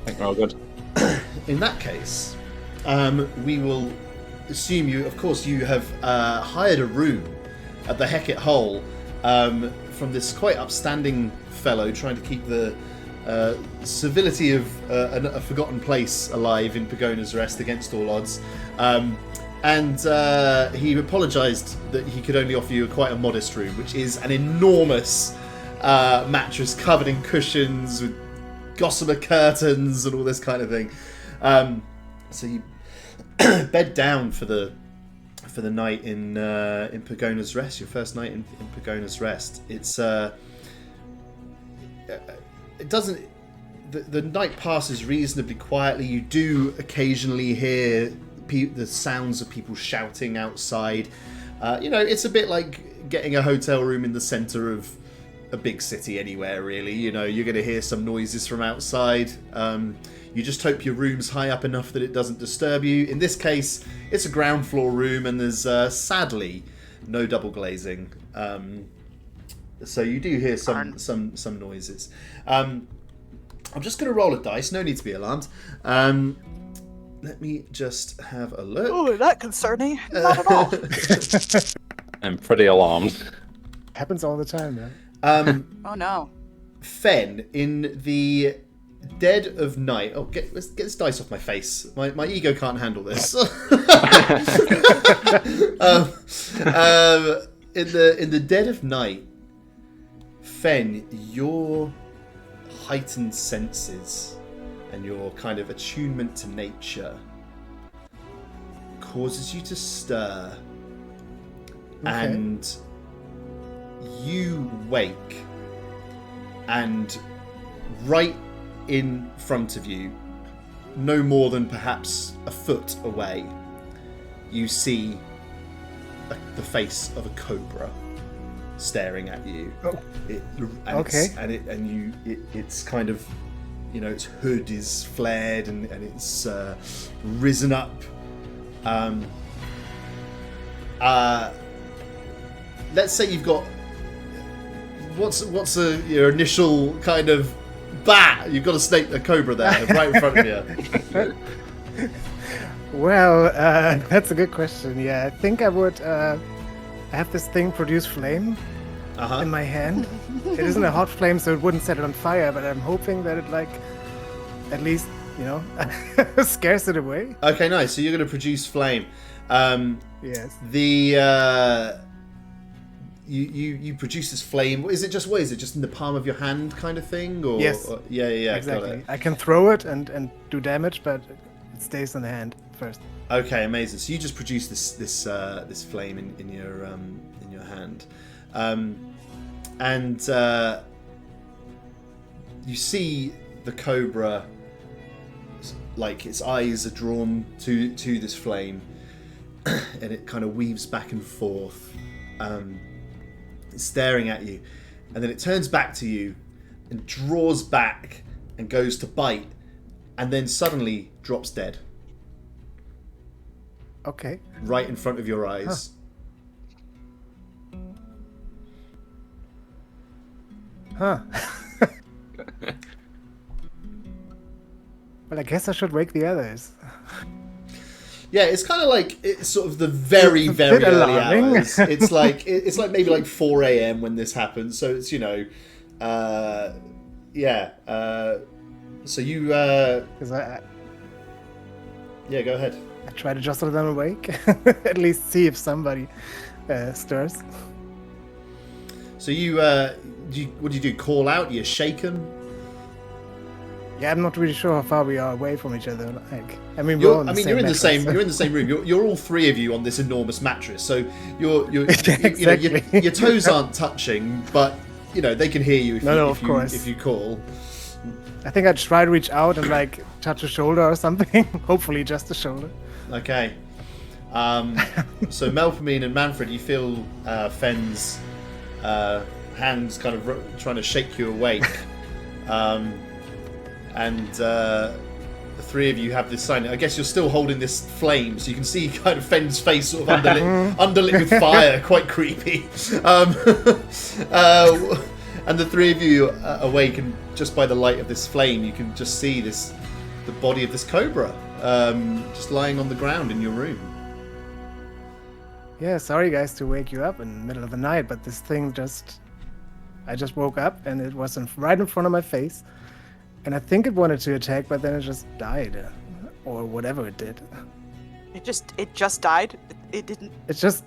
I think we're all good. In that case, we will assume of course, you have hired a room at the Hecate Hole from this quite upstanding fellow trying to keep the civility of a forgotten place alive in Pogona's Rest against all odds. And he apologised that he could only offer you quite a modest room, which is an enormous mattress covered in cushions with gossamer curtains and all this kind of thing. So you bed down for the night in Pogona's Rest. Your first night in Pogona's Rest. It's it doesn't. The night passes reasonably quietly. You do occasionally hear the sounds of people shouting outside. It's a bit like getting a hotel room in the centre of a big city anywhere, really. You're going to hear some noises from outside. You just hope your room's high up enough that it doesn't disturb you. In this case, it's a ground floor room, and there's sadly no double glazing. So you do hear some noises. I'm just going to roll a dice. No need to be alarmed. Let me just have a look. Oh, that concerning? Not at all. I'm pretty alarmed. Happens all the time, man. Oh no. Fen, in the dead of night. Oh, get this dice off my face. My ego can't handle this. In the dead of night, Fen, your heightened senses and your kind of attunement to nature causes you to stir, and you wake, and right in front of you, no more than perhaps a foot away, you see the face of a cobra staring at you. It's kind of, its hood is flared and it's risen up. Let's say you've got what's your initial kind of bat? You've got a cobra there right in front of you. Well, that's a good question. Yeah, I think I would have this thing produce flame in my hand. It isn't a hot flame, so it wouldn't set it on fire, but I'm hoping that it, at least, scares it away. Okay, nice. So you're going to produce flame. Yes. You produce this flame. What is it just in the palm of your hand kind of thing? Or, yes. Yeah. Exactly. Got it. I can throw it and do damage, but it stays in the hand first. Okay, amazing. So you just produce this flame in your hand, and you see the cobra, like its eyes are drawn to this flame, and it kind of weaves back and forth, staring at you, and then it turns back to you and draws back and goes to bite, and then suddenly drops dead. Okay. Right in front of your eyes. Huh. Well, I guess I should wake the others. Yeah, it's kind of like it's sort of the very early alarming. hours. It's like maybe like 4 a.m. when this happens. So it's So you yeah, go ahead. I try to jostle them awake. At least see if somebody stirs. So what do you do? Call out? You shake them? Yeah, I'm not really sure how far we are away from each other. You're in the same room. You're all three of you on this enormous mattress. So you're Exactly. your toes aren't touching, but they can hear you if you call. I think I'd try to reach out and touch a shoulder or something. Hopefully just a shoulder. Okay. So Melpomene and Manfred, you feel Fen's hands kind of trying to shake you awake. And the three of you have this sign. I guess you're still holding this flame, so you can see kind of Fen's face sort of underlit with fire, quite creepy. And the three of you awake, and just by the light of this flame, you can just see this the body of this cobra, just lying on the ground in your room. Yeah, sorry guys to wake you up in the middle of the night, but this thing I just woke up and it was right in front of my face. And I think it wanted to attack, but then it just died. Or whatever it did. It just died. It didn't. It just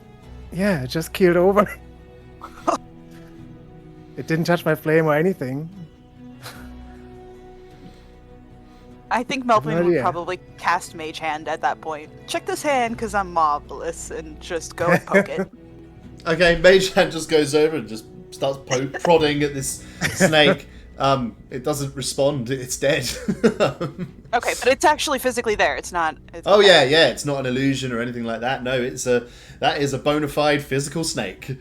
keeled over. It didn't touch my flame or anything. I think Melvin would probably cast Mage Hand at that point. Check this hand, because I'm marvelous, and just go and poke it. Okay, Mage Hand just goes over and just starts prodding at this snake. It doesn't respond. It's dead. Okay, but it's actually physically there. It's not. Yeah. It's not an illusion or anything like that. No, that is a bona fide physical snake.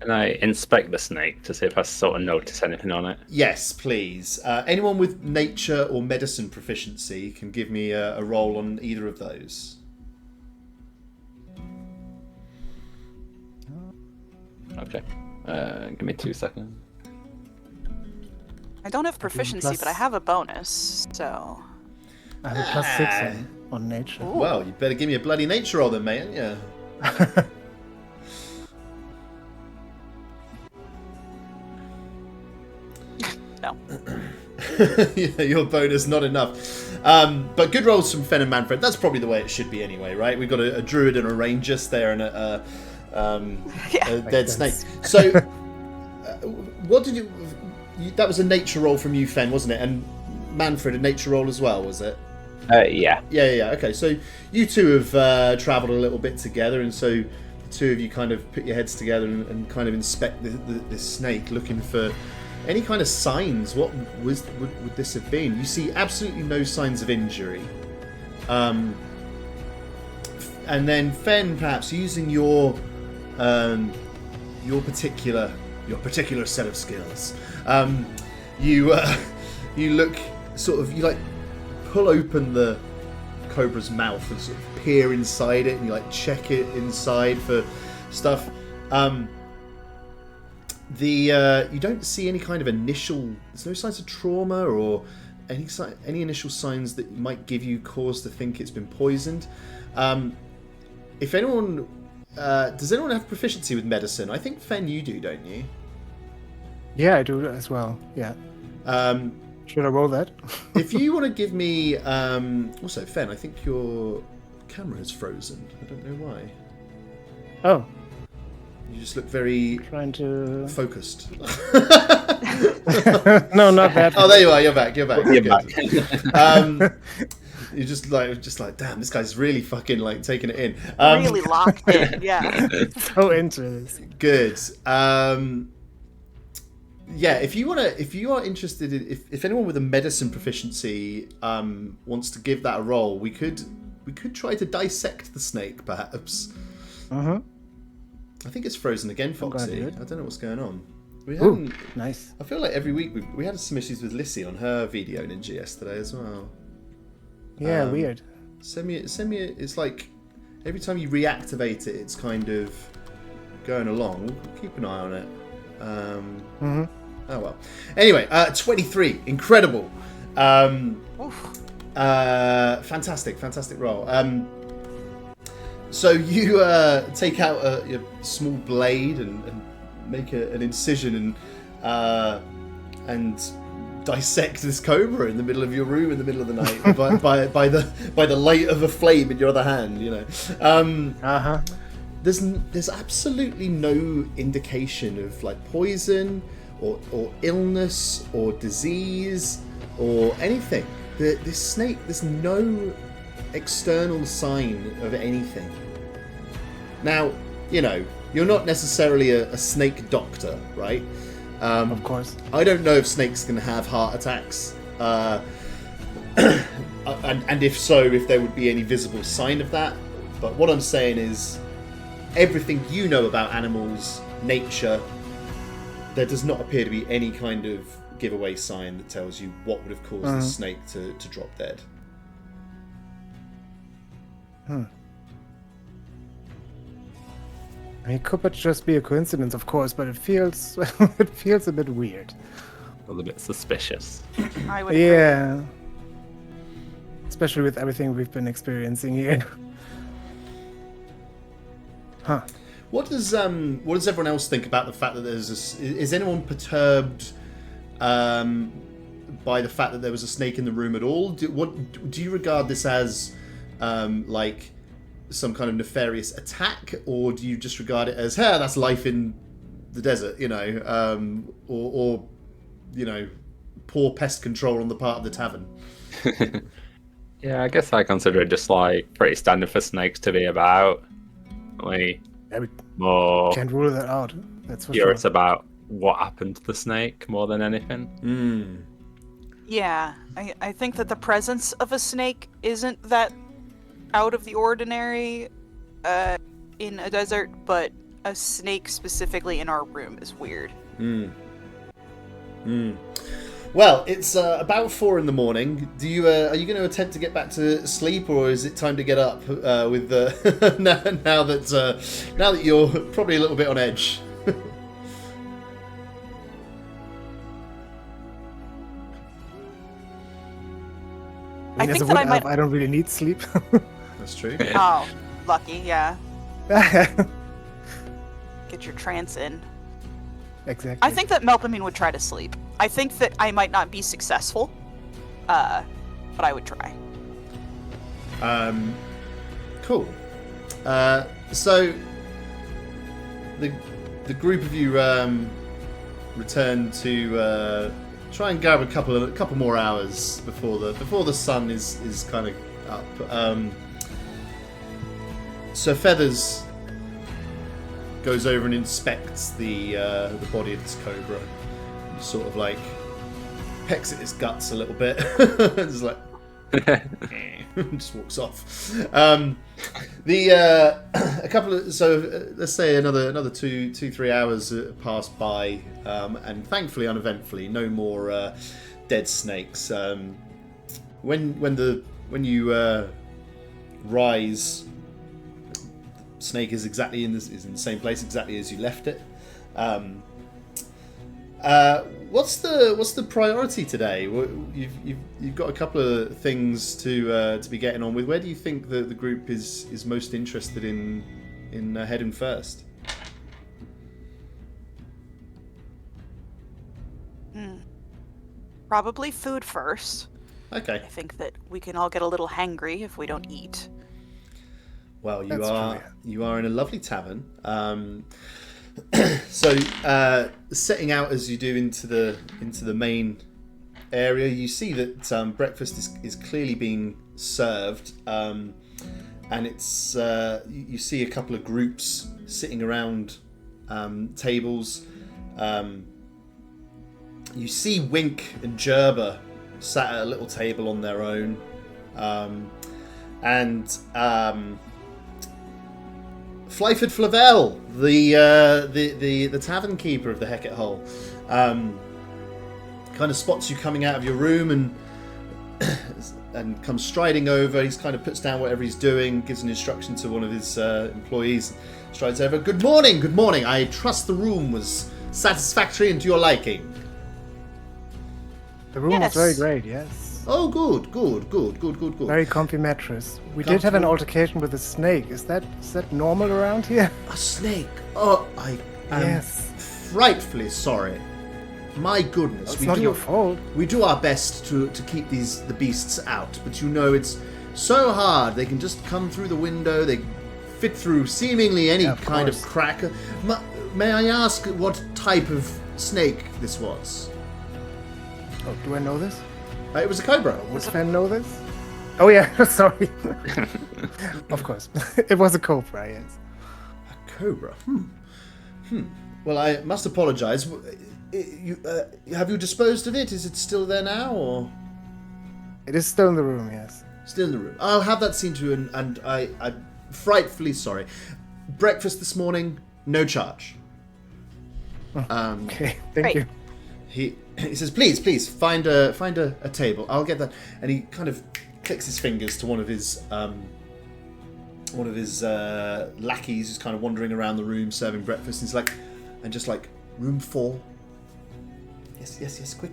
Can I inspect the snake to see if I sort of notice anything on it? Yes, please. Anyone with nature or medicine proficiency can give me a roll on either of those. Okay. Give me 2 seconds. I don't have proficiency, but I have a bonus, so... I have a +6 on nature. Ooh. Well, you better give me a bloody nature roll then, mate, yeah. No. Yeah, your bonus, not enough. But good rolls from Fen and Manfred. That's probably the way it should be anyway, right? We've got a druid and a ranger there and a dead snake. So, what did you... That was a nature roll from you, Fen, wasn't it? And Manfred, a nature roll as well, was it? Yeah. Yeah. Okay, so you two have travelled a little bit together, and so the two of you kind of put your heads together and kind of inspect this snake, looking for any kind of signs. What would this have been? You see absolutely no signs of injury. And then Fen, perhaps using your particular set of skills, you look sort of, you like pull open the cobra's mouth and sort of peer inside it, and you like check it inside for stuff. You don't see any kind of there's no signs of trauma or any initial signs that might give you cause to think it's been poisoned. If anyone does anyone have proficiency with medicine? I think Fen, you do, don't you? Yeah, I do as well. Yeah. Should I roll that? If you want to give me also Fen, I think your camera is frozen. I don't know why. Oh. You just look very trying to focused. No, not that. Oh, there you are. You're back. You're back. You're just like, damn, this guy's really fucking like taking it in. Really locked in. Yeah. So into this. Good. Yeah, if you are interested in, if anyone with a medicine proficiency wants to give that a roll, we could try to dissect the snake, perhaps. I think it's frozen again, Foxy. I don't know what's going on. We haven't. Nice. I feel like every week we had some issues with Lissy on her video ninja yesterday as well. Yeah, weird. Send me. It's like every time you reactivate it, it's kind of going along. We'll keep an eye on it. Oh well. Anyway, 23, incredible. Fantastic roll. So you take out your small blade and make an incision and dissect this cobra in the middle of your room in the middle of the night by the light of a flame in your other hand. You know. There's absolutely no indication of like poison or illness or disease or anything. This snake, there's no external sign of anything. Now, you know, you're not necessarily a snake doctor, right? Of course. I don't know if snakes can have heart attacks. And if so, if there would be any visible sign of that. But what I'm saying is, everything you know about animals, nature, there does not appear to be any kind of giveaway sign that tells you what would have caused the snake to drop dead. I mean, it could just be a coincidence, of course, but it feels a bit weird. A little bit suspicious. I would agree. especially with everything we've been experiencing here. Huh. What does everyone else think about the fact that is anyone perturbed by the fact that there was a snake in the room at all? Do you regard this as like some kind of nefarious attack, or do you just regard it as, hey, that's life in the desert, or poor pest control on the part of the tavern? Yeah, I guess I consider it just like pretty standard for snakes to be about. Like, more can't rule that out. That's for curious sure. about what happened to the snake more than anything. Yeah, I think that the presence of a snake isn't that out of the ordinary in a desert, but a snake specifically in our room is weird. Well, it's about 4 in the morning. Are you going to attempt to get back to sleep, or is it time to get up with now that you're probably a little bit on edge? I think that I might. I don't really need sleep. That's true. Oh, lucky, yeah. Get your trance in. Exactly. I think that Melpomene would try to sleep. I think that I might not be successful, but I would try. Cool. So the group of you return to try and grab a couple more hours before the sun is kind of up. So Feathers goes over and inspects the body of this cobra, and sort of like pecks at its guts a little bit. Just like just walks off. Let's say another 3 hours pass by, and thankfully uneventfully, no more dead snakes. When you rise, snake is exactly in the same place exactly as you left it. What's the priority today? You've got a couple of things to be getting on with. Where do you think the group is most interested in heading first? Probably food first. Okay. I think that we can all get a little hangry if we don't eat. Well, That's true. You are in a lovely tavern. So setting out as you do into the main area, you see that breakfast is clearly being served, and it's you see a couple of groups sitting around tables. You see Wink and Gerber sat at a little table on their own, and Flyford Flavel, the tavern keeper of the Hecate Hole, kind of spots you coming out of your room and comes striding over. He's kind of puts down whatever he's doing, gives an instruction to one of his employees, strides over. Good morning. I trust the room was satisfactory and to your liking. The room was very great, yes. Oh, good. Very comfy mattress. We did have an altercation with a snake. Is that normal around here? A snake? Oh, I am frightfully sorry. My goodness. It's not your fault. We do our best to keep the beasts out, but it's so hard. They can just come through the window. They fit through seemingly any kind of crack. May I ask what type of snake this was? Oh, do I know this? It was a cobra. Does Sven know this? Oh yeah, sorry. Of course. It was a cobra, yes. A cobra? Well, I must apologise. Have you disposed of it? Is it still there now, or...? It is still in the room, yes. Still in the room. I'll have that seen to, and I'm frightfully sorry. Breakfast this morning, no charge. Okay, thank you. He says, please find a table. I'll get that. And he kind of clicks his fingers to one of his lackeys who's kind of wandering around the room serving breakfast. And he's like, room 4. Yes, quick.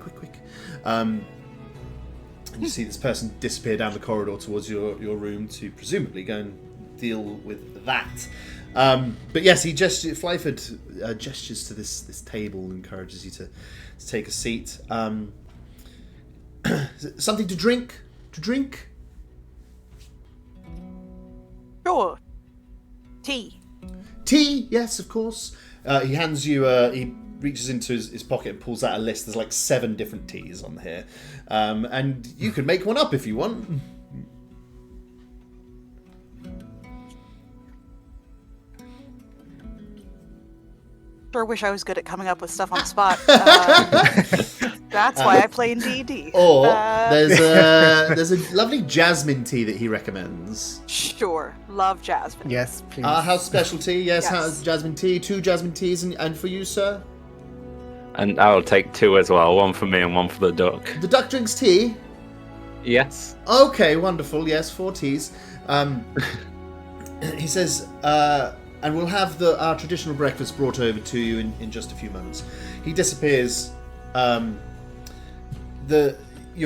you see this person disappear down the corridor towards your room to presumably go and deal with that. But yes, Flyford gestures to this table, encourages you to take a seat. Something to drink? Sure. Tea. Tea, yes, of course. He hands you. He reaches into his pocket and pulls out a list. There's like 7 different teas on here, and you can make one up if you want. Sure wish I was good at coming up with stuff on the spot. That's why I play in D&D. Or there's a lovely jasmine tea that he recommends. Sure, love jasmine. Yes, please. House specialty, yes. Yes. House jasmine tea, 2 jasmine teas, and for you, sir, And I'll take 2 as well. 1 for me and 1 for the duck. the duck drinks tea. Yes. Okay, wonderful. Yes, 4 teas. He says, and we'll have our traditional breakfast brought over to you in just a few moments. He disappears. You're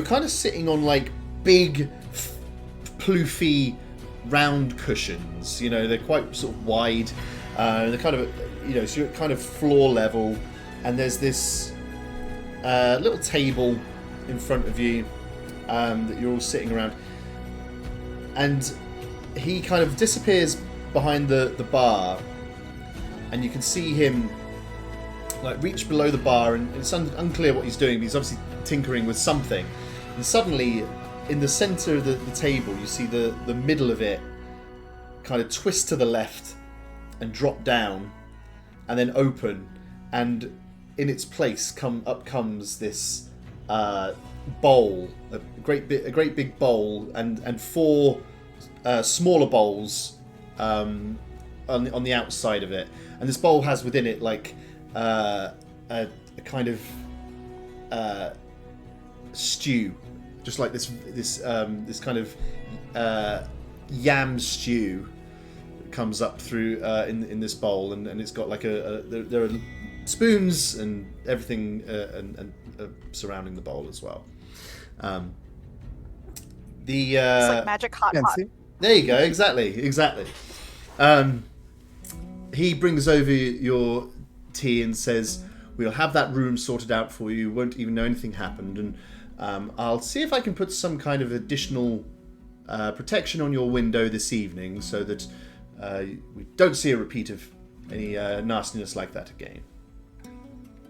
kind of sitting on like big, ploofy, round cushions. You know, they're quite sort of wide. They're kind of, so you're at kind of floor level, and there's this little table in front of you that you're all sitting around. And he kind of disappears behind the bar, and you can see him like reach below the bar, and it's unclear what he's doing, but he's obviously tinkering with something. And suddenly, in the center of the table, you see the middle of it kind of twist to the left and drop down, and then open, and in its place comes this bowl, a great big bowl, and 4 smaller bowls on the outside of it, and this bowl has within it like a kind of stew, just like this kind of yam stew that comes up through in this bowl, and it's got like there are spoons and everything and surrounding the bowl as well. It's like magic hot pot. There you go. Exactly. He brings over your tea and says, "We'll have that room sorted out for you. You won't even know anything happened, and I'll see if I can put some kind of additional protection on your window this evening, so that we don't see a repeat of any nastiness like that again."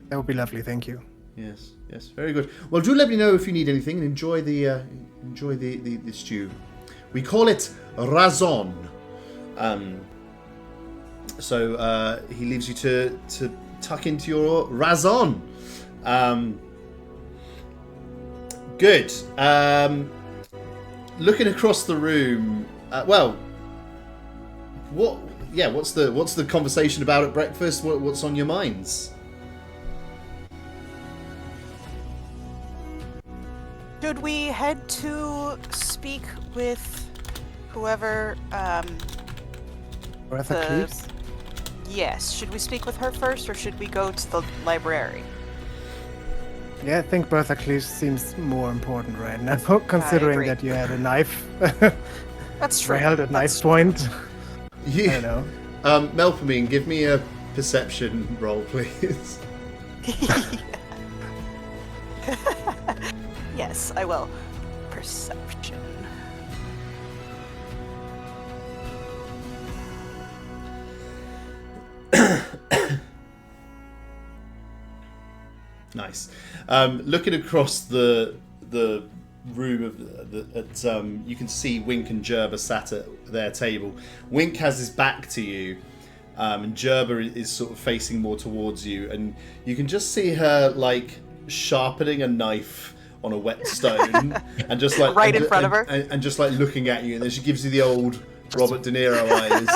That would be lovely, thank you. Yes, very good. Well, do let me know if you need anything, and enjoy the stew. We call it razon. So he leaves you to tuck into your razon. Good. Looking across the room, what's the conversation about at breakfast? What's on your minds? Should we head to speak with whoever? Bertha Cleves? Yes. Should we speak with her first, or should we go to the library? Yeah, I think Bertha Cleves seems more important right now, considering agree. that you had a knife. That's true. I held at knife point. I don't know. Melpomene, give me a perception roll, please. Yes, I will. Perception. Nice. Looking across the room you can see Wink and Gerber sat at their table. Wink has his back to you, and Gerber is sort of facing more towards you, and you can just see her like sharpening a knife on a whetstone, and just like right in front of her, and just like looking at you, and then she gives you the old Robert De Niro eyes,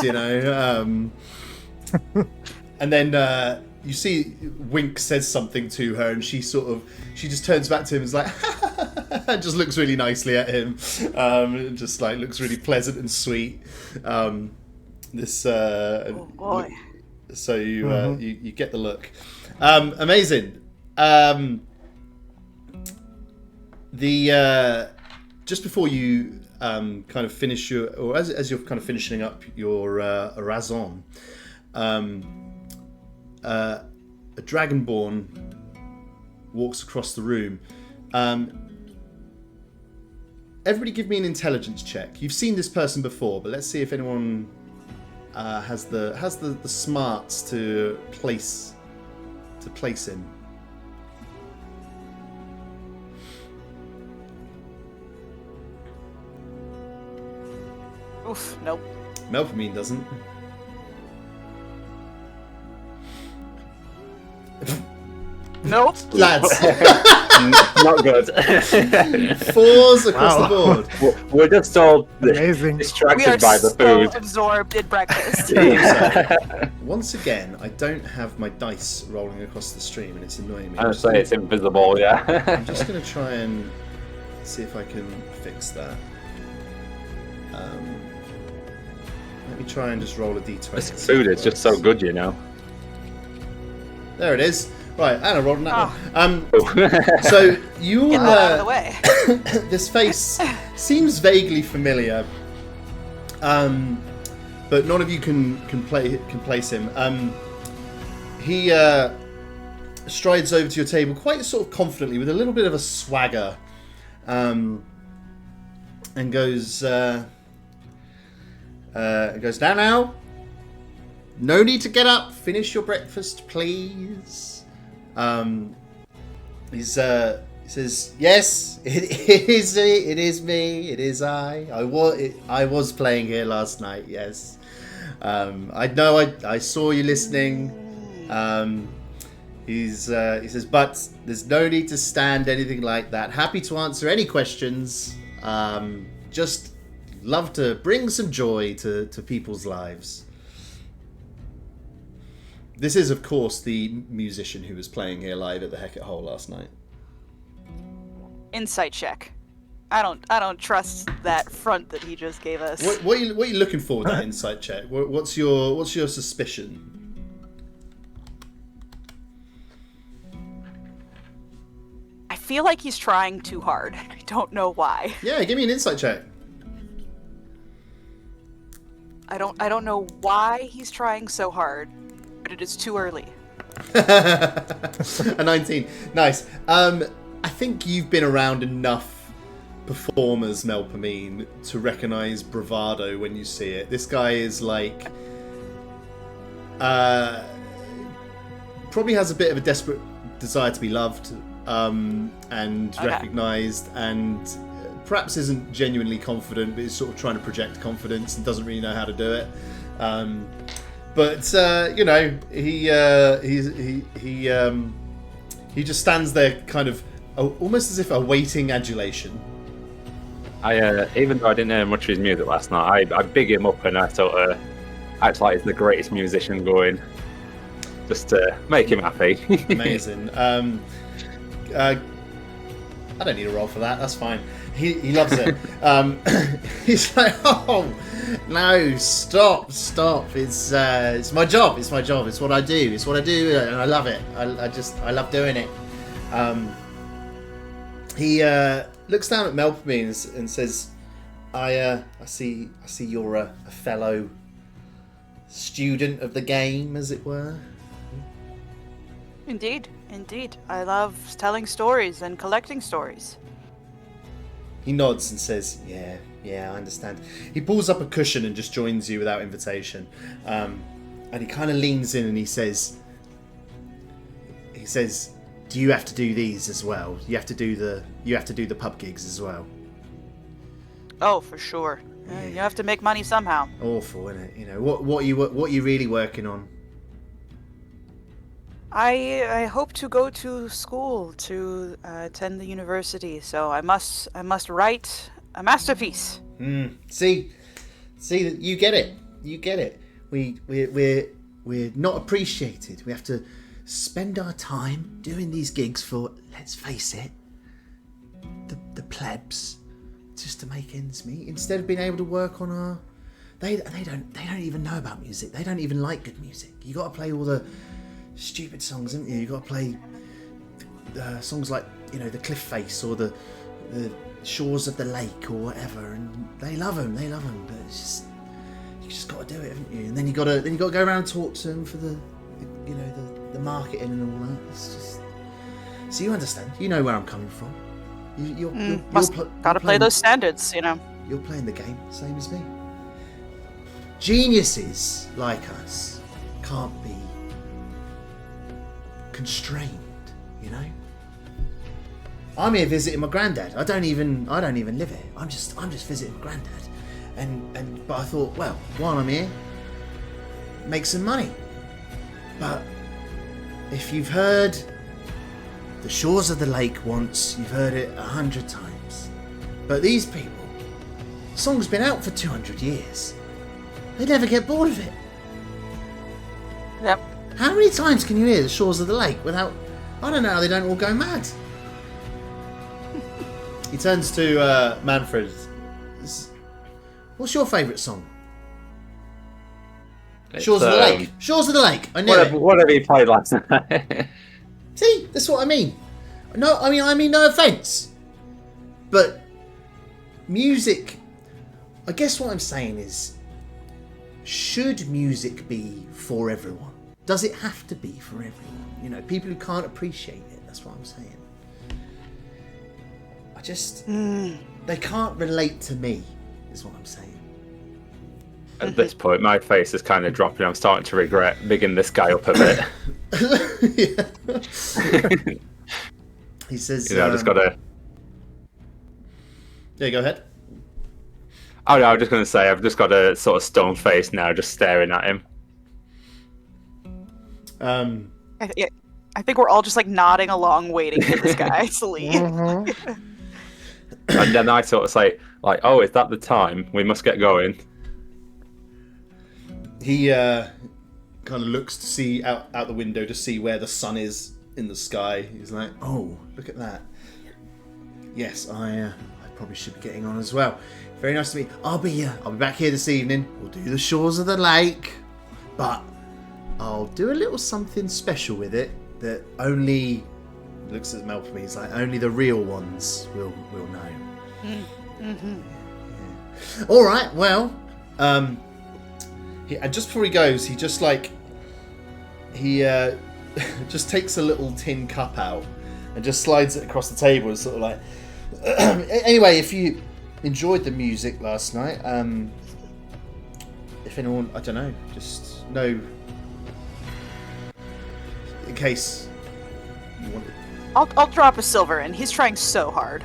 and then you see Wink says something to her, and she just turns back to him and is like, and just looks really nicely at him, and just like looks really pleasant and sweet. Oh boy! So you get the look. Amazing. just before you kind of finish or as you're kind of finishing up your raison, a dragonborn walks across the room. Everybody give me an intelligence check. You've seen this person before, but let's see if anyone has the smarts to place him. Oof, nope. Melpomene doesn't. Nope. Lads, Not good. 4s across the board. We're just all Amazing. distracted We are by the so food. absorbed in breakfast. So, once again, I don't have my dice rolling across the stream, and it's annoying me. I would say it's invisible, yeah. I'm just going to try and see if I can fix that. Let me try and just roll a d20. This food is just so good, you know. There it is. Right, and I rolled an Oh. one. So you Get that out of the way. this face seems vaguely familiar, but none of you can place him. He strides over to your table quite sort of confidently, with a little bit of a swagger, and goes now. No need to get up. Finish your breakfast, please. He says, yes, it is me, it is I. I was playing here last night, yes. I know I saw you listening. He says, but there's no need to stand anything like that. Happy to answer any questions. Just love to bring some joy to people's lives. This is, of course, the musician who was playing here live at the Hecate Hole last night. Insight check. I don't trust that front that he just gave us. What are you looking for with that insight check? What's your suspicion? I feel like he's trying too hard. I don't know why. Yeah, give me an insight check. I don't know why he's trying so hard, but it is too early. A 19. Nice. I think you've been around enough performers, Melpomene, to recognise bravado when you see it. This guy is like... probably has a bit of a desperate desire to be loved and recognised, and perhaps isn't genuinely confident, but is sort of trying to project confidence and doesn't really know how to do it. But you know, he just stands there, kind of almost as if awaiting adulation. Even though I didn't hear much of his music last night, I big him up and I sort of act like he's the greatest musician going, just to make him happy. Amazing. I don't need a roll for that. That's fine. He loves it. He's like, oh no, stop. It's my job. It's what I do. And I love it. I love doing it. He looks down at Melpomene and says, I see you're a fellow student of the game, as it were. Indeed. I love telling stories and collecting stories. He nods and says, yeah, I understand. He pulls up a cushion and just joins you without invitation. And he kind of leans in and he says, do you have to do these as well? You have to do the pub gigs as well. Oh, for sure. You have to make money somehow. Awful, isn't it? You know, what are you really working on? I hope to go to school to attend the university, so I must write a masterpiece. See, you get it. We're not appreciated. We have to spend our time doing these gigs for, let's face it, the plebs, just to make ends meet, instead of being able to work on our. They don't even know about music. They don't even like good music. You got to play all the stupid songs, haven't you? You got to play songs like, you know, the Cliff Face or the shores of the lake or whatever, and they love them, but it's just, you just got to do it, haven't you? And then you got to go around and talk to them for the marketing and all that. It's just, so you understand, you know where I'm coming from. Gotta play those standards, you know. You're playing the game, same as me. Geniuses like us can't be constrained, you know. I'm here visiting my granddad. I don't even live here. I'm just visiting my granddad, but I thought, well, while I'm here, make some money. But if you've heard The Shores of the Lake once, you've heard it 100 times. But these people, the song's been out for 200 years. They never get bored of it. Yep. How many times can you hear The Shores of the Lake without... I don't know how they don't all go mad. He turns to Manfred. What's your favourite song? Shores of the Lake. Shores of the Lake. I knew it. Whatever you played last night. See, that's what I mean. No, I mean no offence, but music. I guess what I'm saying is, should music be for everyone? Does it have to be for everyone? You know, people who can't appreciate it. That's what I'm saying. I just they can't relate to me. Is what I'm saying. At this point, my face is kind of dropping. I'm starting to regret bigging this guy up a bit. He says, I just gotta. Yeah, go ahead. Oh no, I was just gonna say I've just got a sort of stone face now, just staring at him. I think we're all just like nodding along, waiting for this guy to leave. Mm-hmm. And then I sort of say, like, "Oh, is that the time? We must get going." He kind of looks to see out the window to see where the sun is in the sky. He's like, "Oh, look at that. Yes, I probably should be getting on as well. Very nice to meet. I'll be back here this evening. We'll do the Shores of the Lake, but I'll do a little something special with it that only." Looks at Mel for me. He's like, "Only the real ones will know." Mm-hmm. Yeah. All right. Well, and just before he goes, he just just takes a little tin cup out and just slides it across the table, and sort of like. Anyway, if you enjoyed the music last night, if anyone, I don't know, just know in case you want it. I'll drop a silver in. He's trying so hard.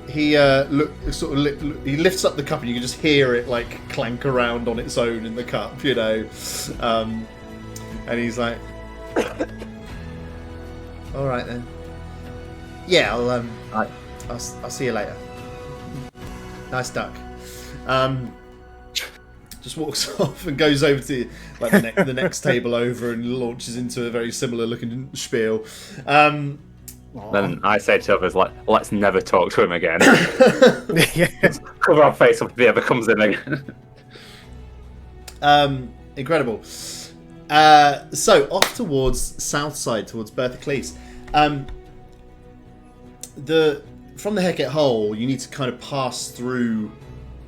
He he lifts up the cup and you can just hear it like clank around on its own in the cup, you know. And he's like, "All right then. Yeah, I'll see you later. Nice duck." Just walks off and goes over to like the next table over and launches into a very similar looking spiel. Then I say to others, like, "Let's never talk to him again." Yeah. Cover our face up if he ever comes in again. Incredible. So off towards Southside, towards Bertha Cleese. From the Hecate Hole, you need to kind of pass through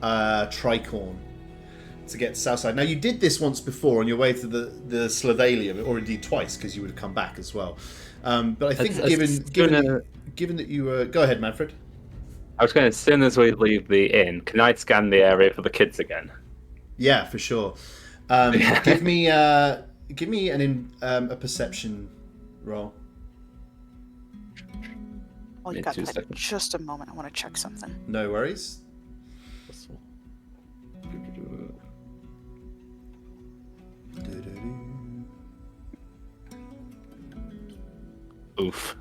Tricorn to get to Southside. Now, you did this once before on your way to the Slithalium, or indeed twice, because you would have come back as well. But I think given that you were... Go ahead, Manfred. I was going to, as soon as we leave the inn, can I scan the area for the kids again? Yeah, for sure. Give me a perception roll. Oh, you got that in just a moment. I want to check something. No worries. Oof.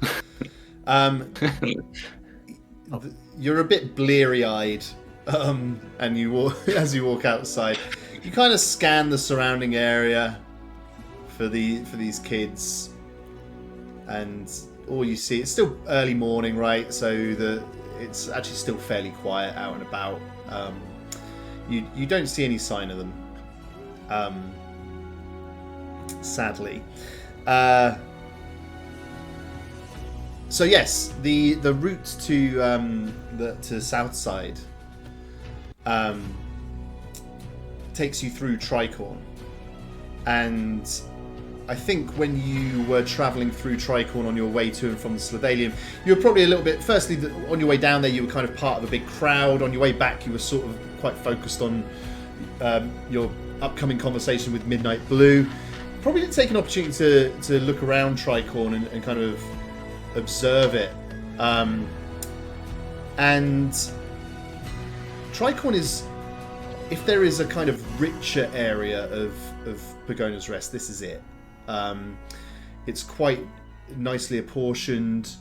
You're a bit bleary-eyed, and as you walk outside, you kind of scan the surrounding area for these kids, and all you see, it's still early morning, right? So it's actually still fairly quiet out and about. You don't see any sign of them, sadly. So yes, the route to to Southside takes you through Tricorn, and I think when you were travelling through Tricorn on your way to and from the Slithalium, you were probably a little bit. Firstly, on your way down there, you were kind of part of a big crowd. On your way back, you were sort of quite focused on your upcoming conversation with Midnight Blue. Probably didn't take an opportunity to look around Tricorn and kind of observe it. And Tricorn is, if there is a kind of richer area of Pogona's Rest, this is it. It's quite nicely apportioned.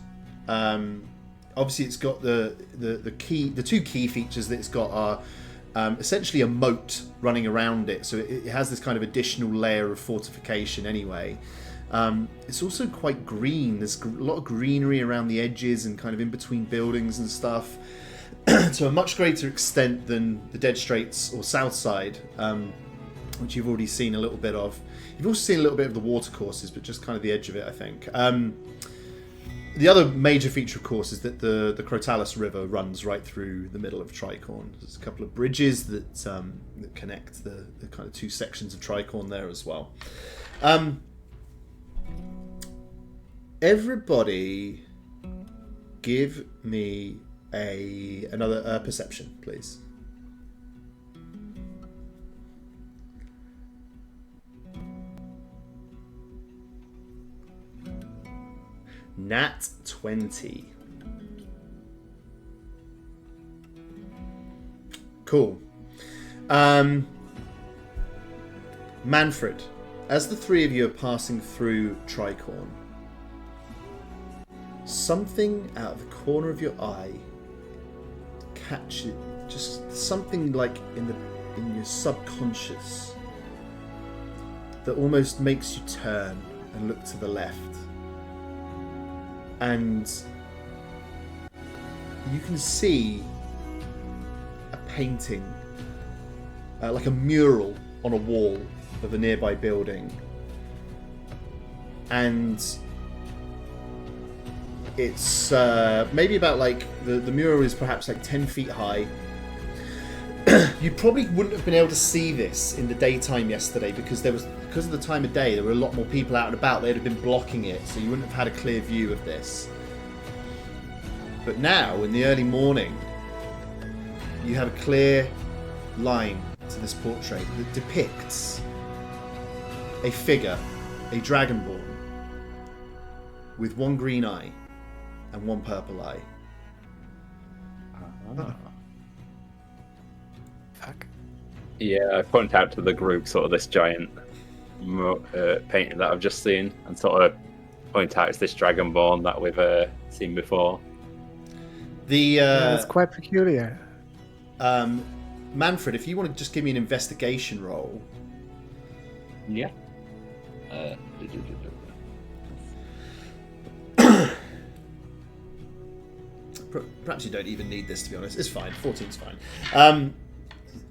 Obviously, it's got the two key features that it's got are essentially a moat running around it, so it has this kind of additional layer of fortification anyway. It's also quite green. There's a lot of greenery around the edges and kind of in between buildings and stuff, to a much greater extent than the Dead Straits or Southside, which you've already seen a little bit of. You've also seen a little bit of the watercourses, but just kind of the edge of it, I think. The other major feature, of course, is that the Crotalus River runs right through the middle of Tricorn. There's a couple of bridges that connect the kind of two sections of Tricorn there as well. Everybody, give me another perception, please. Nat 20. Cool. Manfred, as the three of you are passing through Tricorn, something out of the corner of your eye catches, just something like in your subconscious that almost makes you turn and look to the left. And you can see a painting, like a mural on a wall of a nearby building. And it's maybe about like, the mural is perhaps like 10 feet high. You probably wouldn't have been able to see this in the daytime yesterday because of the time of day, there were a lot more people out and about. They'd have been blocking it, so you wouldn't have had a clear view of this. But now, in the early morning, you have a clear line to this portrait that depicts a figure, a dragonborn, with one green eye and one purple eye. Fuck. Yeah, I point out to the group sort of this giant painting that I've just seen, and sort of point out it's this dragonborn that we've seen before. It's quite peculiar. Manfred, if you want to just give me an investigation roll. Yeah. Perhaps you don't even need this, to be honest. It's fine. 14's fine.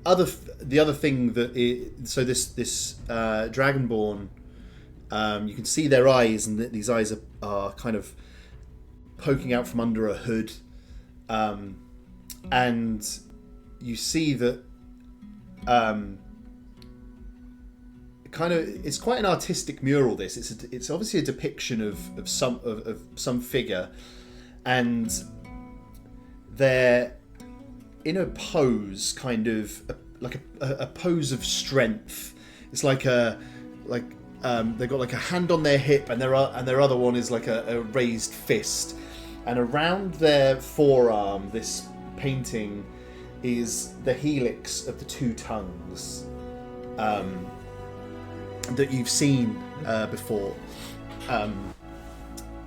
The other thing that this dragonborn, you can see their eyes, and these eyes are kind of poking out from under a hood, and you see that it's quite an artistic mural. This it's obviously a depiction of some figure, and they're in a pose, kind of like a pose of strength. It's like they've got like a hand on their hip, and their other one is like a raised fist, and around their forearm, this painting is the helix of the two tongues that you've seen before.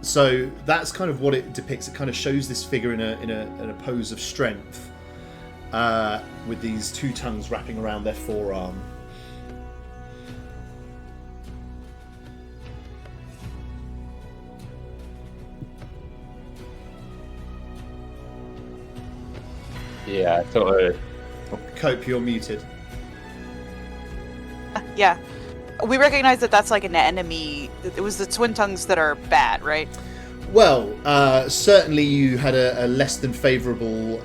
So that's kind of what it depicts. It kind of shows this figure in a pose of strength, with these two tongues wrapping around their forearm. Yeah, sort of. Cope, you're muted. Yeah. We recognize that that's like an enemy. It was the twin tongues that are bad, right? Well, certainly you had a less than favourable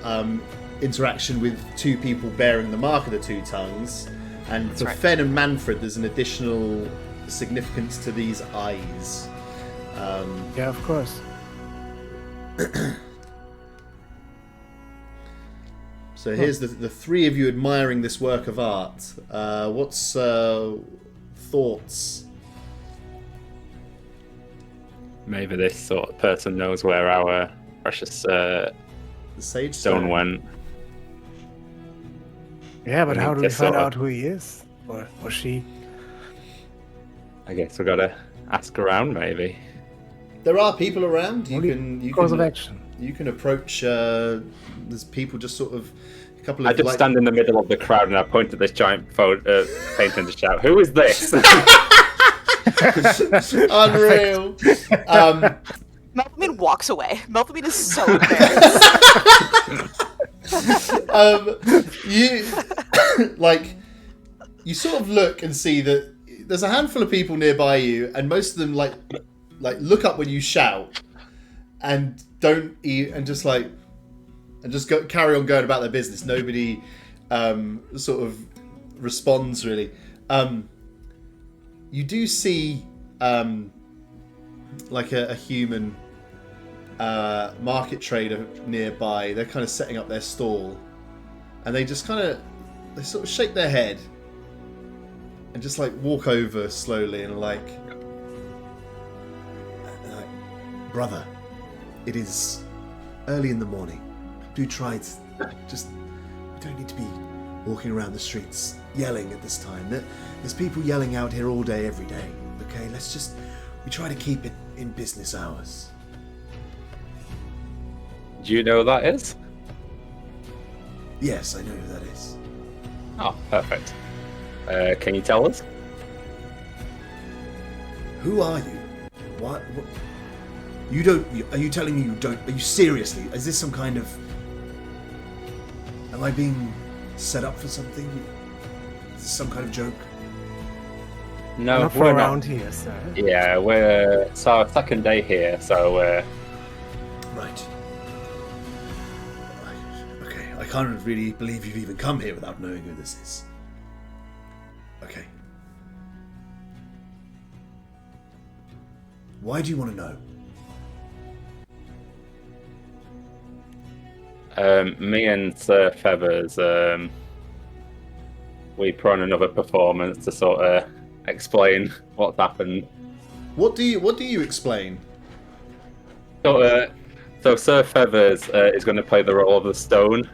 interaction with two people bearing the mark of the two tongues, and for Fen and Manfred, there's an additional significance to these eyes. Yeah, of course. So here's the three of you admiring this work of art. What's thoughts? Maybe this sort of person knows where our precious The Sage stone went. Yeah, but I how think do we that's find sort of- out who he is? Or she? I guess we gotta ask around, maybe. There are people around. You Only can course of action. You can approach. There's people just sort of a couple of. I just stand in the middle of the crowd and I point at this giant painting to shout, "Who is this?" Unreal. Melpomene walks away. Melpomene is so embarrassed. You you sort of look and see that there's a handful of people nearby you, and most of them like look up when you shout, and don't eat, and just carry on going about their business. Nobody sort of responds really. You do see like a human market trader nearby. They're kind of setting up their stall, and they just sort of shake their head and just like walk over slowly and like, brother, it is early in the morning. Do try to just, we don't need to be walking around the streets yelling at this time. There's people yelling out here all day, every day. Okay, we try to keep it in business hours. Do you know who that is? Yes, I know who that is. Oh, perfect. Can you tell us? Who are you? What? You don't. Are you telling me you don't? Are you seriously? Is this some kind of? Am I being set up for something? Is this some kind of joke? No, Not for we're around not. here, sir. Yeah, it's our second day here, so Right. Okay, I can't really believe you've even come here without knowing who this is. Okay. Why do you want to know? Me and Sir Feathers, we put on another performance to sort of explain what's happened. What do you explain? So Sir Feathers is going to play the role of the stone,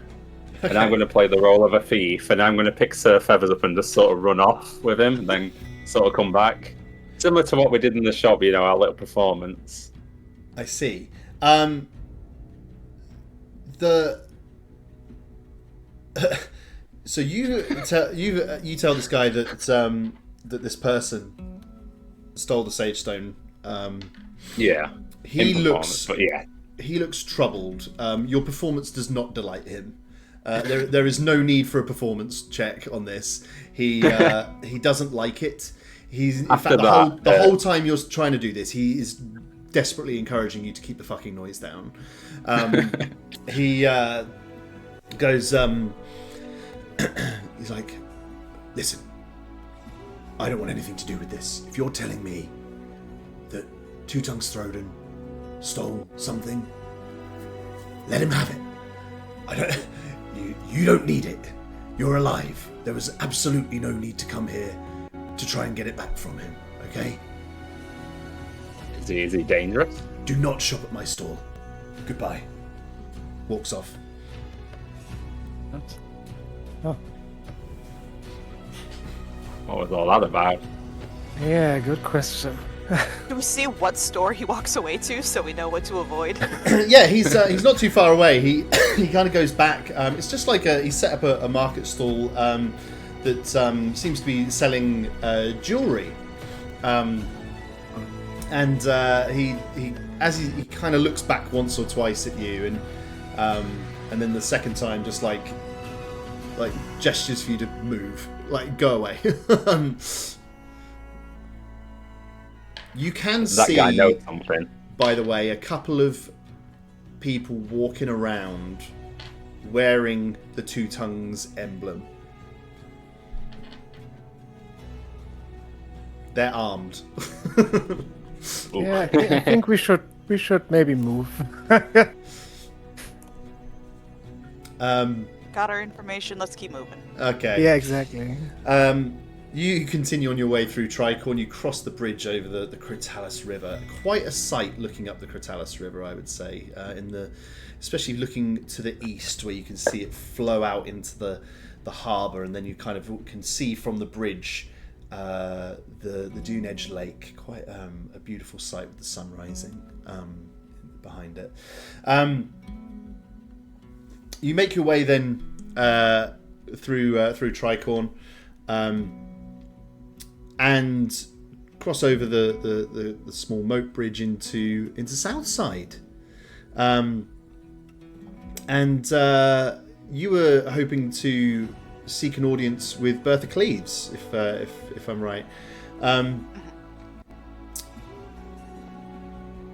and I'm going to play the role of a thief, and I'm going to pick Sir Feathers up and just sort of run off with him, and then sort of come back. Similar to what we did in the shop, our little performance. I see. So you tell this guy that that this person stole the sage stone. Yeah. He in looks. but yeah. He looks troubled. Your performance does not delight him. There is no need for a performance check on this. He doesn't like it. He's in After fact the that, whole time you're trying to do this, he is desperately encouraging you to keep the fucking noise down. He goes. He's like, listen, I don't want anything to do with this. If you're telling me that Two Tongues Throden stole something, let him have it. You don't need it. You're alive. There was absolutely no need to come here to try and get it back from him, okay? Is he dangerous? Do not shop at my stall. Goodbye. Walks off. Oh, What was all that about? yeah, good question. Do we see what store he walks away to so we know what to avoid? Yeah, he's not too far away. He kind of goes back. It's just like he's set up a market stall that seems to be selling jewelry. And he kind of looks back once or twice at you, and then the second time just like gestures for you to move, like go away. You can That see guy knows something. by the way, a couple of people walking around wearing the Two Tongues emblem. They're armed. Yeah, I think we should maybe move. Got our information. Let's keep moving. Okay. Yeah, exactly. You continue on your way through Tricorn. You cross the bridge over the Critalis River. Quite a sight looking up the Critalis River, I would say. Especially looking to the east, where you can see it flow out into the harbour, and then you kind of can see from the bridge the Dune Edge Lake. Quite a beautiful sight with the sun rising behind it. You make your way then through Tricorn. And cross over the small moat bridge into Southside, and you were hoping to seek an audience with Bertha Cleves, if I'm right.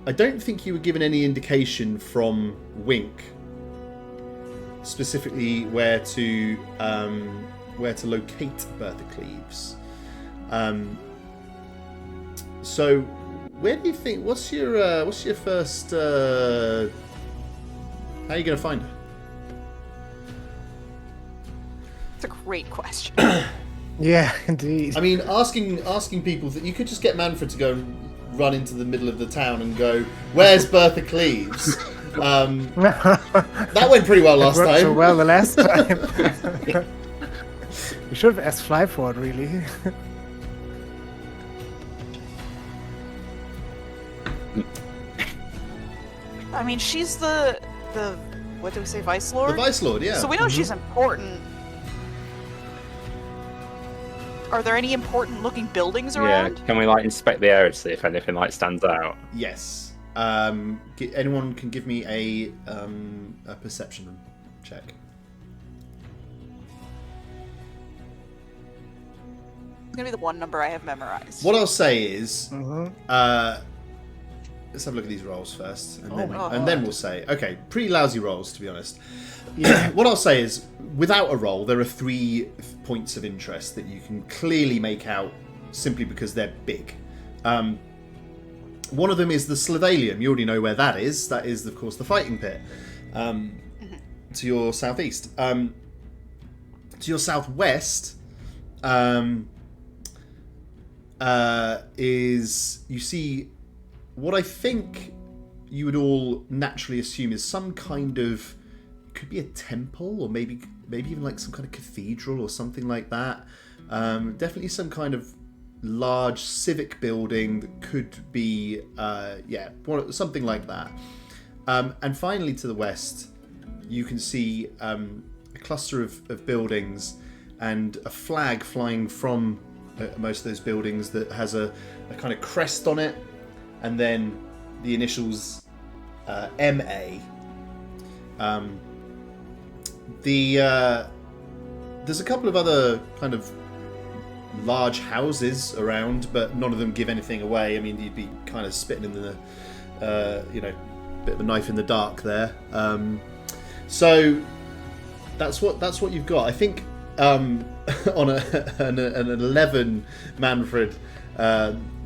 I don't think you were given any indication from Wink specifically where to locate Bertha Cleves. So, where do you think? What's your first? How are you going to find her? It's a great question. Yeah, indeed. I mean, asking people that you could just get Manfred to go and run into the middle of the town and go, "Where's Bertha Cleves?" That went pretty well last It worked time. so well the last time. We should have asked Flyford, really. I mean, she's the what do we say, Vice Lord? The Vice Lord, yeah. So we know she's important. Are there any important looking buildings Yeah, around? can we inspect the area to see if anything stands out? Yes. Anyone can give me a perception check. It's gonna be the one number I have memorized. What I'll say is, Mhm. let's have a look at these rolls first, and, Oh then, my God. and then we'll say, okay, pretty lousy rolls, to be honest. Yeah. What I'll say is, without a roll, there are 3 points of interest that you can clearly make out simply because they're big. One of them is the Slavalium. You already know where that is. That is, of course, the fighting pit to your southeast. To your southwest is, you see what I think you would all naturally assume is some kind of, could be a temple, or maybe even some kind of cathedral or something like that. Definitely some kind of large civic building that could be, something like that. And finally, to the west, you can see a cluster of buildings and a flag flying from most of those buildings that has a kind of crest on it, and then the initials MA. There's a couple of other kind of large houses around, but none of them give anything away. I mean, you'd be kind of spitting in the, bit of a knife in the dark there. So that's what you've got. I think on an 11 Manfred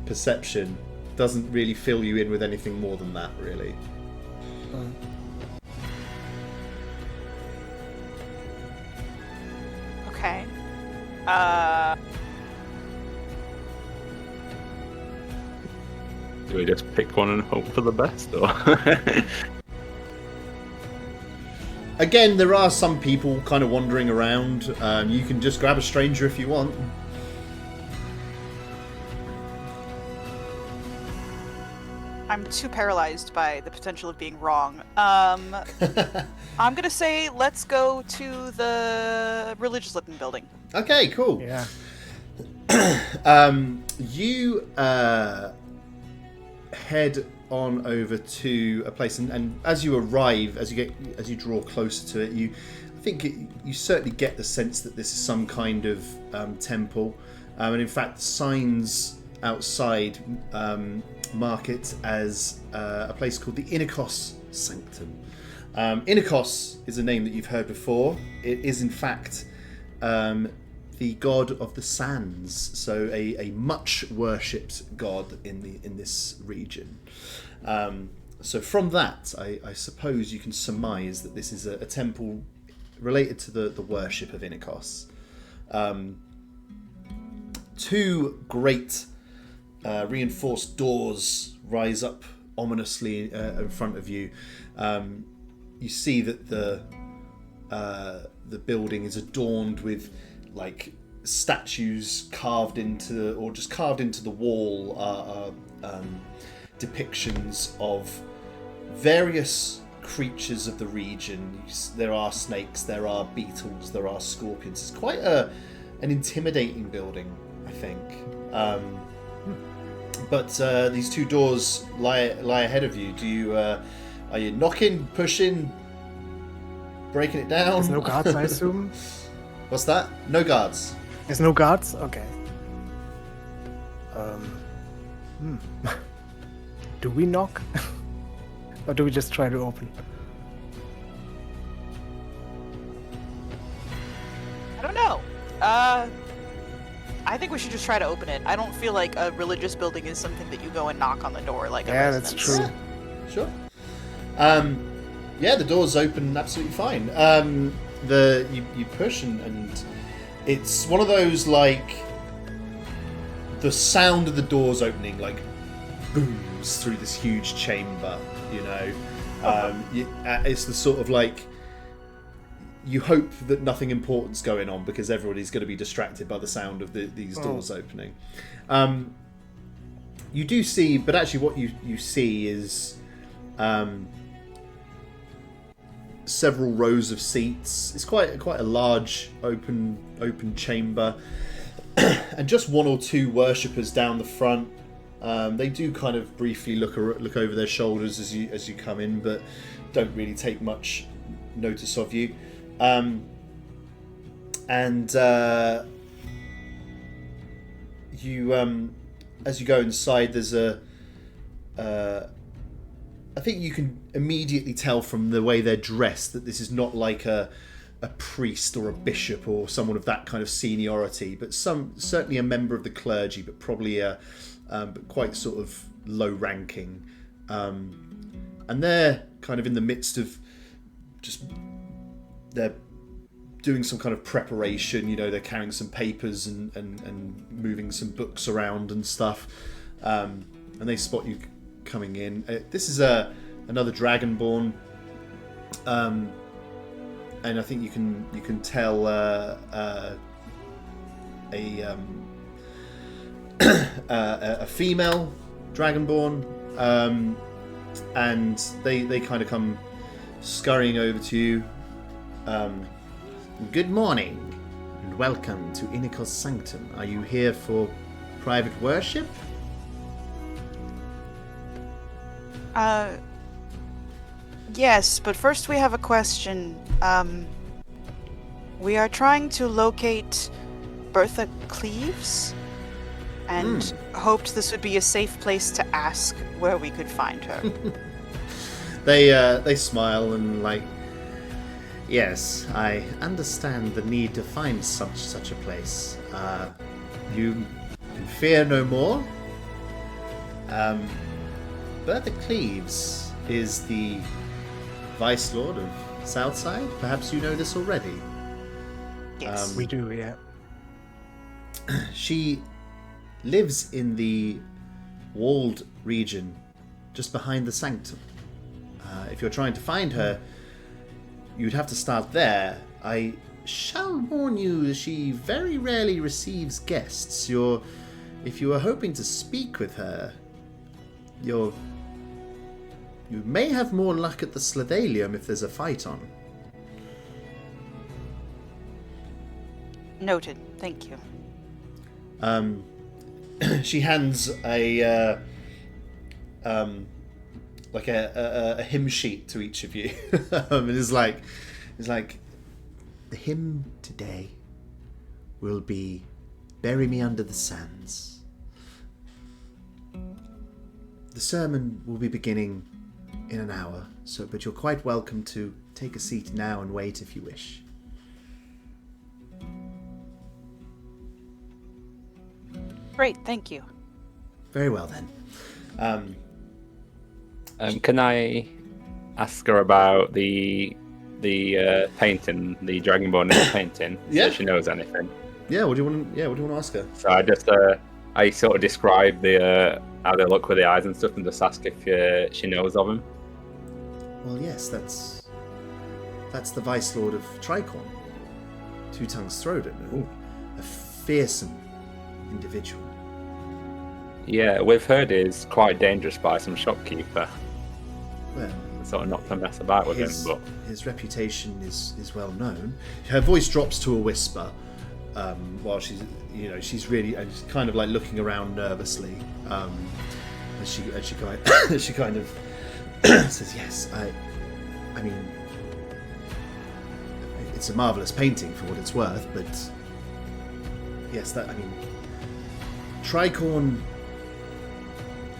perception doesn't really fill you in with anything more than that, really. Okay. Do we just pick one and hope for the best, or? Again, there are some people kind of wandering around. You can just grab a stranger if you want. I'm too paralyzed by the potential of being wrong. I'm gonna say let's go to the religious-looking building. Okay, cool. Yeah. You head on over to a place, and as you arrive, as you draw closer to it, you certainly get the sense that this is some kind of temple, and in fact, the signs outside mark it as a place called the Inikos Sanctum. Inikos is a name that you've heard before. It is in fact the god of the sands, so a much worshipped god in this region. So from that, I suppose you can surmise that this is a temple related to the worship of Inikos. Two great reinforced doors rise up ominously in front of you. You see that the building is adorned with like statues carved into the wall, depictions of various creatures of the region. There are snakes, there are beetles, there are scorpions. It's quite an intimidating building, I think. But these two doors lie ahead of you. Are you knocking, pushing, breaking it down? There's no guards, I assume? What's that? No guards. There's no guards? Okay. Do we knock? Or do we just try to open? I don't know. I think we should just try to open it. I don't feel like a religious building is something that you go and knock on the door like a that's residence. true. Sure. The doors open absolutely fine. You push and it's one of those, like, the sound of the doors opening like booms through this huge chamber, you know. It's the sort of like, you hope that nothing important's going on because everybody's going to be distracted by the sound of these doors opening. You do see, but actually what you see is several rows of seats. It's quite a large open chamber, and just one or two worshippers down the front. They do kind of briefly look over their shoulders as you come in, but don't really take much notice of you. As you go inside, there's I think you can immediately tell from the way they're dressed that this is not like a priest or a bishop or someone of that kind of seniority, but certainly a member of the clergy, but probably but quite sort of low ranking. And they're kind of in the midst of they're doing some kind of preparation, you know, they're carrying some papers and moving some books around and stuff. And they spot you coming in. This is another Dragonborn, and I think you can tell a female Dragonborn, and they kind of come scurrying over to you. Good morning and welcome to Inikos Sanctum. Are you here for private worship? Yes, but first we have a question. We are trying to locate Bertha Cleves, and hoped this would be a safe place to ask where we could find her. They smile and like, yes, I understand the need to find such a place. You fear no more. Bertha Cleves is the Vice Lord of Southside. Perhaps you know this already. Yes. We do, yeah. She lives in the walled region just behind the sanctum. If you're trying to find her, you'd have to start there. I shall warn you, she very rarely receives guests. If you are hoping to speak with her, you may have more luck at the Slithalium if there's a fight on. Noted. Thank you. She hands a hymn sheet to each of you, and is like, the hymn today will be "Bury Me Under the Sands." The sermon will be beginning in an hour, but you're quite welcome to take a seat now and wait if you wish. Great, thank you. Very well then. Can I ask her about the painting, the Dragonborn in the painting? Yeah. So she knows anything. Yeah. What do you want to ask her? So I sort of describe the how they look with the eyes and stuff, and just ask if she knows of him. Well, yes, that's the Vice Lord of Tricorn, Two Tongues Throden, a fearsome individual. Yeah, we've heard he's quite dangerous by some shopkeeper. Well, Sort of not to mess about with him, but his reputation is well known. Her voice drops to a whisper while she's really kind of like looking around nervously as she kind of says, "Yes, I mean, it's a marvelous painting for what it's worth, but yes, Tricorn.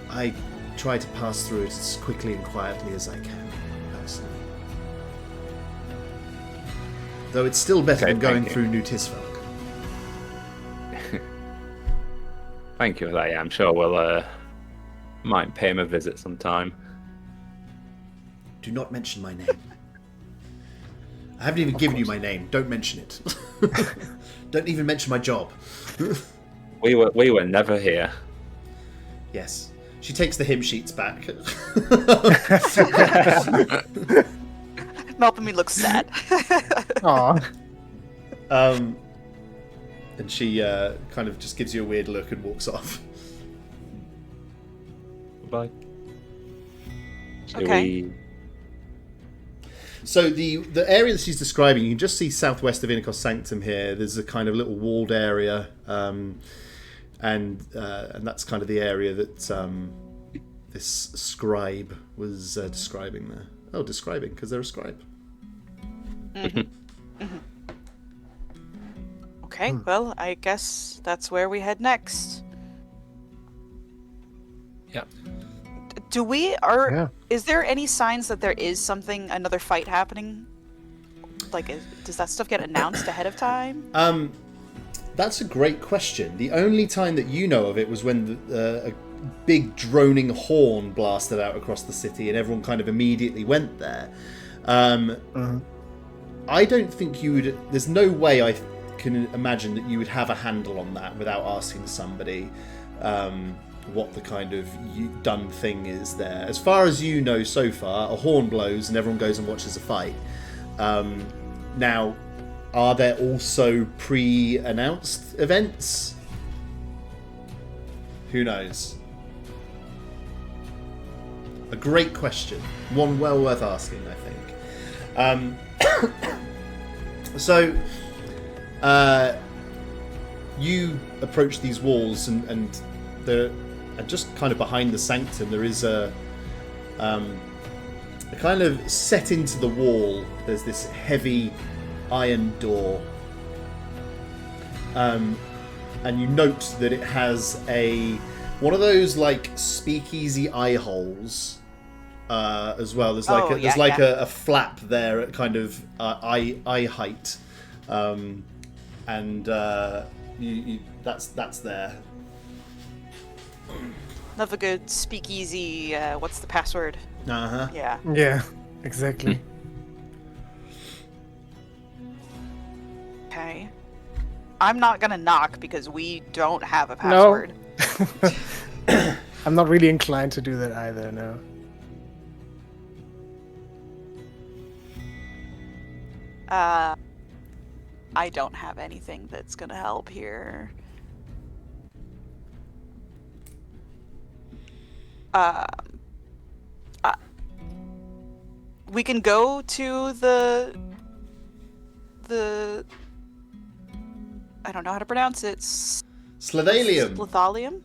I try to pass through it as quickly and quietly as I can, personally. Though it's still better than going through New Tisfelk. thank you for that. Yeah, I'm sure we'll might pay him a visit sometime. Do not mention my name. I haven't even given you my name. Don't mention it. Don't even mention my job. We were never here. Yes. She takes the hymn sheets back. Melpomene looks sad. Aw. And she kind of just gives you a weird look and walks off. Bye. Okay. So the area that she's describing, you can just see southwest of Innikos Sanctum here. There's a kind of little walled area, and that's kind of the area that this scribe was describing there. Oh, describing, because they're a scribe. Okay, well, I guess that's where we head next. Yeah. Is there any signs that there is another fight happening? Like, does that stuff get announced ahead of time? That's a great question. The only time that you know of it was when a big droning horn blasted out across the city and everyone kind of immediately went there. I don't think you would... There's no way I can imagine that you would have a handle on that without asking somebody what the kind of done thing is there. As far as you know so far, a horn blows and everyone goes and watches a fight. Now, are there also pre-announced events? Who knows? A great question. One well worth asking, I think. So, you approach these walls and just kind of behind the sanctum there is a kind of set into the wall. There's this heavy iron door, and you note that it has one of those like speakeasy eye holes as well. There's like a flap there at kind of eye height, and that's there. Love a good speakeasy. What's the password? Uh-huh. Yeah. Yeah, exactly. Okay. I'm not gonna knock because we don't have a password. No. I'm not really inclined to do that either, no. I don't have anything that's gonna help here. We can go to the I don't know how to pronounce it. Slithalium. Slithalium.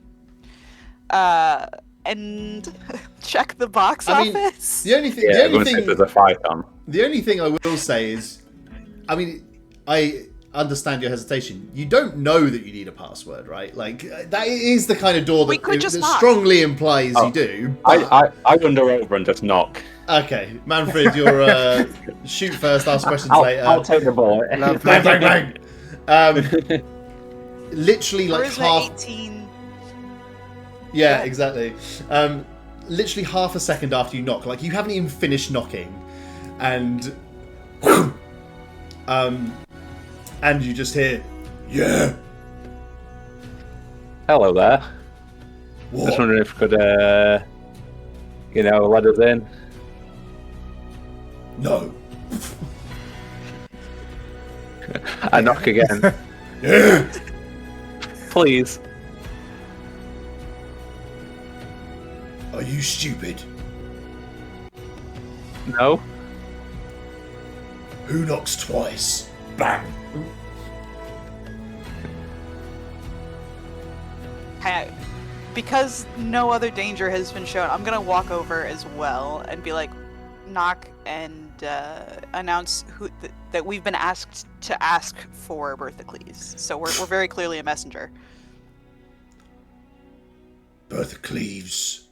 And check the box I mean, office. the only thing There's a fight on. The only thing I will say is, I mean, understand your hesitation. You don't know that you need a password, right? Like that is the kind of door We that, could just that knock. strongly implies you do. I wander over and just knock. Okay, Manfred, you're shoot first, ask questions later. I'll take the bullet. Love Bang, bang, bang. Literally like Charisma half. 18. Yeah, Yeah. exactly. Literally half a second after you knock, like you haven't even finished knocking, and and you just hear, yeah. Hello there. What? Just wondering if you could, let us in. No. I knock again. Yeah. Please. Are you stupid? No. Who knocks twice? Bang. Because no other danger has been shown, I'm gonna walk over as well and be like, knock and announce that we've been asked to ask for Bertha Cleese. So we're very clearly a messenger. Bertha Cleaves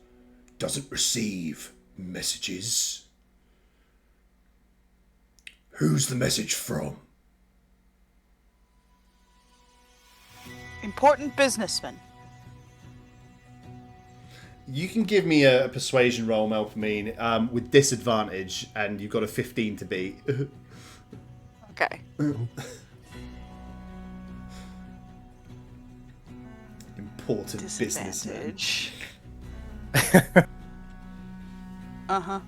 doesn't receive messages. Who's the message from? Important businessman. You can give me a persuasion roll, Melpomene, with disadvantage, and you've got a 15 to beat. Okay. Important businessman. Disadvantage. Uh-huh.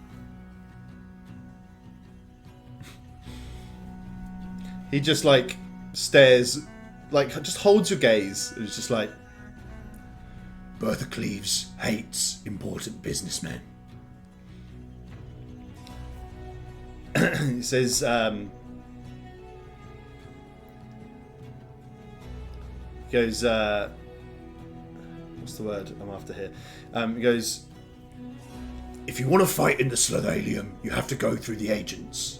He just like stares, like just holds your gaze, and it's just like, Bertha Cleaves hates important businessmen. He says, he goes, what's the word I'm after here? He goes, if you want to fight in the Slithalium, you have to go through the agents.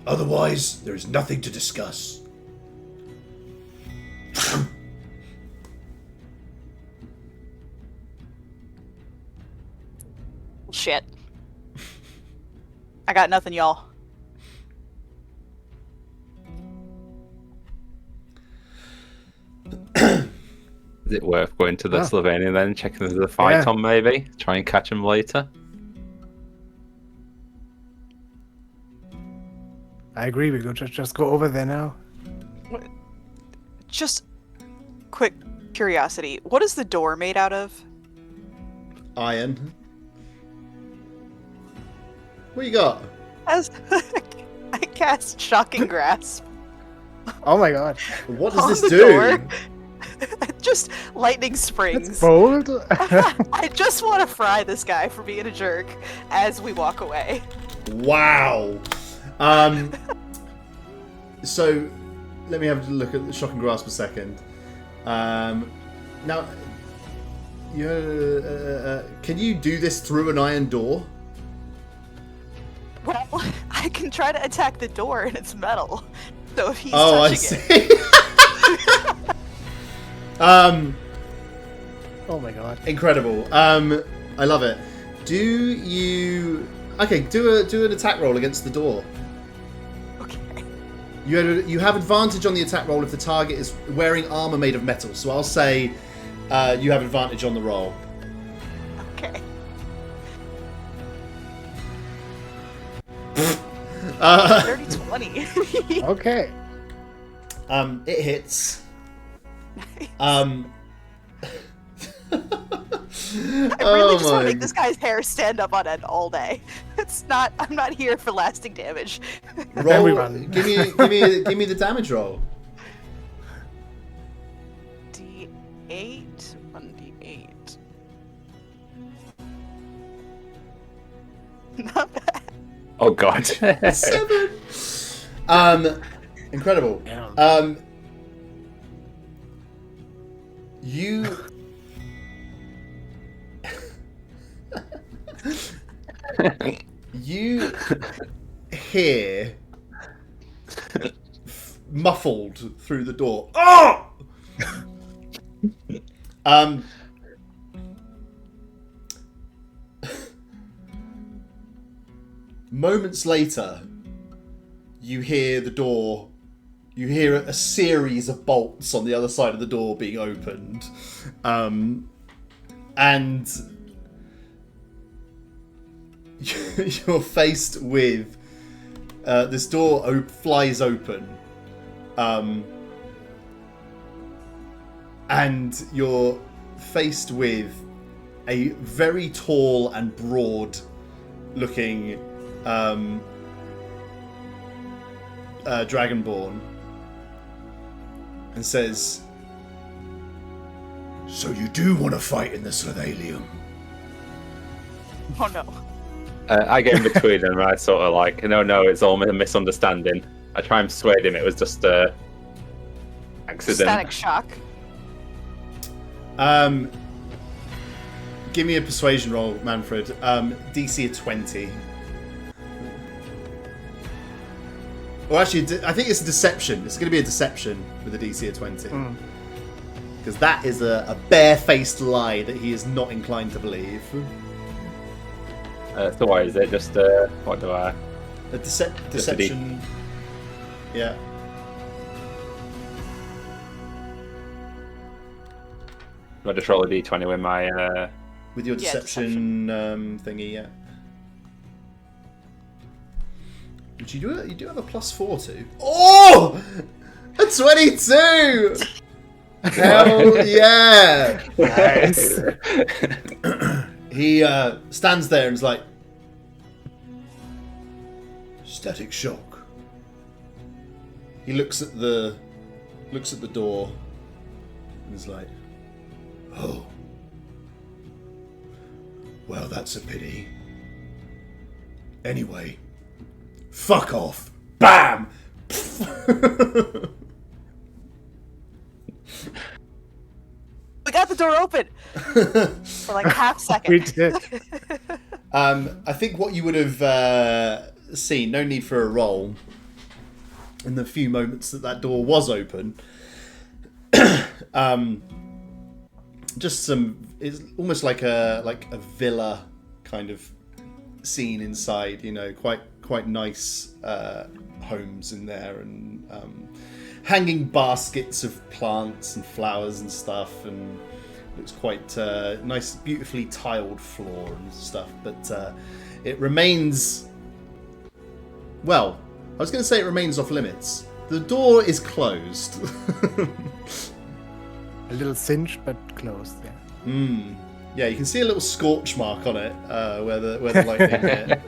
Otherwise, there is nothing to discuss. Shit. I got nothing, y'all. Is it worth going to the Oh. Slovenia then, checking there's a fight Yeah. on maybe? Try and catch him later? I agree. We could just go over there now. Just quick curiosity. What is the door made out of? Iron. What you got? As I cast Shocking Grasp Oh my god. What does on this the do? door. Just lightning springs. That's bold. I just want to fry this guy for being a jerk as we walk away. Wow. So, let me have a look at the Shock and Grasp a second. Now, can you do this through an iron door? Well, I can try to attack the door and it's metal. So if he's Oh, I touching see. Oh my god. Incredible. I love it. Do you? Okay, do an attack roll against the door. it. Okay. You have advantage on the attack roll if the target is wearing armor made of metal. So I'll say you have advantage on the roll. Okay. Uh, 30-20. Okay. It hits. I really Oh just want my to make this guy's hair stand up on end all day. It's not. I'm not here for lasting damage. Roll. we run. Give me the damage roll. D8, 1d8. Not bad. Oh god. 7. Incredible. You. hear muffled through the door. Oh! Moments later, you hear the door. You hear a series of bolts on the other side of the door being opened, and you're faced with this door flies open, and you're faced with a very tall and broad-looking Dragonborn, and says, "So you do want to fight in the Slithalium?" Oh no. I get in between them, and I sort of like, no, it's all a misunderstanding. I try and persuade him it was just a accident. Static shock. Give me a persuasion roll, Manfred. DC of 20. Well, actually, I think it's a deception. It's going to be a deception with a DC of 20. Because that is a bare-faced lie that he is not inclined to believe. So why is it just what do I? A deception. Yeah. I just roll a d20 with my. With your deception thingy, yeah. Which you do have a +4 to. Oh! A 22! Hell yeah! Nice. He stands there and is like, static shock. He looks at the door and is like, oh, well, that's a pity. Anyway, fuck off. Bam. We got the door open for like half second. We did. I think what you would have seen, no need for a roll, in the few moments that door was open, just it's almost like a villa kind of scene inside, quite nice homes in there, and hanging baskets of plants and flowers and stuff, and looks quite nice, beautifully tiled floor and stuff, but it remains, well, I was going to say it remains off limits. The door is closed. A little singed, but closed, yeah. Yeah, you can see a little scorch mark on it where the lightning hit.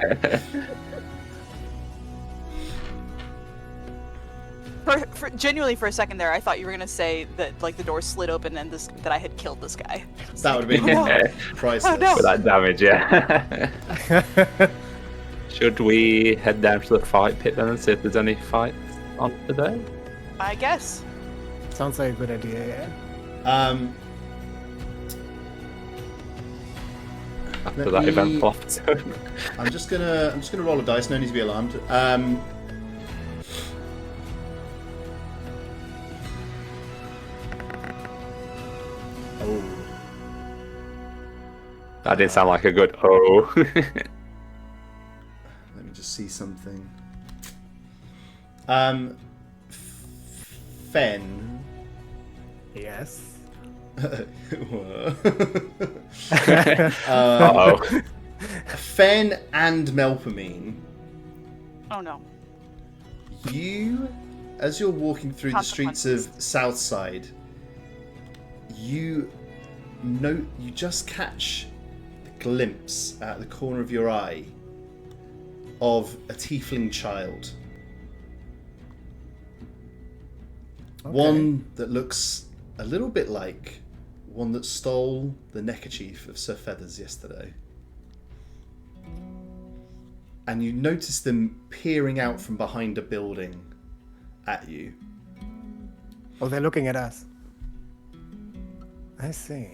Genuinely, for a second there, I thought you were gonna say that like the door slid open and that I had killed this guy. That would have been priceless. Oh, no. For that damage, yeah. Should we head down to the fight pit then and see if there's any fights on today? I guess. Sounds like a good idea, yeah. After that event flopped. I'm just gonna roll a dice. No need to be alarmed. Oh, That didn't sound like a good oh. let me just see something. Fen. Yes. Uh-oh. Fen and Melpomene. Oh no. You, as you're walking through the streets of Southside, you just catch a glimpse at the corner of your eye of a tiefling child. Okay. One that looks a little bit like one that stole the neckerchief of Sir Feathers yesterday. And you notice them peering out from behind a building at you. Oh, they're looking at us. I see.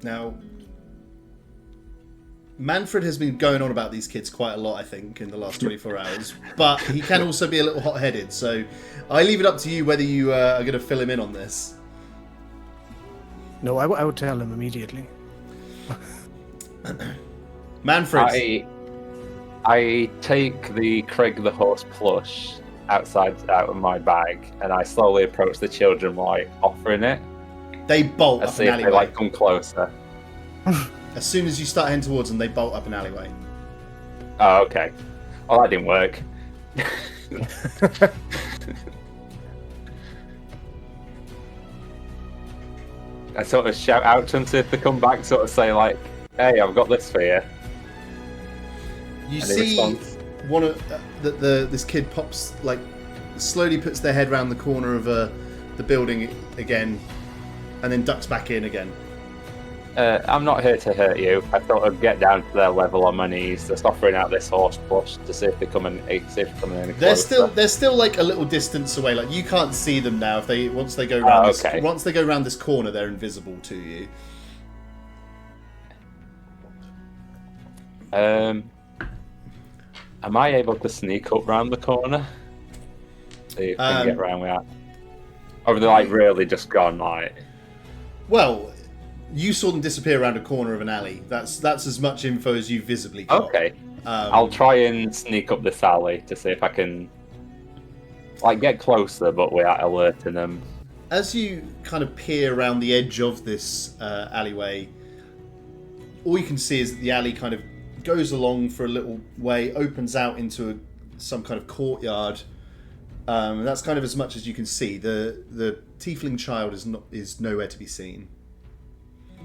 Now, Manfred has been going on about these kids quite a lot, I think, in the last 24 hours. But he can also be a little hot-headed. So I leave it up to you whether you are going to fill him in on this. No, I would tell him immediately. Manfred. I take the Craig the Horse plush out of my bag, and I slowly approach the children, like offering it. They bolt I up see an if alleyway. they like come closer. As soon as you start heading towards them, they bolt up an alleyway. Oh, okay. Oh, that didn't work. I sort of shout out to them, see if they come back, sort of say like, "Hey, I've got this for you." You Any see response? one of this kid pops, like, slowly puts their head around the corner of the building again, and then ducks back in again. I'm not here to hurt you. I thought I'd get down to their level on my knees, just offering out this horse plush to see if they come in. See if they come in any closer. They're still like a little distance away. Like, you can't see them now. Once they go around this corner, they're invisible to you. Am I able to sneak up round the corner? See if I can get round with that. Or have they like really just gone like? Well, you saw them disappear around a corner of an alley. That's as much info as you visibly got. Okay. I'll try and sneak up this alley to see if I can like get closer, but without alerting them. As you kind of peer around the edge of this alleyway, all you can see is that the alley kind of goes along for a little way, opens out into some kind of courtyard. And that's kind of as much as you can see. The tiefling child is nowhere to be seen.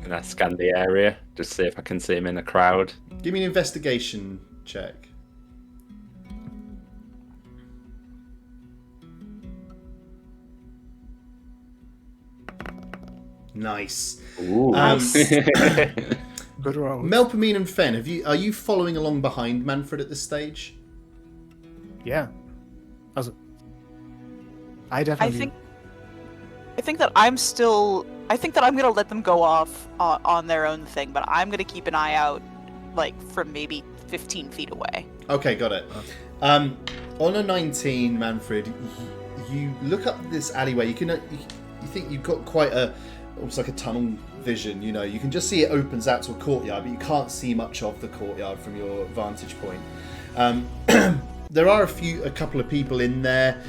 And I scan the area just see if I can see him in the crowd. Give me an investigation check. Nice. Ooh. Good roll. Melpomene and Fen, are you following along behind Manfred at this stage? Yeah. Also, I definitely. I think that I'm gonna let them go off on their own thing, but I'm gonna keep an eye out, like, from maybe 15 feet away. Okay, got it. On a 19, Manfred, you look up this alleyway. You think you've got quite almost like a tunnel vision. You know, you can just see it opens out to a courtyard, but you can't see much of the courtyard from your vantage point. There are a couple of people in there.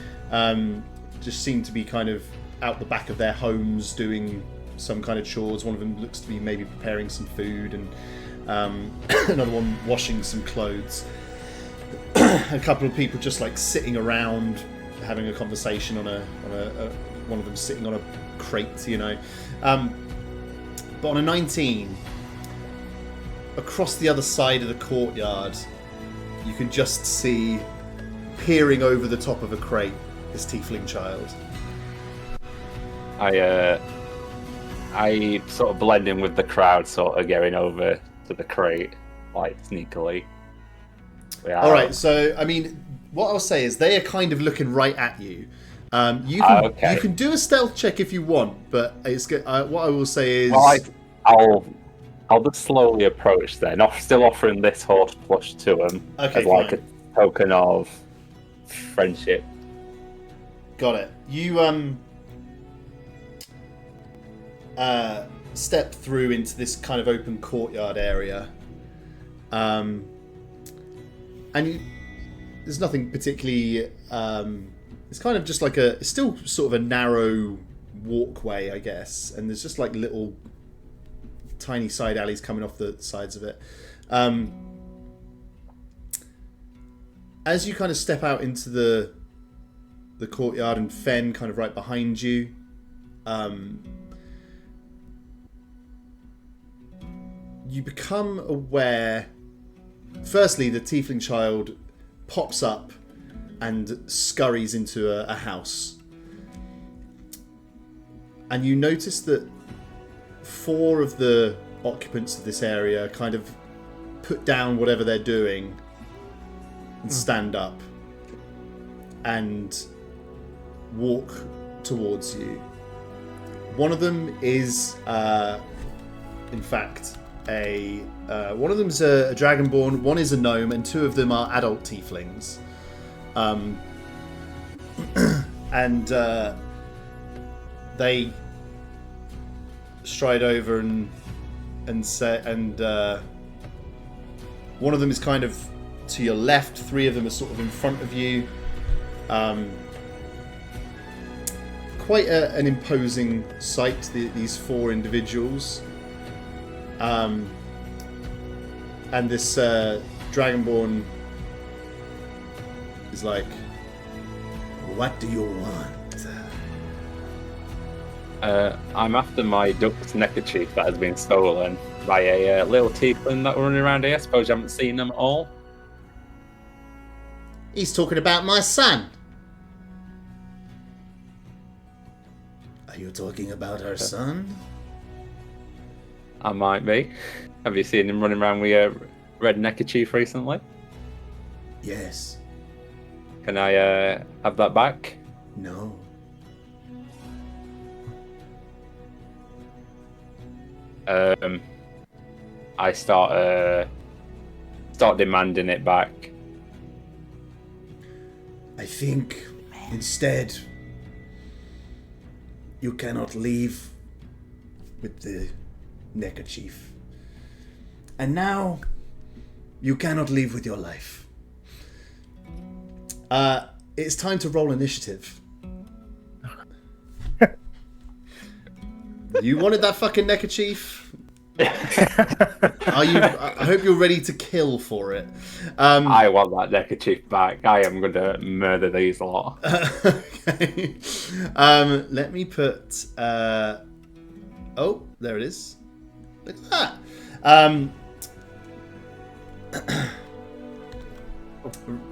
Just seem to be kind of out the back of their homes doing some kind of chores. One of them looks to be maybe preparing some food, and another one washing some clothes. A couple of people just like sitting around having a conversation on one of them sitting on a crate, you know. But on a 19, across the other side of the courtyard, you can just see, peering over the top of a crate, this tiefling child. I sort of blend in with the crowd, sort of getting over to the crate, like, sneakily. All right, so I mean, what I'll say is they are kind of looking right at you. You can do a stealth check if you want, but it's what I will say is, well, I'll just slowly approach then, still offering this horse plush to him as like a token of friendship. Got it. You step through into this kind of open courtyard area, and there's nothing particularly. It's kind of just like it's still sort of a narrow walkway, I guess, and there's just like little tiny side alleys coming off the sides of it. As you kind of step out into the courtyard, and Fen kind of right behind you, you become aware. Firstly, the tiefling child pops up and scurries into a house, and you notice that 4 of the occupants of this area kind of put down whatever they're doing and stand up and walk towards you. One of them is in fact, one of them's a dragonborn, one is a gnome, and two of them are adult tieflings. And they stride over and say, and one of them is kind of to your left. Three of them are sort of in front of you. Quite an imposing sight. These four individuals, and this dragonborn is like, "What do you want?" I'm after my duck's neckerchief that has been stolen by a little tiefling that were running around here. I suppose you haven't seen them at all. He's talking about my son. Are you talking about our son? I might be. Have you seen him running around with a red neckerchief recently? Yes. Can I have that back? No. I start demanding it back. I think instead you cannot leave with the neckerchief. And now you cannot leave with your life. It's time to roll initiative. You wanted that fucking neckerchief? Are you? I hope you're ready to kill for it. I want that neckerchief back. I am going to murder these lot. Okay. Let me put. Oh, there it is. Look at that.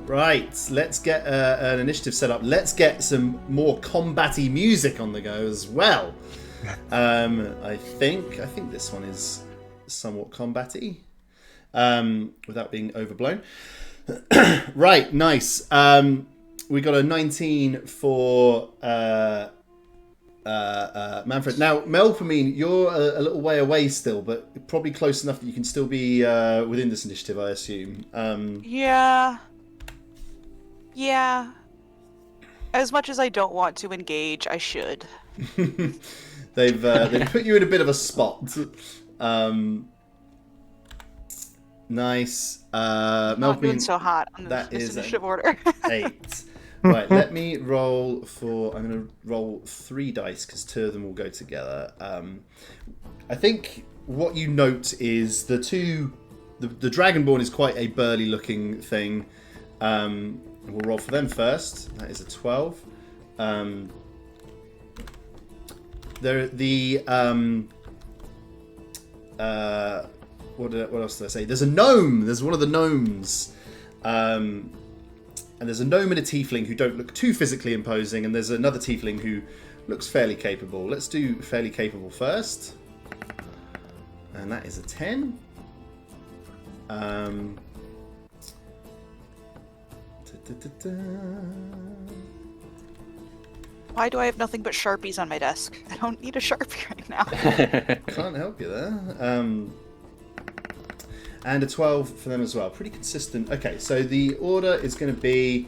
Right. Let's get an initiative set up. Let's get some more combat-y music on the go as well. I think this one is somewhat combat-y, without being overblown. Right, nice. We got a 19 for Manfred. Now, Melpomene, you're a little way away still, but probably close enough that you can still be within this initiative, I assume. Yeah. As much as I don't want to engage, I should. They've put you in a bit of a spot. Nice. Not doing so hot on that this is initiative order. 8. Right, let me roll for. I'm going to roll 3 dice because 2 of them will go together. I think what you note is the Dragonborn is quite a burly looking thing. We'll roll for them first. That is a 12. What else did I say? There's a gnome. There's one of the gnomes. And there's a gnome and a tiefling who don't look too physically imposing, and there's another tiefling who looks fairly capable. Let's do fairly capable first. And that is a 10. Why do I have nothing but Sharpies on my desk? I don't need a Sharpie right now. Can't help you there. And a 12 for them as well. Pretty consistent. Okay, so the order is going to be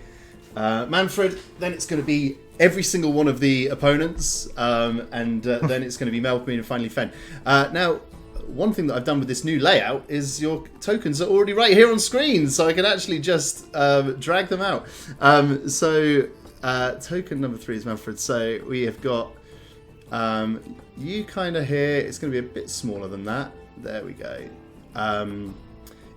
Manfred, then it's going to be every single one of the opponents, and then it's going to be Melpomene and finally Fen. Now, one thing that I've done with this new layout is your tokens are already right here on screen, so I can actually just drag them out. Token number 3 is Manfred. So we have got you kind of here. It's going to be a bit smaller than that. There we go.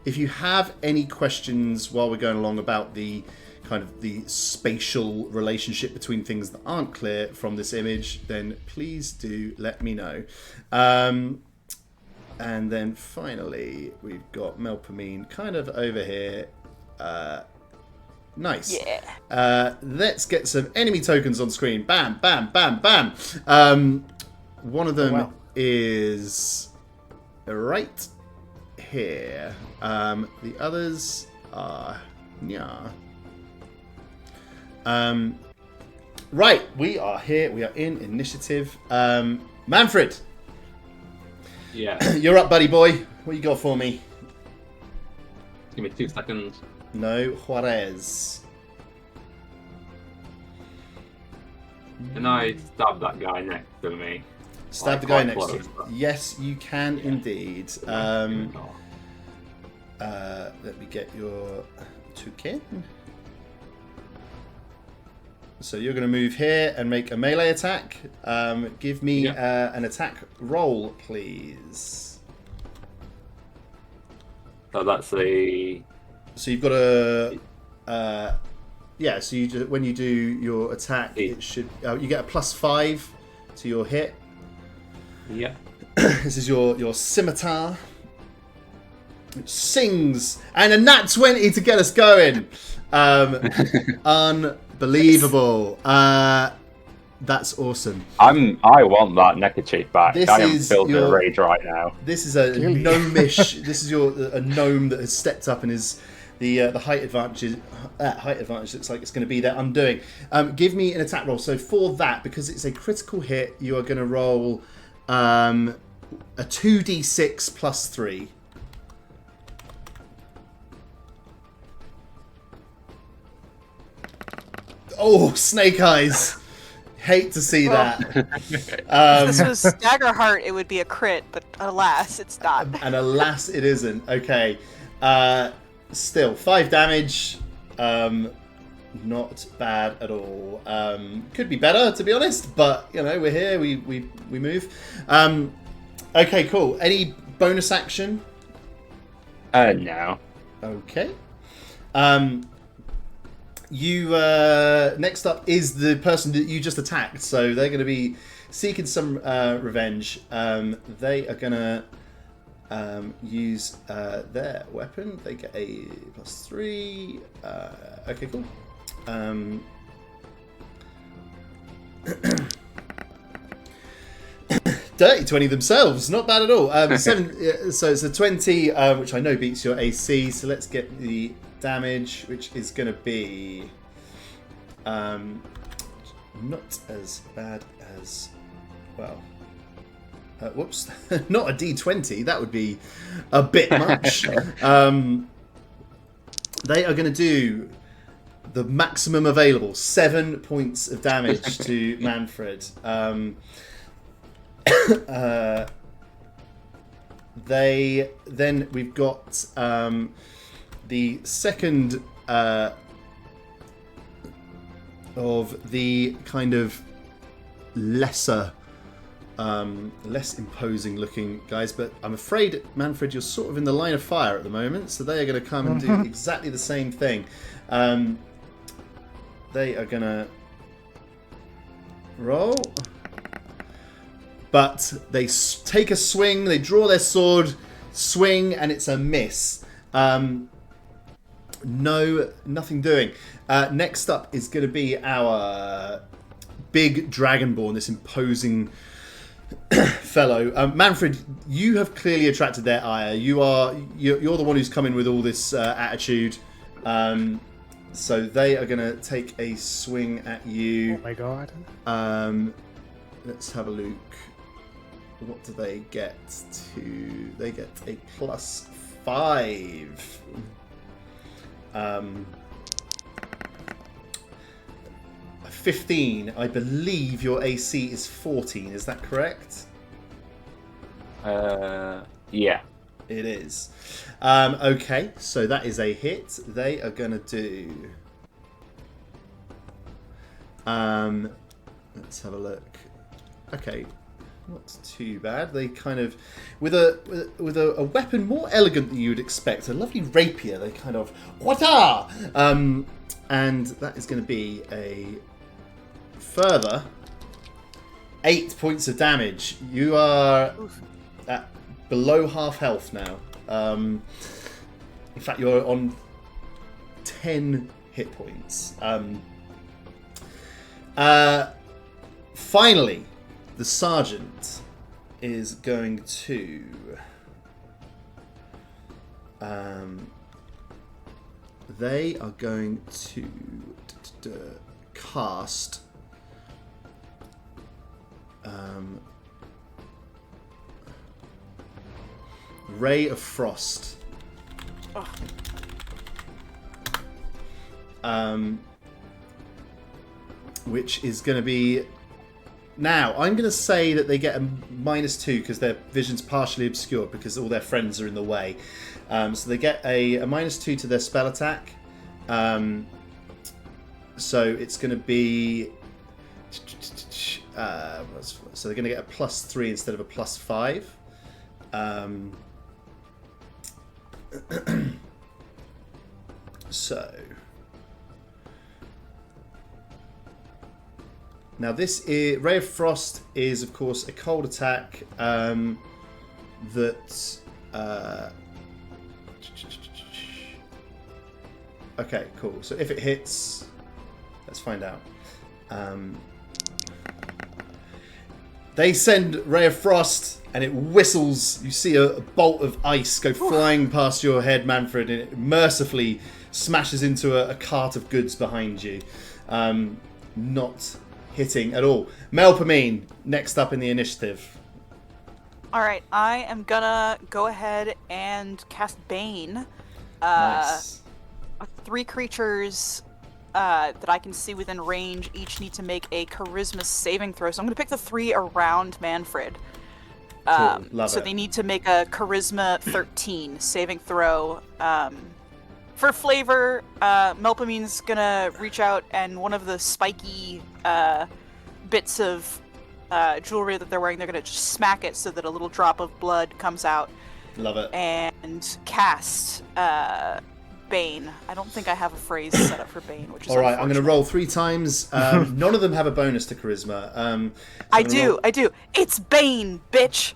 If you have any questions while we're going along about the kind of the spatial relationship between things that aren't clear from this image, then please do let me know. And then finally, we've got Melpomene kind of over here. Nice. Yeah. Let's get some enemy tokens on screen. Bam, bam, bam, bam. One of them is right here. The others are right, we are here. We are in initiative. Manfred. Yeah. You're up, buddy boy. What you got for me? Give me 2 seconds. No Juarez. Can I stab that guy next to me? Stab the guy next to you. Yes, you can indeed. Let me get your toucan. So you're going to move here and make a melee attack. Give me an attack roll, please. So that's a... So you've got a... so when you do your attack, it should you get a +5 to your hit. Yeah. This is your scimitar. It sings, and a nat 20 to get us going. Unbelievable. That's awesome. I want that neckerchief back. I am filled with rage right now. This is a gnomish. This is a gnome that has stepped up and is the height advantage. Height advantage looks like it's going to be their undoing. Give me an attack roll. So for that, because it's a critical hit, you are going to roll a 2d6 plus 3. Oh, snake eyes. Hate to see that. If this was Staggerheart, it would be a crit, but alas, it's not. And alas, it isn't. Okay. Still, 5 damage. Not bad at all. Could be better, to be honest, but, we're here. We move. Okay, cool. Any bonus action? No. Okay. You next up is the person that you just attacked, so they're going to be seeking some revenge. They are going to use their weapon. They get a +3. Okay, cool. Dirty 20 themselves, not bad at all. 7. So it's a 20, which I know beats your AC. So let's get the damage, which is going to be not as bad as, well, whoops, not a D20. That would be a bit much. They are going to do the maximum available, 7 points of damage to Manfred. We've got the second of the kind of lesser, less imposing looking guys, but I'm afraid, Manfred, you're sort of in the line of fire at the moment, so they are going to come and do exactly the same thing. They are going to roll, but they take a swing, they draw their sword, swing, and it's a miss. No, nothing doing. Next up is going to be our big dragonborn, this imposing fellow. Manfred, you have clearly attracted their ire. You're the one who's come in with all this attitude. So they are going to take a swing at you. Oh my god. Let's have a look. What do they get to? They get a +5. 15. I believe your AC is 14. Is that correct? Yeah. It is. Okay, so that is a hit. They are going to do... let's have a look. Okay, not too bad. They kind of... With a weapon more elegant than you would expect, a lovely rapier, they kind of... Wata! And that is going to be a further 8 points of damage. You are at below half health now. In fact, you're on 10 hit points. Finally, the sergeant is going to they are going to cast Ray of Frost. Which is going to be... Now, I'm going to say that they get a -2 because their vision's partially obscured because all their friends are in the way. So they get a -2 to their spell attack. So it's going to be... so they're going to get a +3 instead of a +5. So... Now this is... Ray of Frost is, of course, a cold attack that... Okay, cool. So if it hits... Let's find out. They send Ray of Frost and it whistles. You see a bolt of ice go flying past your head, Manfred, and it mercifully smashes into a cart of goods behind you. Not hitting at all. Melpomene, next up in the initiative. Alright, I am gonna go ahead and cast Bane. Nice. 3 creatures that I can see within range each need to make a charisma saving throw. So I'm going to pick the 3 around Manfred. Cool. Love so it. they need to make a charisma 13 saving throw. For flavor, Melpomene's going to reach out and one of the spiky bits of jewelry that they're wearing, they're going to just smack it so that a little drop of blood comes out. Love it. And cast Bane. I don't think I have a phrase set up for Bane, which is all right. I'm going to unfortunate. roll 3 times. None of them have a bonus to charisma. So I do. It's Bane, bitch.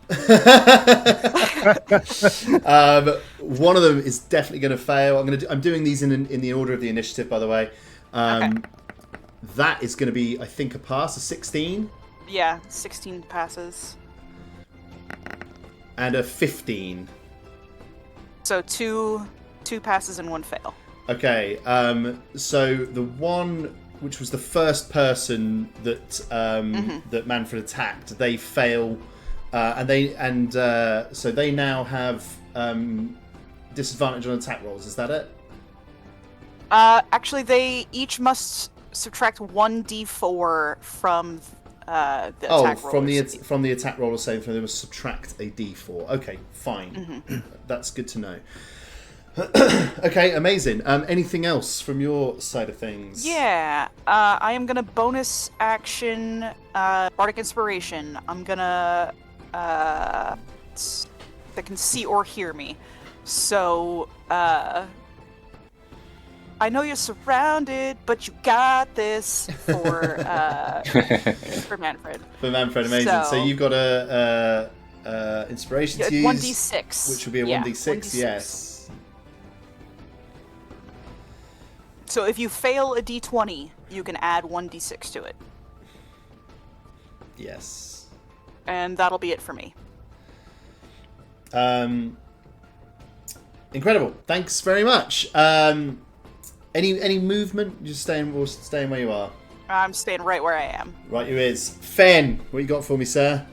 One of them is definitely going to fail. I'm doing these in the order of the initiative, by the way. Okay. That is going to be, I think, a pass, a 16, Yeah, 16 passes. and a 15. So two passes and 1 fail. Okay, so the one which was the first person that that Manfred attacked, they fail, so they now have disadvantage on attack rolls. Is that it? Actually, they each must subtract 1d4 from the attack roll. From the attack roll or saving throw, they must subtract a d4. Okay, fine. That's good to know. Okay, amazing. Anything else from your side of things? Yeah, I am gonna bonus action Bardic Inspiration. I'm gonna they can see or hear me. So I know you're surrounded, but you got this for Manfred. For Manfred, amazing. So you've got a inspiration to use, 1d6, which will be a 1d6. Yes. So if you fail a d20, you can add 1d6 to it. Yes. And that'll be it for me. Incredible. Thanks very much. Any movement? Just staying where you are. I'm staying right where I am. Right, you is. Fen, what you got for me, sir?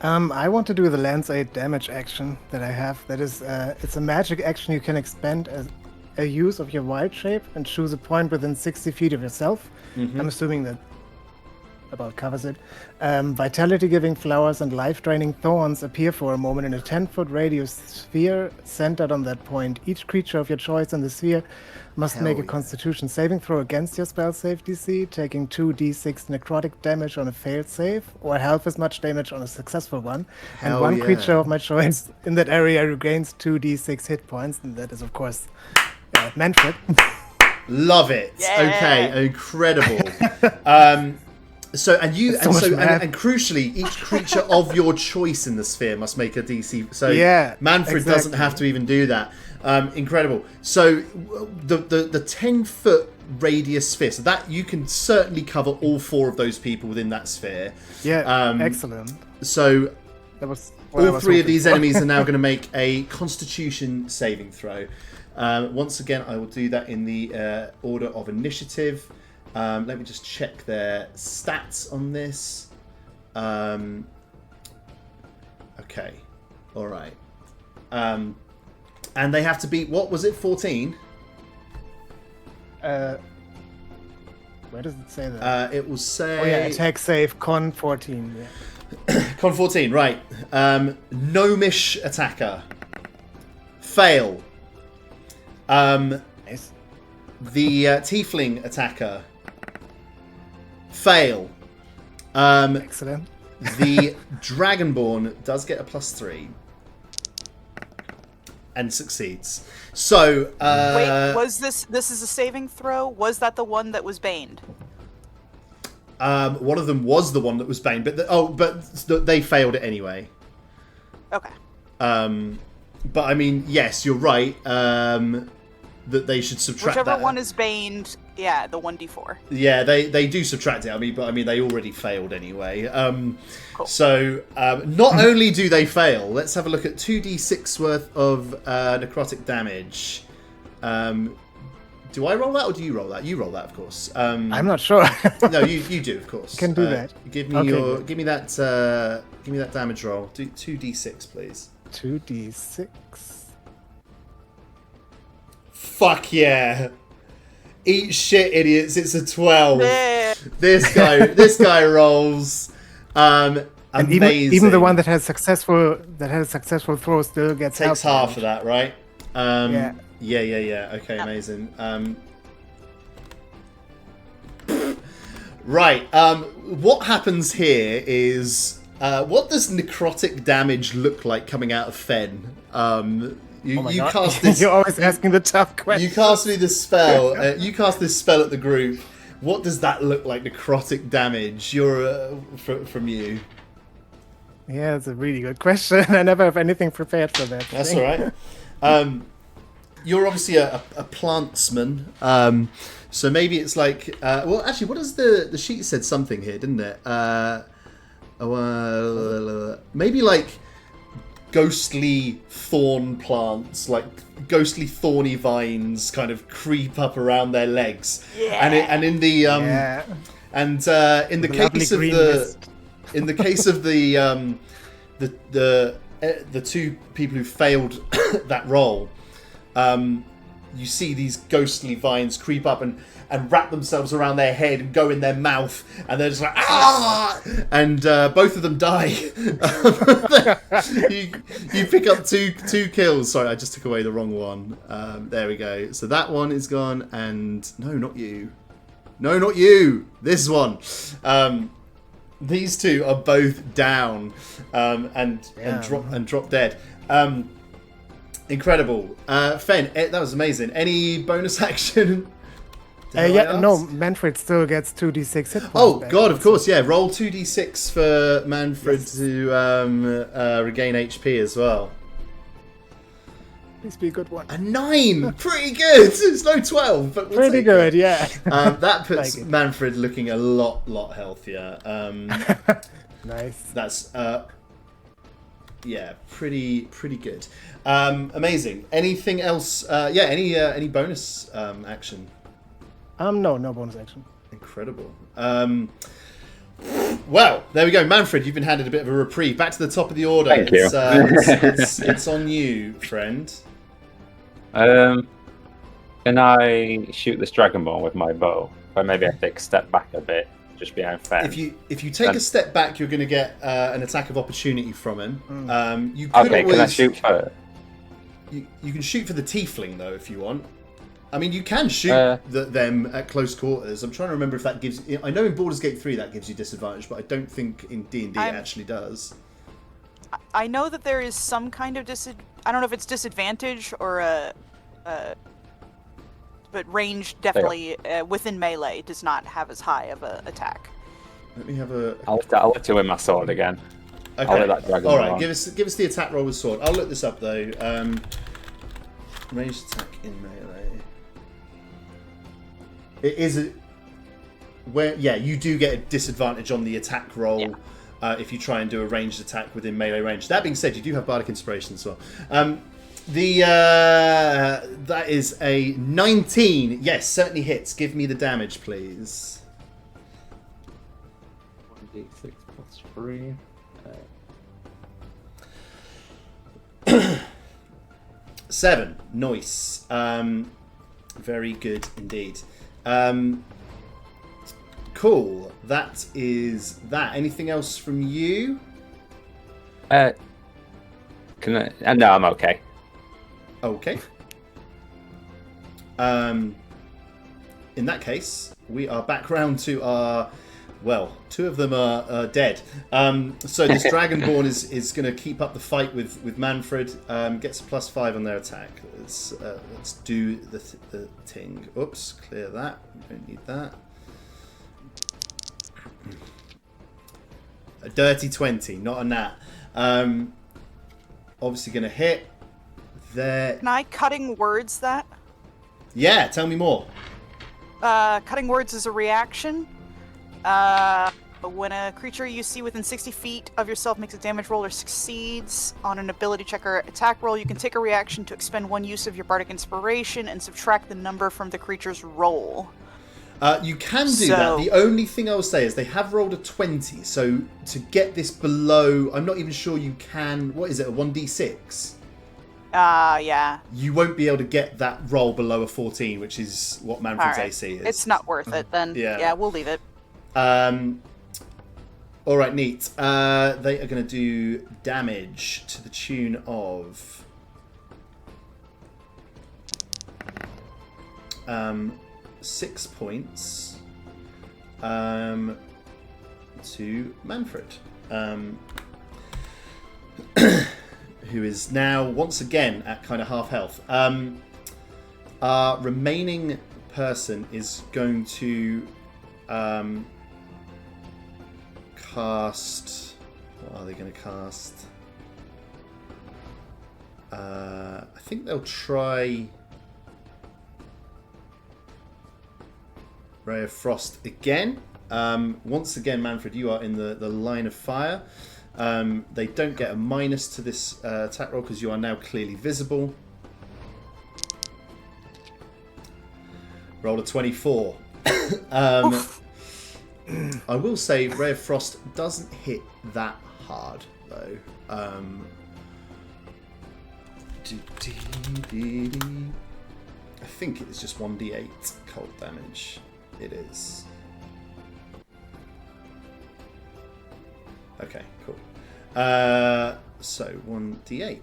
I want to do the Lance 8 damage action that I have. That is, it's a magic action you can expend as a use of your wild shape and choose a point within 60 feet of yourself. I'm assuming that about covers it. Vitality-giving flowers and life-draining thorns appear for a moment in a 10-foot radius sphere centered on that point. Each creature of your choice in the sphere must make a Constitution saving throw against your spell save DC, taking 2d6 necrotic damage on a failed save, or half as much damage on a successful one. And one creature of my choice in that area regains 2d6 hit points, and that is, of course, Manfred. Love it. Yeah. Okay, incredible. So crucially, each creature of your choice in the sphere must make a DC. So Manfred doesn't have to even do that. Incredible. So the 10-foot radius sphere. So that you can certainly cover all 4 of those people within that sphere. Yeah. Excellent. So that was all 3 of these enemies are now going to make a Constitution saving throw. Once again, I will do that in the order of initiative. Let me just check their stats on this. Okay. All right. And they have to beat, what was it, 14? Where does it say that? It will say... Oh yeah, attack save, con 14. Yeah. Con 14, right. Gnomish attacker. Fail. Nice. The tiefling attacker. Fail. Excellent. The dragonborn does get a +3 and succeeds. So Wait, was this is a saving throw? Was that the one that was baned? one of them was the one that was baned, but they failed it anyway. Okay. But I mean, yes, you're right. That they should subtract Whichever that. one is baned, yeah, the 1d4. Yeah, they do subtract it. I mean, they already failed anyway. Cool. So not only do they fail, let's have a look at 2d6 worth of necrotic damage. Do I roll that or do you roll that? You roll that, of course. I'm not sure. No, you do, of course. Can do that. Give me Okay. give me that damage roll. Do 2d6, please. 2d6. Fuck yeah! Eat shit, idiots! It's a 12. Yeah. This guy rolls. And Amazing. even the one that has a successful throw still gets takes health half of damage. that, right? Yeah. Yeah. Okay, amazing. Right. What happens here is what does necrotic damage look like coming out of Fen? You God. cast this. You're always asking the tough questions. You cast me this spell. You cast this spell at the group. What does that look like? Necrotic damage. From you. Yeah, that's a really good question. I never have anything prepared for that. That's all right. You're obviously a plantsman. So maybe it's like. Well, actually, what does the sheet said something here, didn't it? Maybe like ghostly thorn plants, like ghostly thorny vines, kind of creep up around their legs. Yeah. And in the Yeah. in the The lovely case of green the mist. in the case of the two people who failed that roll, you see these ghostly vines creep up and wrap themselves around their head and go in their mouth, and they're just like ah, and both of them die. you pick up two kills. Sorry, I just took away the wrong one. There we go. So that one is gone, and no, not you. No, not you. This one. These two are both down and drop dead. Incredible. Fen, that was amazing. Any bonus action? Manfred still gets 2d6 hit points. Oh, back. God, of course, yeah. Roll 2d6 for Manfred to regain HP as well. Please be a good one. A 9! Pretty good! It's no 12, but we'll Pretty take good, it. yeah. That puts Like it. Manfred looking a lot healthier. Nice. That's pretty good. Amazing. Anything else? Any bonus action? No bonus action. Incredible. Well, there we go. Manfred, you've been handed a bit of a reprieve. Back to the top of the order. Thank you. It's on you, friend. Can I shoot this dragonborn with my bow? Or maybe I take a step back a bit, just behind Fen. If you take a step back, you're going to get an attack of opportunity from him. You could Okay, can I shoot for? You can shoot for the tiefling though if you want. I mean, you can shoot them at close quarters. I'm trying to remember if that gives. I know in Baldur's Gate 3 that gives you disadvantage, but I don't think in D&D it actually does. I know that there is some kind of I don't know if it's disadvantage or but range definitely within melee does not have as high of a attack. Let me have a. I'll let to win my sword again. Okay. I'll let that dragon All right, roll. give us the attack roll with sword. I'll look this up though. Ranged attack in melee. It is you do get a disadvantage on the attack roll if you try and do a ranged attack within melee range. That being said, you do have bardic inspiration as well. That is a 19. Yes, certainly hits. Give me the damage, please. 1d6 plus 3. 7. Nice. Very good indeed. Cool. That is that. Anything else from you? Can I? No, I'm okay. Okay. In that case, we are back round to our... Well, 2 of them are dead. So this Dragonborn is going to keep up the fight with Manfred. Gets a +5 on their attack. Let's do the thing. Oops, clear that. We don't need that. A dirty 20, not a nat. Obviously going to hit. There. Can I cutting words that? Yeah, tell me more. Cutting words is a reaction. When a creature you see within 60 feet of yourself makes a damage roll or succeeds on an ability check or attack roll, you can take a reaction to expend 1 use of your bardic inspiration and subtract the number from the creature's roll. You can do that. The only thing I will say is they have rolled a 20, so to get this below, I'm not even sure you can. What is it? A 1d6? Yeah. You won't be able to get that roll below a 14, which is what Manfred's AC is. It's not worth it then. Yeah, we'll leave it. All right, neat. They are going to do damage to the tune of 6 points to Manfred, who is now once again at kind of half health. Our remaining person is going to cast... What are they going to cast? I think they'll try Ray of Frost again. Once again, Manfred, you are in the line of fire. They don't get a minus to this attack roll because you are now clearly visible. Roll a 24. I will say Ray of Frost doesn't hit that hard, though. I think it is just 1d8 cold damage. It is. Okay, cool. So 1d8.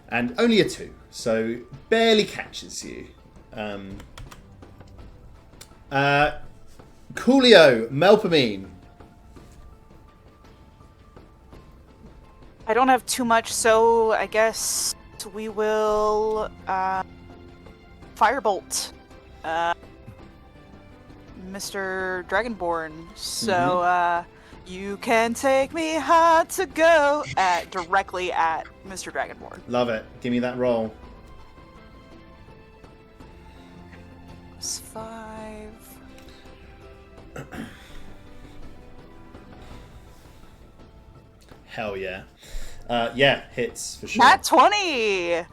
And only a 2, so barely catches you. Coolio, Melpomene. I don't have too much, so I guess we will firebolt Mr. Dragonborn. So you can take me hard to go directly at Mr. Dragonborn. Love it. Give me that roll. It's 5. Hell yeah. Yeah, hits for sure. Nat 20!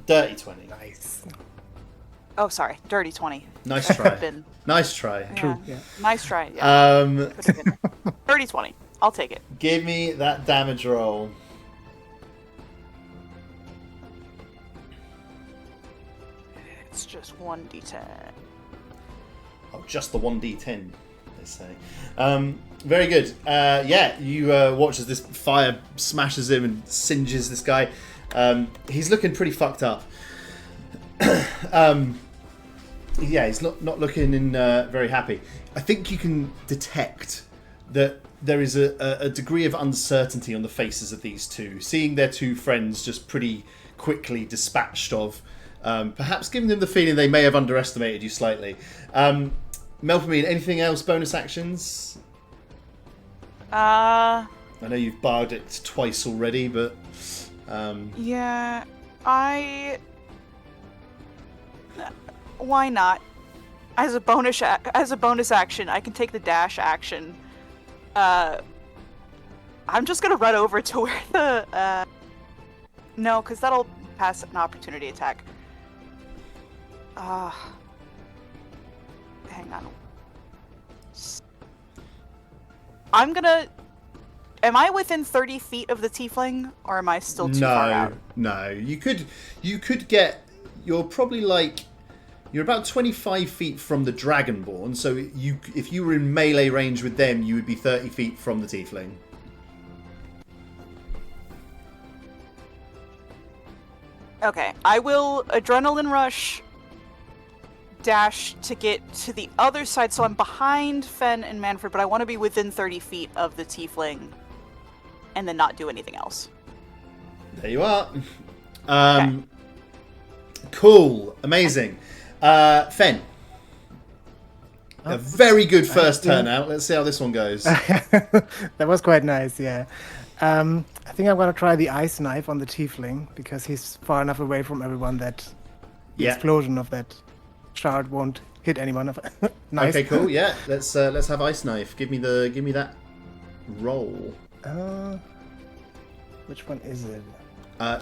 Dirty 20. Nice. Oh, sorry. Dirty 20. Nice try. Nice try. Yeah. True, yeah. Nice try. Yeah. 30 20. I'll take it. Give me that damage roll. It's just 1d10. Oh, just the 1d10, they say. Very good. Yeah, you watch as this fire smashes him and singes this guy. He's looking pretty fucked up. Yeah, he's not looking in very happy. I think you can detect that there is a degree of uncertainty on the faces of these two, seeing their two friends just pretty quickly dispatched of, perhaps giving them the feeling they may have underestimated you slightly. Melpomene, anything else? Bonus actions? I know you've barred it twice already, but Yeah, why not? As a bonus action, I can take the dash action. I'm just gonna run over to where the no, because that'll pass an opportunity attack. Hang on. I'm gonna am I within 30 feet of the tiefling, or am I still too far out? No. You could get. You're probably like. You're about 25 feet from the Dragonborn, so if you were in melee range with them, you would be 30 feet from the tiefling. Okay, I will adrenaline rush dash to get to the other side, so I'm behind Fen and Manfred, but I want to be within 30 feet of the tiefling and then not do anything else. There you are. Cool. Amazing. Fen. A very good first turnout. Let's see how this one goes. That was quite nice, yeah. I think I'm going to try the ice knife on the tiefling, because he's far enough away from everyone that the explosion of that shard won't hit anyone. Nice. Okay, cool. Yeah, let's have ice knife. Give me that roll. Which one is it?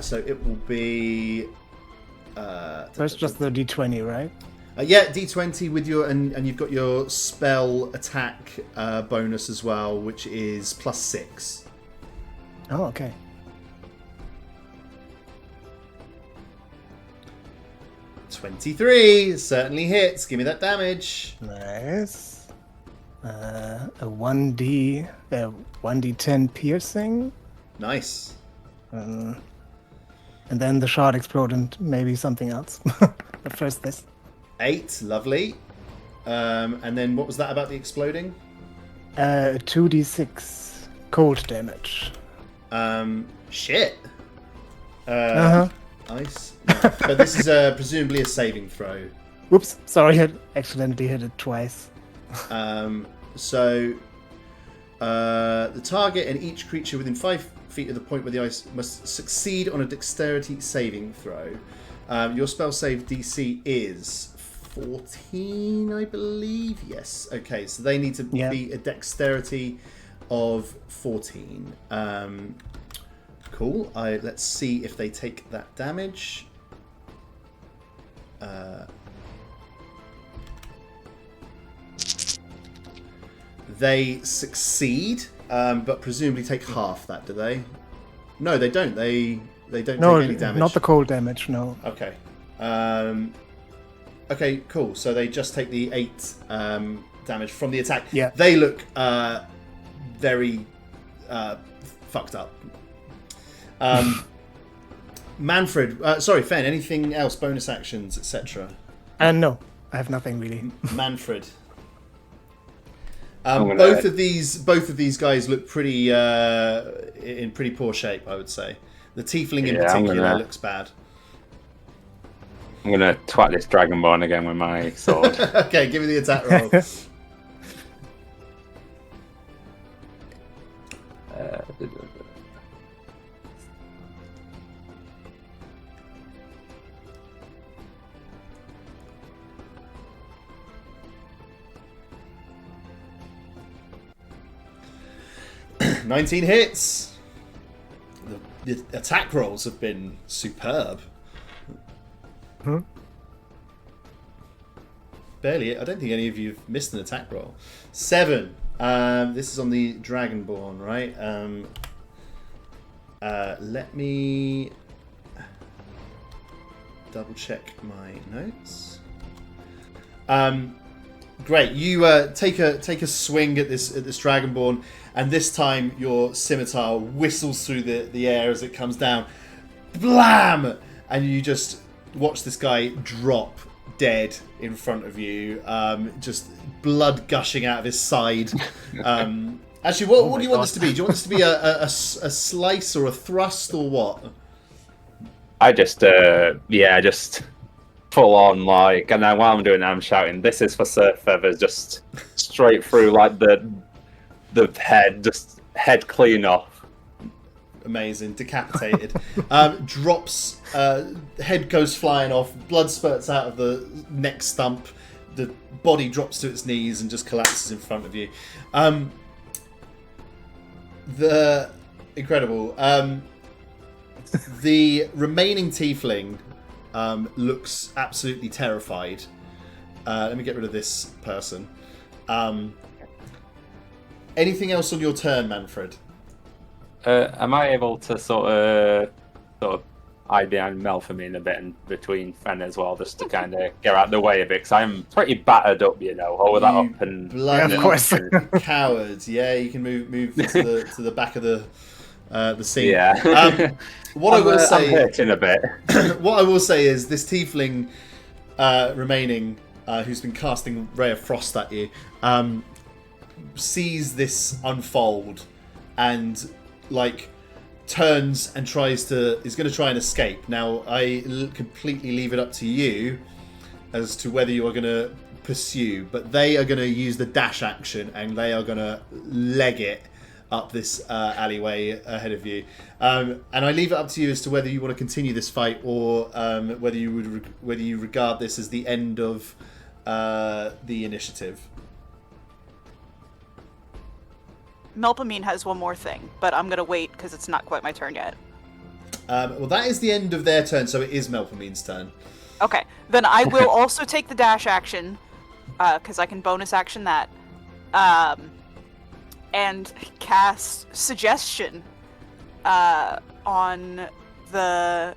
So it will be. First, just the d20, right? Yeah, d20 with your and you've got your spell attack bonus as well, which is +6. Oh, okay. 23 certainly hits. Give me that damage. Nice. A 1d10 piercing. Nice. And then the shard explode and maybe something else. But first this. 8, lovely. And then what was that about the exploding? 2d6 cold damage. Shit. Uh-huh. Ice. No. But this is presumably a saving throw. Whoops, sorry, I accidentally hit it twice. So the target and each creature within 5 feet of the point where the ice must succeed on a dexterity saving throw. Your spell save DC is 14, I believe. Yes. Okay, so they need to be a dexterity of 14. Cool. Let's see if they take that damage. They succeed, but presumably take half that, do they? No, they don't. They don't take any damage. Not the cold damage, no. Okay. Okay, cool. So they just take the 8 damage from the attack. Yeah. They look very fucked up. Manfred, sorry, Fen, anything else? Bonus actions, etc.? No, I have nothing really. Manfred. Both of these guys look pretty in pretty poor shape, I would say. The tiefling in particular looks bad. I'm gonna twat this dragonborn again with my sword. Okay, give me the attack roll. 19 hits. The attack rolls have been superb. Barely. I don't think any of you have missed an attack roll. 7. This is on the Dragonborn, right? Let me double check my notes. Great. You take a swing at this Dragonborn, and this time your scimitar whistles through the air as it comes down. Blam! And you just watch this guy drop dead in front of you, just blood gushing out of his side. Actually, what do you want this to be? Do you want this to be a slice or a thrust or what? I just full on, like, and then while I'm doing it, I'm shouting, "This is for Sir Feathers!" Just straight through, like the head, just head clean off. Amazing, decapitated. Drops, head goes flying off, blood spurts out of the neck stump, the body drops to its knees and just collapses in front of you. Incredible. The remaining tiefling looks absolutely terrified. Let me get rid of this person. Anything else on your turn, Manfred? am I able to sort of hide behind Melphamine a bit and between Fen as well, just to kind of get out of the way a bit? Because I'm pretty battered up, hold that You up and bloody of course. cowards. Yeah, you can move to the back of the scene. Yeah. What I will I'm say, hurting a bit. what I will say is this tiefling remaining, who's been casting Ray of Frost at you, sees this unfold and turns and is going to try and escape. Now I completely leave it up to you as to whether you are going to pursue, but they are going to use the dash action and they are going to leg it up this alleyway ahead of you, and I leave it up to you as to whether you want to continue this fight or whether you regard this as the end of the initiative. Melpamine has one more thing, but I'm gonna wait because it's not quite my turn yet. Well, that is the end of their turn, so it is Melpamine's turn. Okay, then I will also take the dash action, because I can bonus action that, and cast Suggestion on the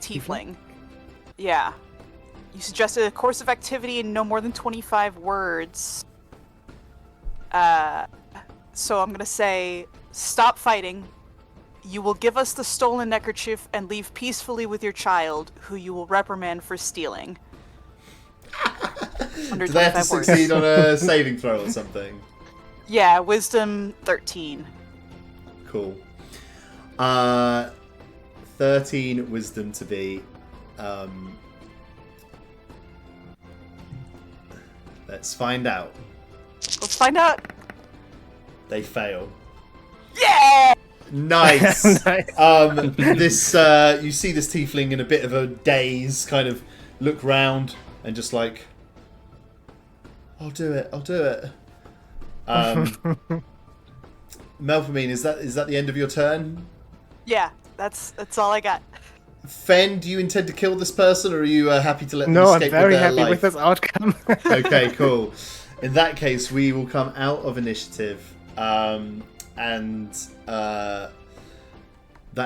tiefling. Yeah. You suggested a course of activity in no more than 25 words. So I'm gonna say, stop fighting. You will give us the stolen neckerchief and leave peacefully with your child, who you will reprimand for stealing. Under Do they have to 25 words. succeed on a saving throw or something? Yeah, wisdom 13. Cool. 13 wisdom to be. Let's find out. Let's find out. They fail. Yeah! Nice. Nice. This you see this tiefling in a bit of a daze, kind of look round and just like, I'll do it. Melphamine, is that the end of your turn? Yeah, that's all I got. Fen, do you intend to kill this person, or are you happy to let them No, I'm escape very with their happy life? with this outcome. Okay, cool. In that case, we will come out of initiative, and that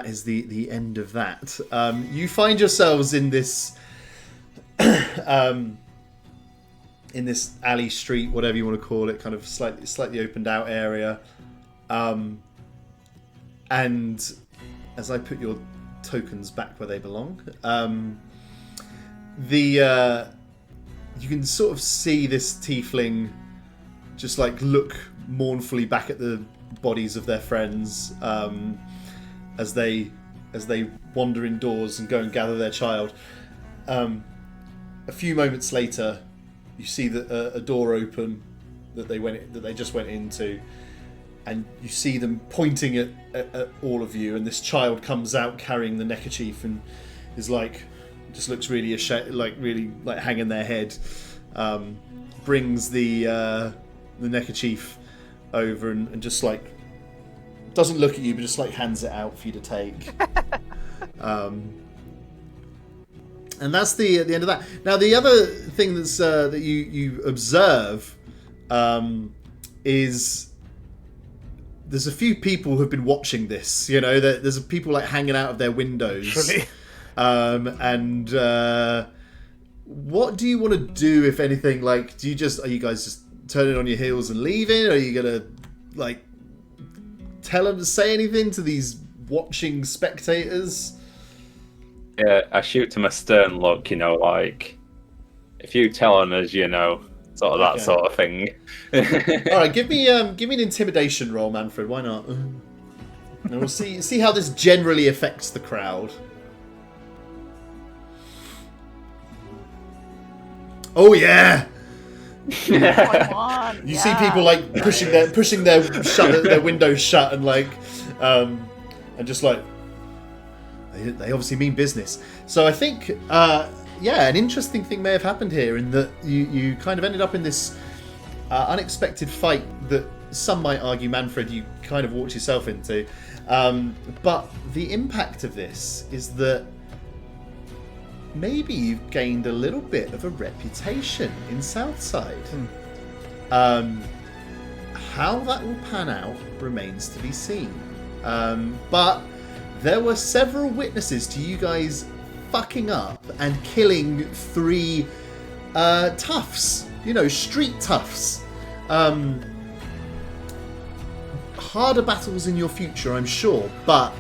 is the end of that. You find yourselves in this in this alley, street, whatever you want to call it, kind of slightly opened out area. And as I put your tokens back where they belong, you can sort of see this tiefling just like look mournfully back at the bodies of their friends as they wander indoors and go and gather their child. A few moments later, you see that a door open that they just went into, and you see them pointing at all of you, and this child comes out carrying the neckerchief and is like, just looks really ashamed, really hanging their head. Brings the neckerchief over and just like doesn't look at you, but just like hands it out for you to take. And that's the end of that. Now the other thing that's that you observe is there's a few people who've been watching this. You know, there's people like hanging out of their windows. Really? And what do you want to do, if anything? Like, are you guys just turning on your heels and leaving? Or are you gonna like tell them to say anything to these watching spectators? Yeah, I shoot to my stern look, like, if you tell on us, sort of that sort of thing. All right, give me an intimidation roll, Manfred. Why not? And we'll see how this generally affects the crowd. Oh yeah! Come on. You see people like pushing their windows shut and like, and just like, they obviously mean business. So I think, an interesting thing may have happened here in that you kind of ended up in this unexpected fight that some might argue, Manfred, you kind of walked yourself into. But the impact of this is that maybe you've gained a little bit of a reputation in Southside. How that will pan out remains to be seen. But there were several witnesses to you guys fucking up and killing 3 toughs. Street toughs. Harder battles in your future, I'm sure. But,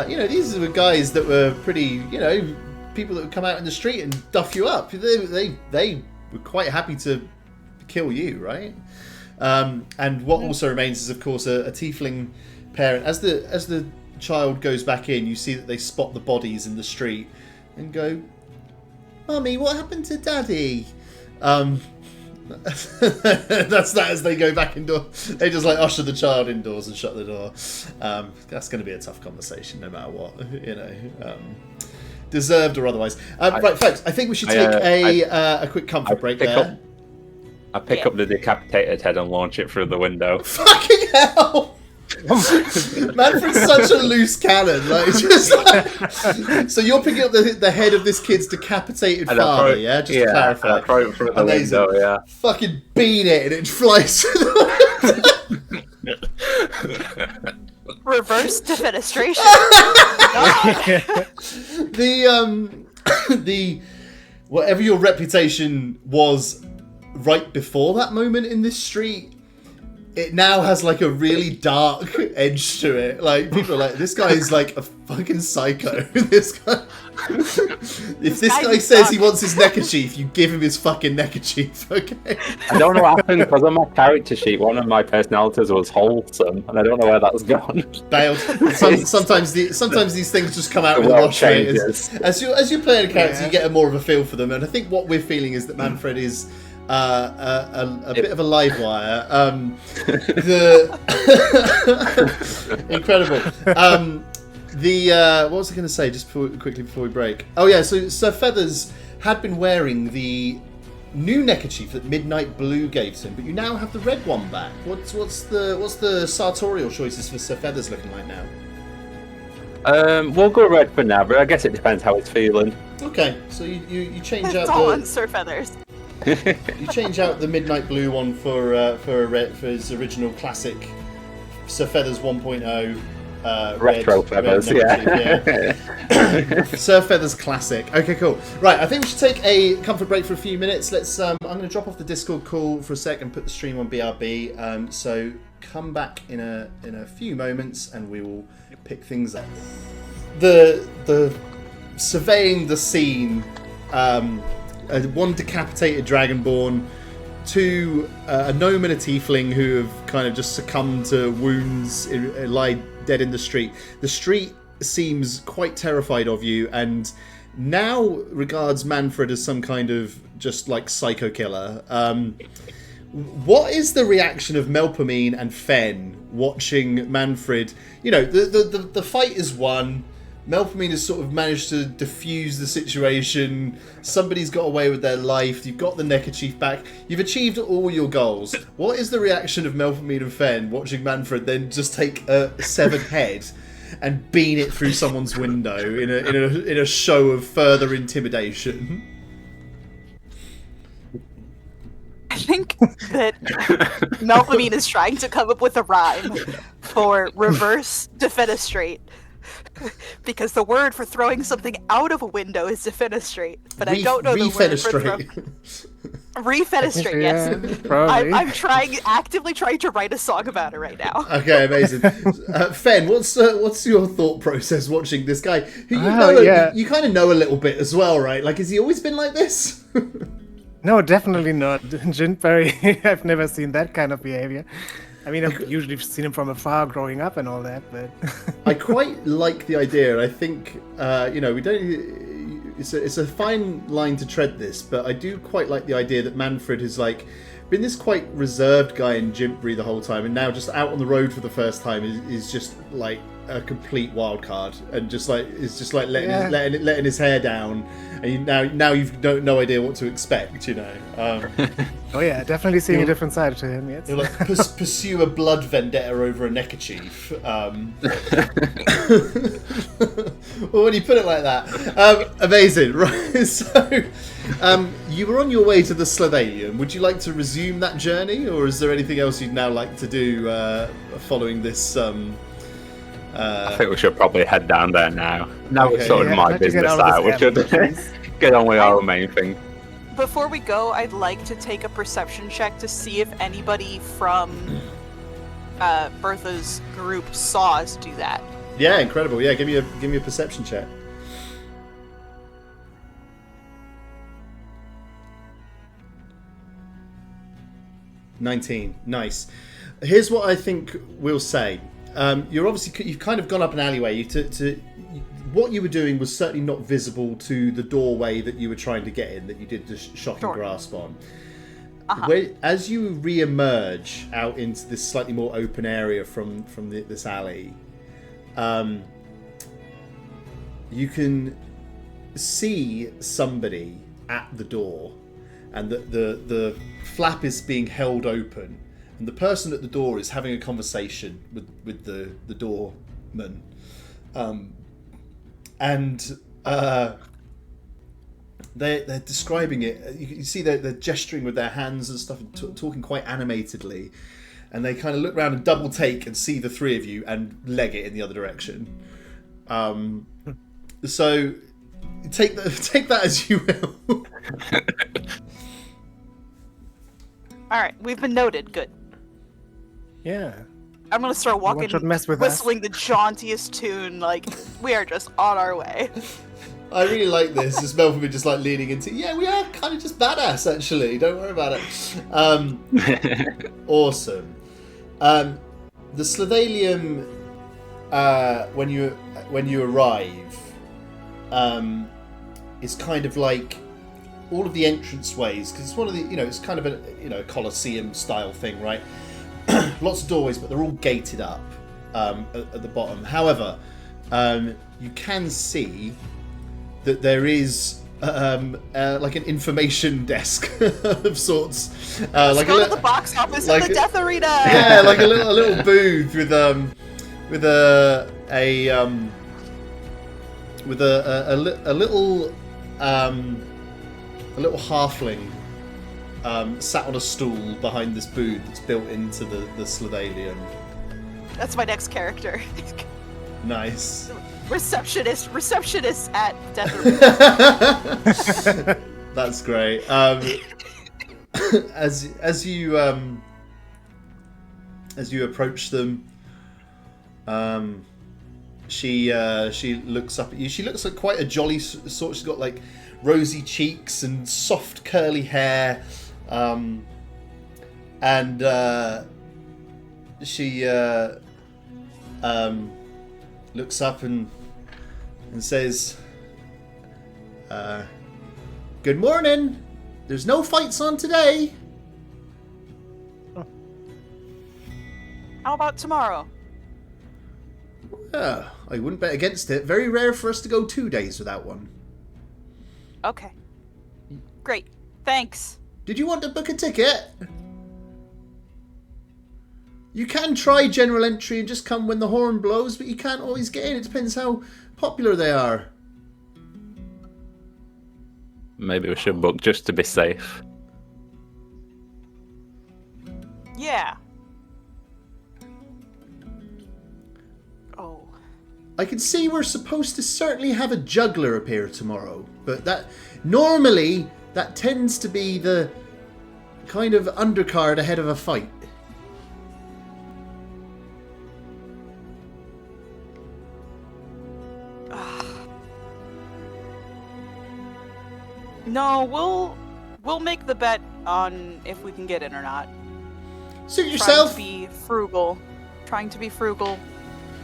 these are the guys that were pretty, people that would come out in the street and duff you up. They were quite happy to kill you, right? And what also remains is, of course, a tiefling parent. As the child goes back in, you see that they spot the bodies in the street and go, "Mummy, what happened to Daddy?" That's that. As they go back indoors, they just usher the child indoors and shut the door. That's going to be a tough conversation, no matter what, deserved or otherwise. Right, folks, I think we should take a quick comfort break there. I pick up the decapitated head and launch it through the window. Fucking hell! Manfred's such a loose cannon. So you're picking up the head of this kid's decapitated father, yeah? Just to clarify. I throw it through the window, yeah. Fucking beat it and it flies through the Reverse defenestration. The whatever your reputation was right before that moment in this street, it now has a really dark edge to it. People are like, this guy is a fucking psycho. This guy. If this guy says he wants his neckerchief, you give him his fucking neckerchief, okay? I don't know what happened because on my character sheet, one of my personalities was wholesome, and I don't know where that's gone. Bailed. Sometimes these things just come out with the wash. As you're playing a character, you get more of a feel for them, and I think what we're feeling is that Manfred is a bit of a live wire. Incredible. What was I going to say just quickly before we break? Oh yeah, so Sir Feathers had been wearing the new neckerchief that Midnight Blue gave to him, but you now have the red one back. What's the sartorial choices for Sir Feathers looking like now? We'll go red for now, but I guess it depends how it's feeling. Okay, so you change out all on Sir Feathers. You change out the Midnight Blue one for his original classic Sir Feathers 1.0. Retro Feathers, yeah. Sir Feathers classic. Okay, cool. Right, I think we should take a comfort break for a few minutes. Let's. I'm going to drop off the Discord call for a sec and put the stream on BRB. So come back in a few moments and we will pick things up. The surveying the scene. One decapitated dragonborn, 2 a gnome and a tiefling who have kind of just succumbed to wounds, lie dead in the street. The street seems quite terrified of you and now regards Manfred as some kind of just psycho killer. What is the reaction of Melpomene and Fen watching Manfred? The fight is won. Melpomene has sort of managed to diffuse the situation. Somebody's got away with their life. You've got the neckerchief back. You've achieved all your goals. What is the reaction of Melpomene and Fen watching Manfred then just take a severed head and beam it through someone's window in a show of further intimidation? I think that Melpomene is trying to come up with a rhyme for reverse defenestrate. Because the word for throwing something out of a window is defenestrate, but I don't know the word for refenestrate. Yes, I'm actively trying to write a song about it right now. Okay, amazing. Fen, what's your thought process watching this guy who you kind of know a little bit as well, right? Has he always been like this? No, definitely not. Jintberry, I've never seen that kind of behavior. I mean, I've usually seen him from afar growing up and all that, but... I quite like the idea. I think, we don't... It's a fine line to tread this, but I do quite like the idea that Manfred has, been this quite reserved guy in Jintberry the whole time, and now just out on the road for the first time is just, a complete wild card, and letting his hair down, and now you've no idea what to expect, Oh yeah, definitely seeing a different side to him. Yes. He'll pursue a blood vendetta over a neckerchief. Well, when you put it like that, amazing. Right, so you were on your way to the Slithalium. Would you like to resume that journey, or is there anything else you'd now like to do following this? I think we should probably head down there now. Now we're Okay. sorting my let's get business out of out. We this should alley, please. get on with our main thing. Before we go, I'd like to take a perception check to see if anybody from Bertha's group saw us do that. Yeah, incredible. Yeah, give me a perception check. Nice. Here's what I think we'll say. You've kind of gone up an alleyway. What you were doing was certainly not visible to the doorway that you were trying to get in, that you did the shocking Sure. grasp on. Uh-huh. As you re-emerge out into this slightly more open area from this alley, you can see somebody at the door, and the flap is being held open, and the person at the door is having a conversation with the doorman, and they're describing it. You see they're gesturing with their hands and stuff, and talking quite animatedly, and they kind of look around and double take and see the three of you and leg it in the other direction. So take that as you will. All right, we've been noted. Good. Yeah. I'm gonna start walking, should mess with us. whistling the jauntiest tune. Like we are just on our way. I really like this. This Melvin just like leaning into. Yeah, we are kind of just badass actually. Don't worry about it. Awesome. The Slithalium, when you arrive, is kind of like all of the entranceways, because it's one of the it's kind of a Colosseum style thing, right? Lots of doorways, but they're all gated up at the bottom. However, you can see that there is like an information desk of sorts. Let's like go to the box office of the Death Arena. Yeah, like a little booth with a little halfling sat on a stool behind this booth that's built into the Slithalium. That's my next character. Nice. Receptionist at Death Arena. That's great. As you approach them, she looks up at you. She looks like quite a jolly sort. She's got like rosy cheeks and soft curly hair, and she looks up and says, "Good morning. There's no fights on today." How about tomorrow? I wouldn't bet against it. Very rare for us to go 2 days without one. Okay. Great. Thanks. Did you want to book a ticket? You can try general entry and just come when the horn blows, but you can't always get in. It depends how popular they are. Maybe we should book just to be safe. Yeah. Oh. I can see we're supposed to certainly have a juggler appear tomorrow, but that tends to be the kind of undercard ahead of a fight. No, we'll make the bet on if we can get in or not. Suit yourself. Trying to be frugal.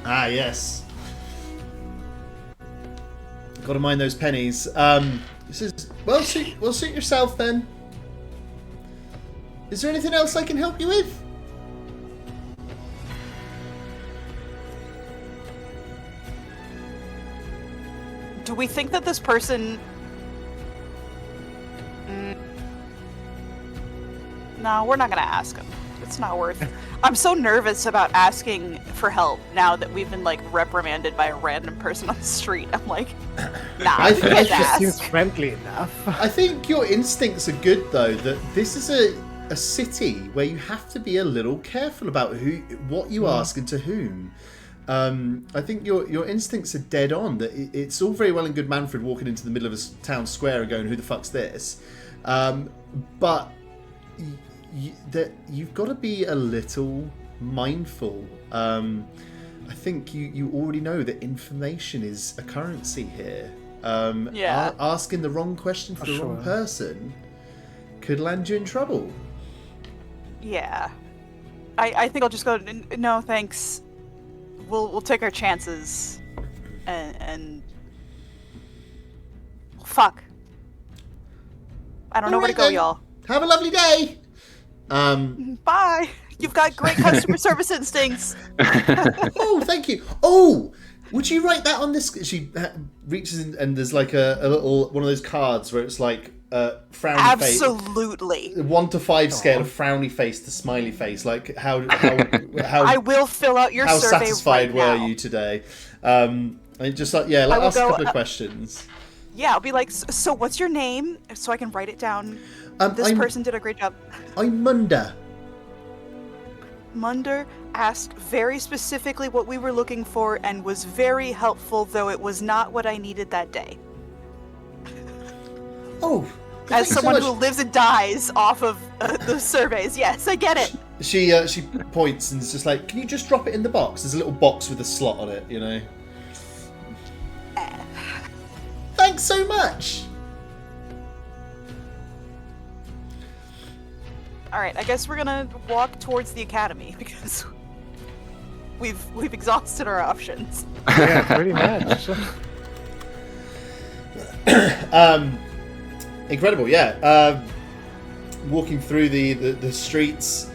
Ah, yes. Got to mind those pennies. This is suit yourself then. Is there anything else I can help you with? Do we think that this person... No, we're not gonna ask him. It's not worth. I'm so nervous about asking for help now that we've been like reprimanded by a random person on the street. I'm like, nah, I I think can't it just Seems ask. friendly enough. I think your instincts are good though. That this is a city where you have to be a little careful about what you ask and to whom. I think your instincts are dead on. That it's all very well and good Manfred walking into the middle of a town square and going, "Who the fuck's this?" But that you've got to be a little mindful. I think you already know that information is a currency here. Asking the wrong question for the wrong person could land you in trouble. Yeah, I think I'll just go. No, thanks. We'll take our chances, and fuck. I don't know where to go, y'all. Have a lovely day. Bye. You've got great customer service instincts. Oh, thank you. Oh, would you write that on this? She reaches in and there's like a little one of those cards where it's like frowny Absolutely. face. 1 to 5 scale of frowny face to smiley face. Like how I will fill out your how survey satisfied right were now. you today? And just like like will ask a go, couple of questions. Yeah, I'll be like, so what's your name? So I can write it down. This I'm person did a great job. Munda. Munder asked very specifically what we were looking for and was very helpful, though it was not what I needed that day. Oh, As thanks so someone much. who lives and dies off of the surveys, yes, I get it. She points and is just like, can you just drop it in the box? There's a little box with a slot on it, you know. Thanks so much. All right, I guess we're gonna walk towards the academy because we've exhausted our options. Yeah, pretty much. Incredible, yeah. Walking through the streets,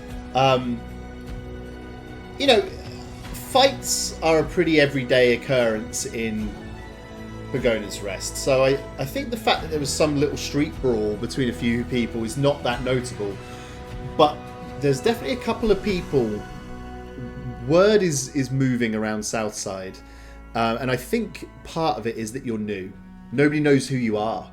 fights are a pretty everyday occurrence in Pogona's Rest. So I think the fact that there was some little street brawl between a few people is not that notable. But there's definitely a couple of people. Word is moving around Southside, and I think part of it is that you're new. Nobody knows who you are.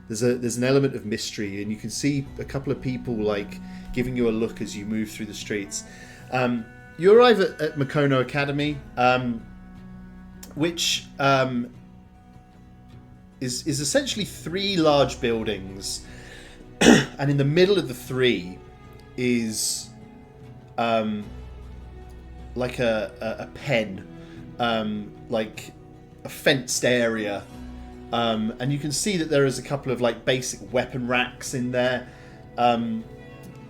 There's an element of mystery, and you can see a couple of people like giving you a look as you move through the streets. You arrive at Makono Academy, which is essentially 3 large buildings, and in the middle of the 3 is like a pen, like a fenced area, and you can see that there is a couple of like basic weapon racks in there.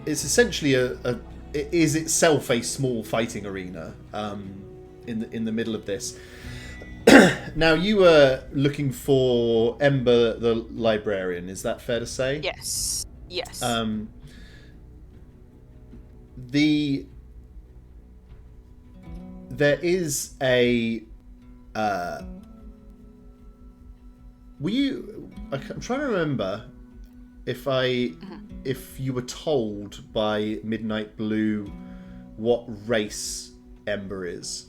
It's essentially it is itself a small fighting arena in the middle of this. Now you were looking for Ember the librarian, is that fair to say? Yes. Yes. There is a I'm trying to remember if you were told by Midnight Blue what race Ember is.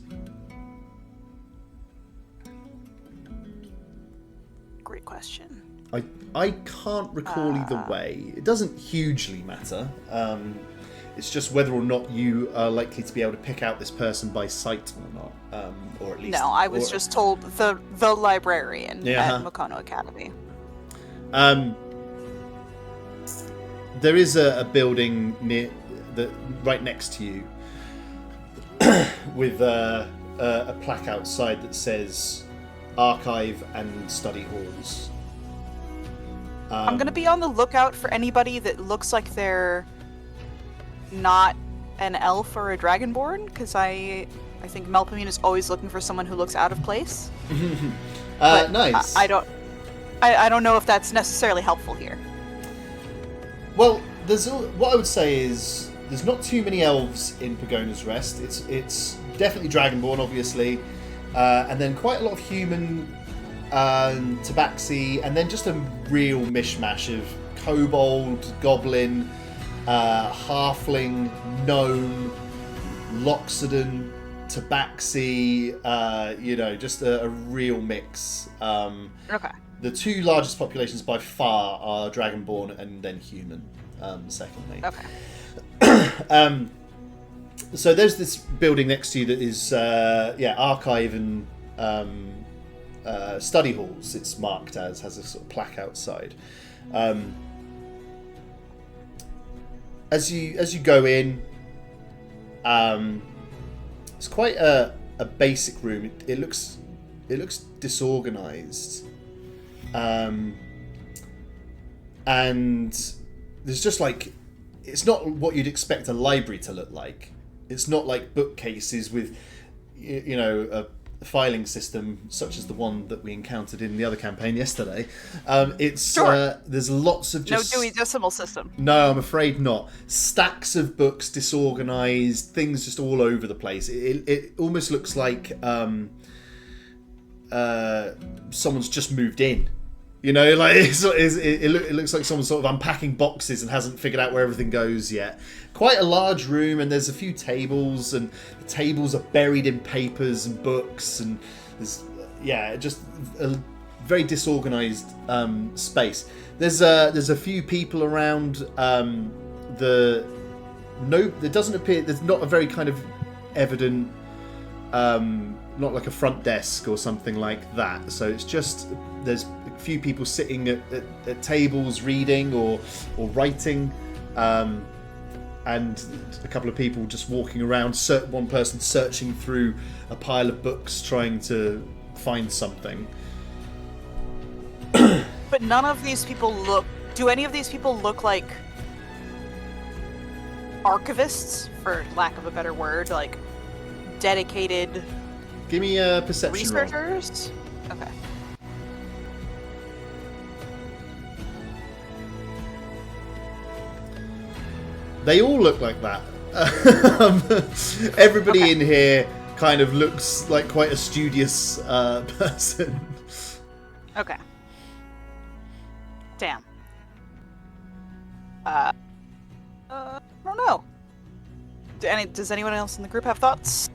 Great question. I can't recall either way. It doesn't hugely matter. It's just whether or not you are likely to be able to pick out this person by sight or not, or at least. No, I was just told the librarian Yeah. at Makono Academy. There is a building right next to you with a plaque outside that says Archive and Study Halls. I'm gonna be on the lookout for anybody that looks like they're not an elf or a dragonborn, because I think Melpomene is always looking for someone who looks out of place. But nice. I don't know if that's necessarily helpful here. Well, what I would say is there's not too many elves in Pogona's Rest. It's definitely dragonborn, obviously, and then quite a lot of human, tabaxi, and then just a real mishmash of kobold, goblin, halfling, gnome, Loxodon, Tabaxi, just a real mix. Okay. The two largest populations by far are Dragonborn and then human, secondly. Okay. So there's this building next to you that is, archive and study halls. It's marked as, has a sort of plaque outside. As you go in, it's quite a basic room. It looks disorganized, and there's just like, it's not what you'd expect a library to look like. It's not like bookcases with, a filing system such as the one that we encountered in the other campaign yesterday. There's lots of just... No Dewey Decimal System. No, I'm afraid not. Stacks of books, disorganized, things just all over the place. It almost looks like someone's just moved in. It looks like someone's sort of unpacking boxes and hasn't figured out where everything goes yet. Quite a large room, and there's a few tables, and the tables are buried in papers and books, and there's just a very disorganized space. There's a few people around. There doesn't appear, there's not a very kind of evident, not like a front desk or something like that. So it's just, there's a few people sitting at tables reading or writing, and a couple of people just walking around. One person searching through a pile of books trying to find something. But none of these people do any of these people look like archivists, for lack of a better word, like dedicated Give me a perception roll. researchers? Okay. They all look like that. Everybody in here kind of looks like quite a studious person. Okay. Damn. I don't know. Does anyone else in the group have thoughts?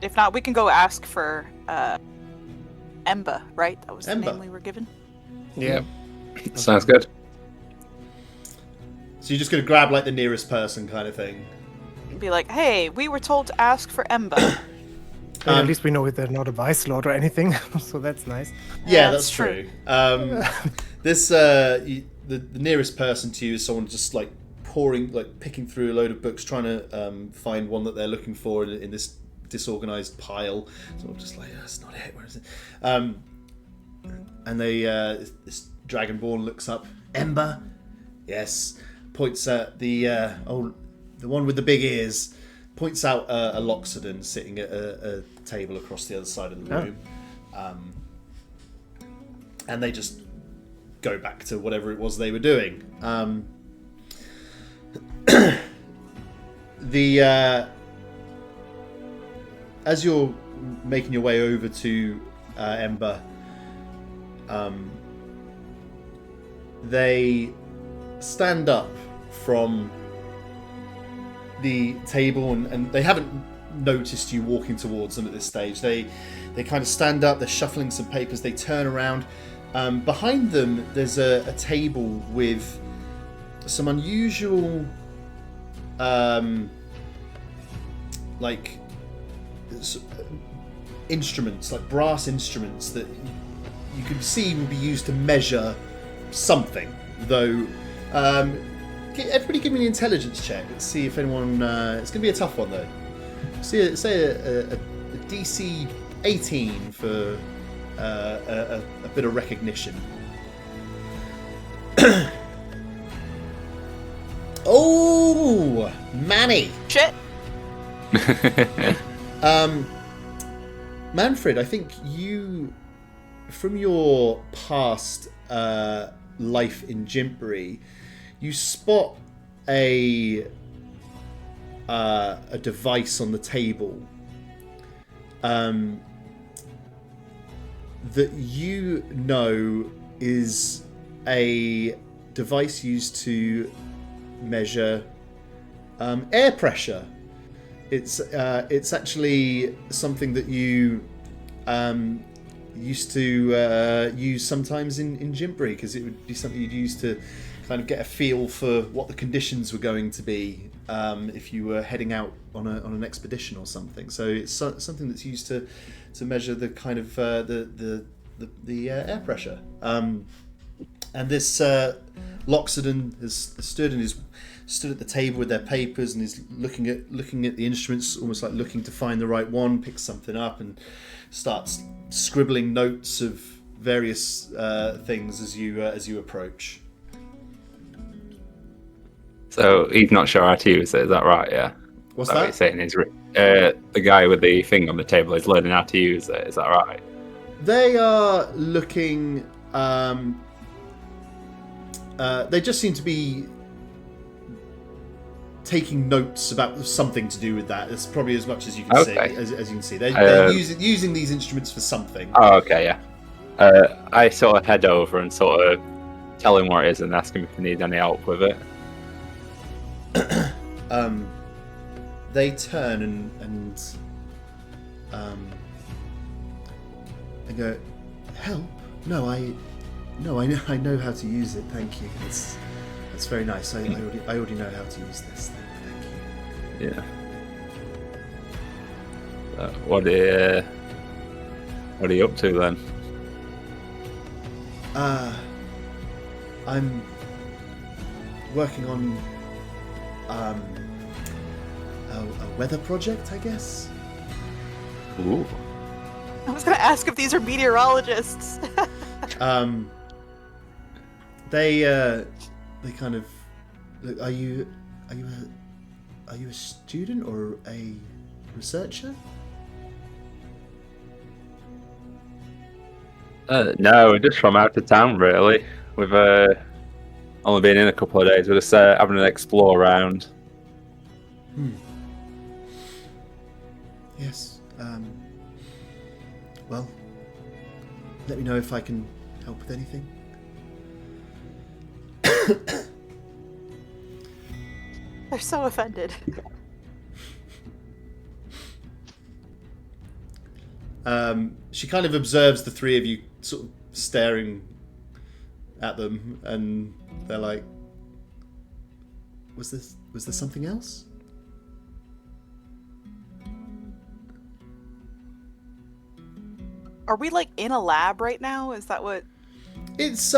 If not, we can go ask for Emba, right? That was the Emba. name we were given. Yeah. Sounds good. So you're just going to grab like the nearest person kind of thing. Be like, hey, we were told to ask for Emba. At least we know they're not a vice lord or anything, so that's nice. Yeah, that's true. The nearest person to you is someone just like picking through a load of books, trying to find one that they're looking for in this disorganized pile. Sort of just like, that's not it. Where is it? And this Dragonborn looks up. Ember, yes. Points at the one with the big ears. Points out a Loxodon sitting at a table across the other side of the room. And they just go back to whatever it was they were doing. As you're making your way over to Ember, they stand up from the table and they haven't noticed you walking towards them at this stage. They kind of stand up, they're shuffling some papers, they turn around. Behind them there's a table with some unusual instruments, like brass instruments that you can see would be used to measure something, though. Everybody give me an intelligence check. Let's see if anyone... it's going to be a tough one, though. Say a DC 18 for a bit of recognition. Oh, Manny. Shit. Manfred, I think you, from your past life in Jimpery, you spot a device on the table that you know is a device used to measure air pressure. It's actually something that you used to use sometimes in Jimbri, because it would be something you'd use to kind of get a feel for what the conditions were going to be if you were heading out on an expedition or something. So it's something that's used to measure the kind of the air pressure. And this Loxodon has stood at the table with their papers and is looking at the instruments, almost like looking to find the right one. Picks something up and starts scribbling notes of various things as you approach. So he's not sure how to use it. Is that right? Yeah. What's What that? he's saying is the guy with the thing on the table is learning how to use it. Is that right? They are looking. They just seem to be taking notes about something to do with that. It's probably as much as you can see. Okay. As you can see, they're using these instruments for something. Oh, okay, yeah. I sort of head over and sort of tell him what it is and ask him if he needs any help with it. They turn and go, help? No, I know how to use it. Thank you. That's very nice. I already know how to use this. Thank you. Yeah. What are you up to then? I'm working on a weather project, I guess. Ooh. I was going to ask if these are meteorologists. They kind of look. Are you a student or a researcher? No, we're just from out of town, really. We've only been in a couple of days. We're just having an explore around. Yes. Well, let me know if I can help with anything. They're so offended. She kind of observes the three of you sort of staring at them, and they're like, was there something else? Are we like in a lab right now? Is that what? It's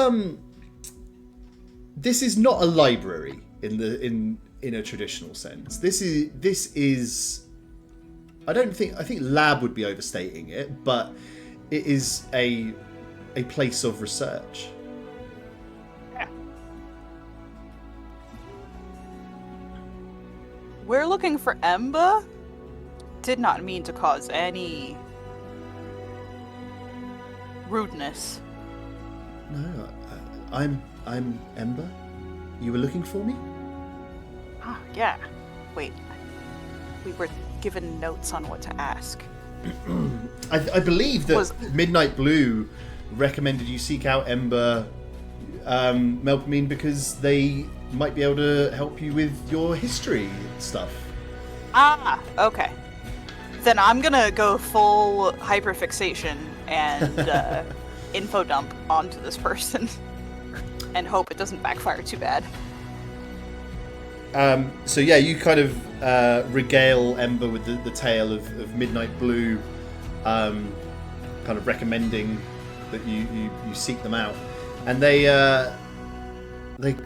this is not a library in a traditional sense. This is I think lab would be overstating it, but it is a place of research. Yeah. We're looking for Emba. Did not mean to cause any rudeness. No, I'm Ember. You were looking for me? Ah, yeah. Wait. We were given notes on what to ask. I believe that Midnight Blue recommended you seek out Ember Melpomene because they might be able to help you with your history stuff. Ah, okay. Then I'm gonna go full hyperfixation and info dump onto this person and hope it doesn't backfire too bad. So yeah, you kind of regale Ember with the tale of Midnight Blue, kind of recommending that you seek them out, and they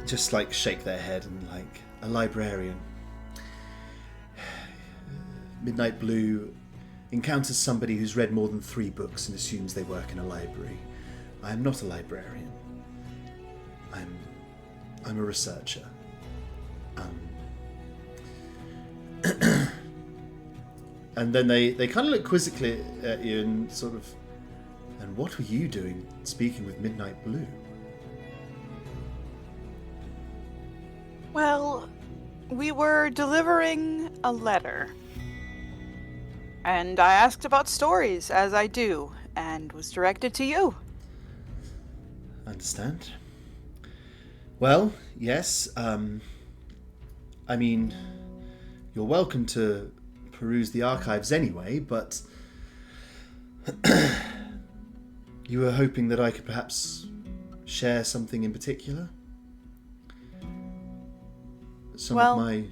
just like shake their head and like, a librarian. Midnight Blue encounters somebody who's read more than 3 books and assumes they work in a library. I am not a librarian. I'm a researcher. And then they kind of look quizzically at you and sort of, and what were you doing speaking with Midnight Blue? Well, we were delivering a letter. And I asked about stories, as I do, and was directed to you. Understand. Well, yes. I mean, you're welcome to peruse the archives anyway, but you were hoping that I could perhaps share something in particular? Some of my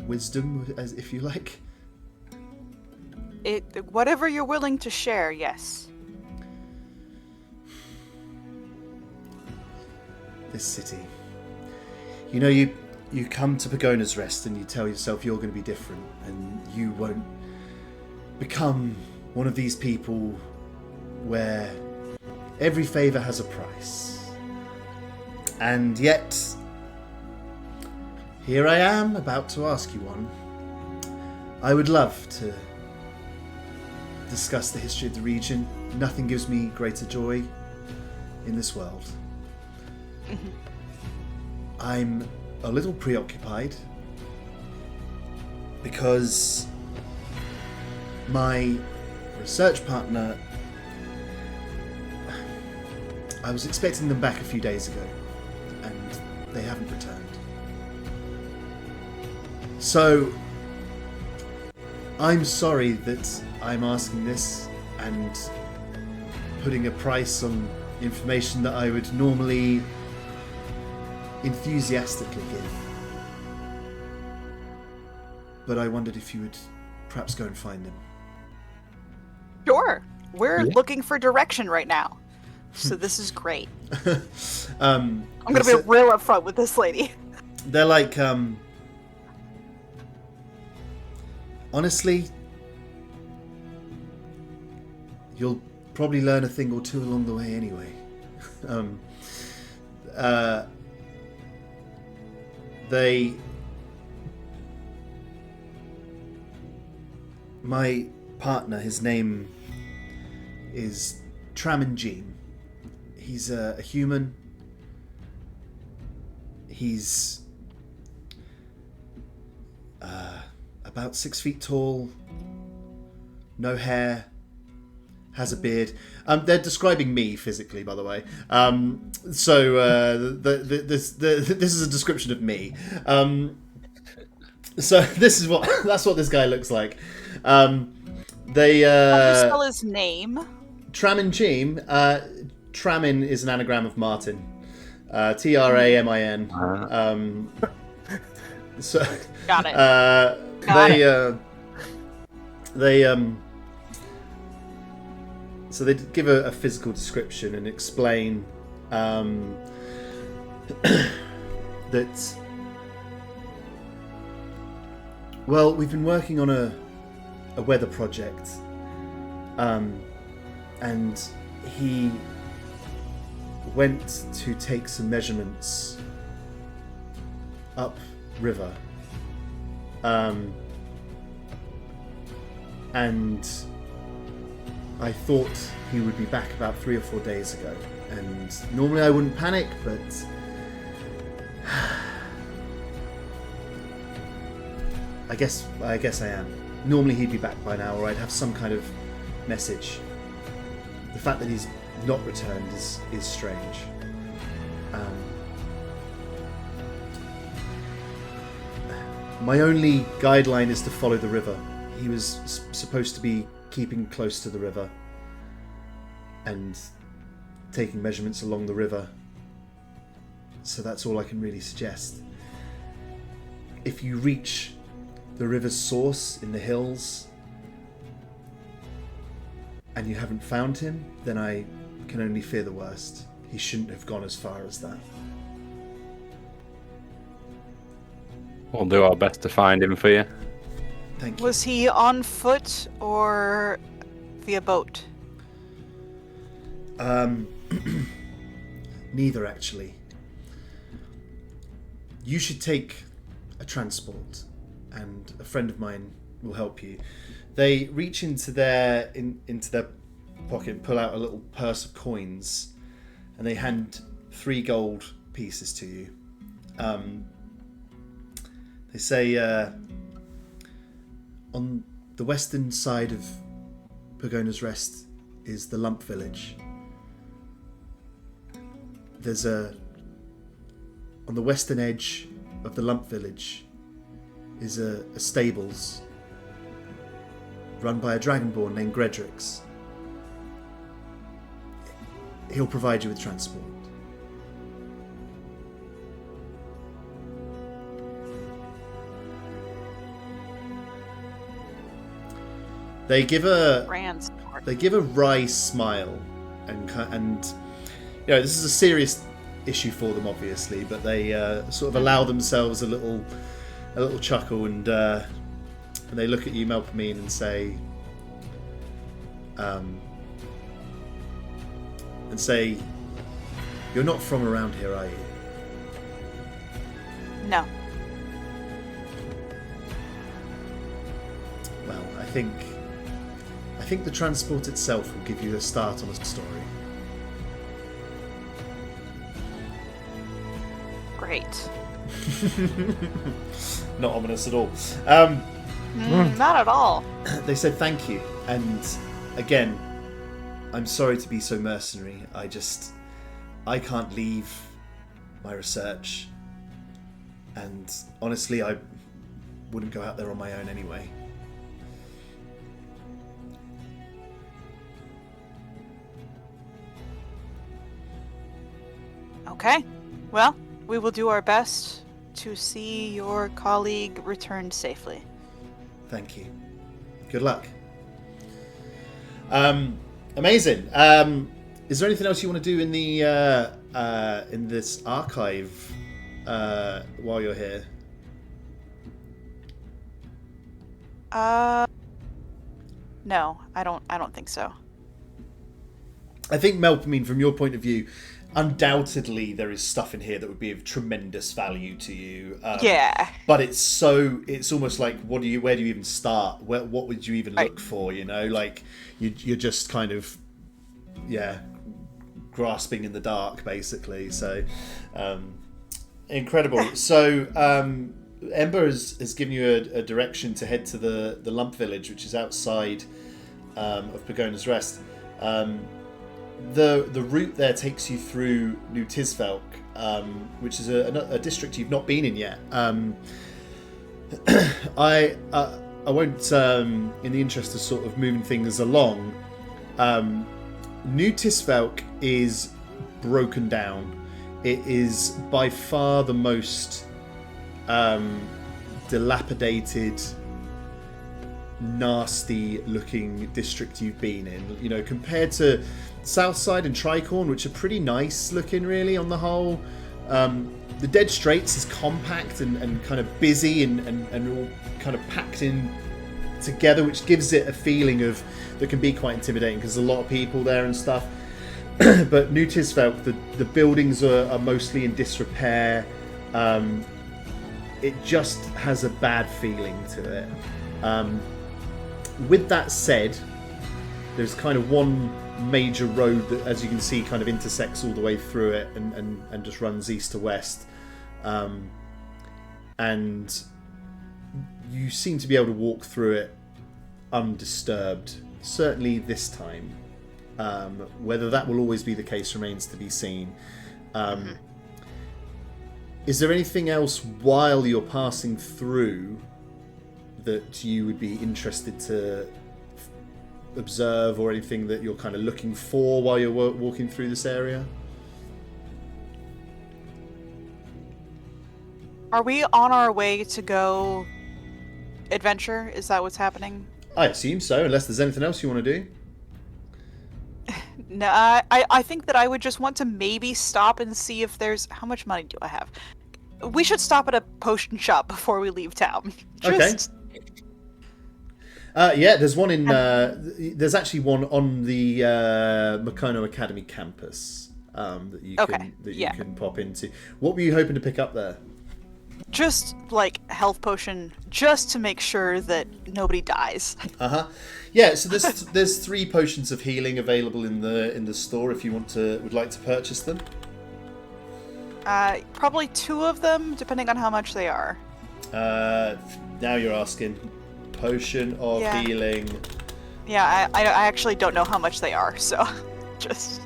wisdom, as if you like? Whatever you're willing to share, yes. This city. You know, you come to Pagona's Rest and you tell yourself you're going to be different and you won't become one of these people where every favour has a price. And yet, here I am about to ask you one. I would love to discuss the history of the region. Nothing gives me greater joy in this world. I'm a little preoccupied because my research partner, I was expecting them back a few days ago and they haven't returned. So I'm sorry that I'm asking this and putting a price on information that I would normally enthusiastically give. But I wondered if you would perhaps go and find him. Sure. We're looking for direction right now. So this is great. I'm going to be real upfront with this lady. They're like, honestly, you'll probably learn a thing or two along the way anyway. My partner, his name is Tramin. He's a human. He's about 6 feet tall, no hair, has a beard. They're describing me physically, by the way. This is a description of me. So that's what this guy looks like. How do you spell his name? Tramin. Tramin is an anagram of Martin. Tramin. So got it. So they give a physical description and explain that, well, we've been working on a weather project, and he went to take some measurements up river, and I thought he would be back about 3 or 4 days ago, and normally I wouldn't panic, but I guess I am. Normally he'd be back by now, or I'd have some kind of message. The fact that he's not returned is strange. My only guideline is to follow the river. He was supposed to be keeping close to the river and taking measurements along the river. So that's all I can really suggest. If you reach the river's source in the hills and you haven't found him, then I can only fear the worst. He shouldn't have gone as far as that. We'll do our best to find him for you. Thank you. Was he on foot or via boat? Neither, actually. You should take a transport, and a friend of mine will help you. They reach into their pocket and pull out a little purse of coins, and they hand 3 gold pieces to you. They say, on the western side of Pagona's Rest is the Lump Village. there's on the western edge of the Lump Village is a stables run by a dragonborn named Gredrix. He'll provide you with transport. They give a wry smile, and this is a serious issue for them, obviously, but they sort of allow themselves a little chuckle, and they look at you, Melpomene, and say, "You're not from around here, are you?" No. Well, I think the transport itself will give you a start on a story. Great. Not ominous at all. Not at all. They said thank you, and again, I'm sorry to be so mercenary. I can't leave my research, and honestly, I wouldn't go out there on my own anyway. Okay. Well, we will do our best to see your colleague returned safely. Thank you. Good luck. Amazing. Is there anything else you want to do in the in this archive while you're here? No, I don't think so. I think, Melpomene, from your point of view, undoubtedly there is stuff in here that would be of tremendous value to you. Yeah. But it's almost like, where do you even start? What would you even look for? Like you're just kind of, grasping in the dark, basically. So, incredible. So, Ember has given you a direction to head to the Lump Village, which is outside of Pogona's Rest. The route there takes you through New Tisvelk, which is a district you've not been in yet. I won't, in the interest of sort of moving things along, New Tisvelk is broken down. It is by far the most dilapidated, nasty looking district you've been in. Compared to Southside and Tricorn, which are pretty nice looking really on the whole. The Dead Straits is compact and kind of busy and all kind of packed in together, which gives it a feeling that can be quite intimidating because there's a lot of people there and stuff. But New Tisvelk, the buildings are mostly in disrepair. It just has a bad feeling to it. With that said, there's kind of one major road that, as you can see, kind of intersects all the way through it and just runs east to west. And you seem to be able to walk through it undisturbed, certainly this time. Whether that will always be the case remains to be seen. Is there anything else while you're passing through that you would be interested to observe, or anything that you're kind of looking for while you're walking through this area? Are we on our way to go adventure? Is that what's happening? I assume so, unless there's anything else you want to do. No, I think that I would just want to maybe stop and see if there's... How much money do I have? We should stop at a potion shop before we leave town. Just... Okay. There's one in... there's actually one on the Makono Academy campus that you can pop into. What were you hoping to pick up there? Just, like, health potion, just to make sure that nobody dies. Yeah, so there's 3 potions of healing available in the store if you would like to purchase them. Probably 2 of them, depending on how much they are. Now you're asking. Potion of healing. Yeah, I actually don't know how much they are, so just...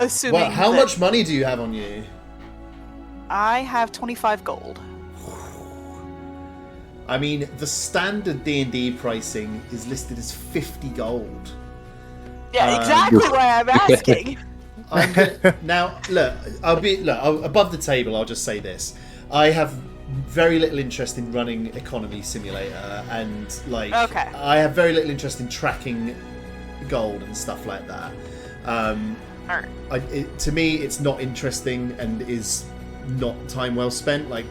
Assuming. Well, how that much money do you have on you? I have 25 gold. I mean, the standard D&D pricing is listed as 50 gold. Yeah, exactly why I'm asking. Now, look, above the table, I'll just say this. I have very little interest in running economy simulator, and Okay. I have very little interest in tracking gold and stuff like that. Alright. To me, it's not interesting and is not time well spent, like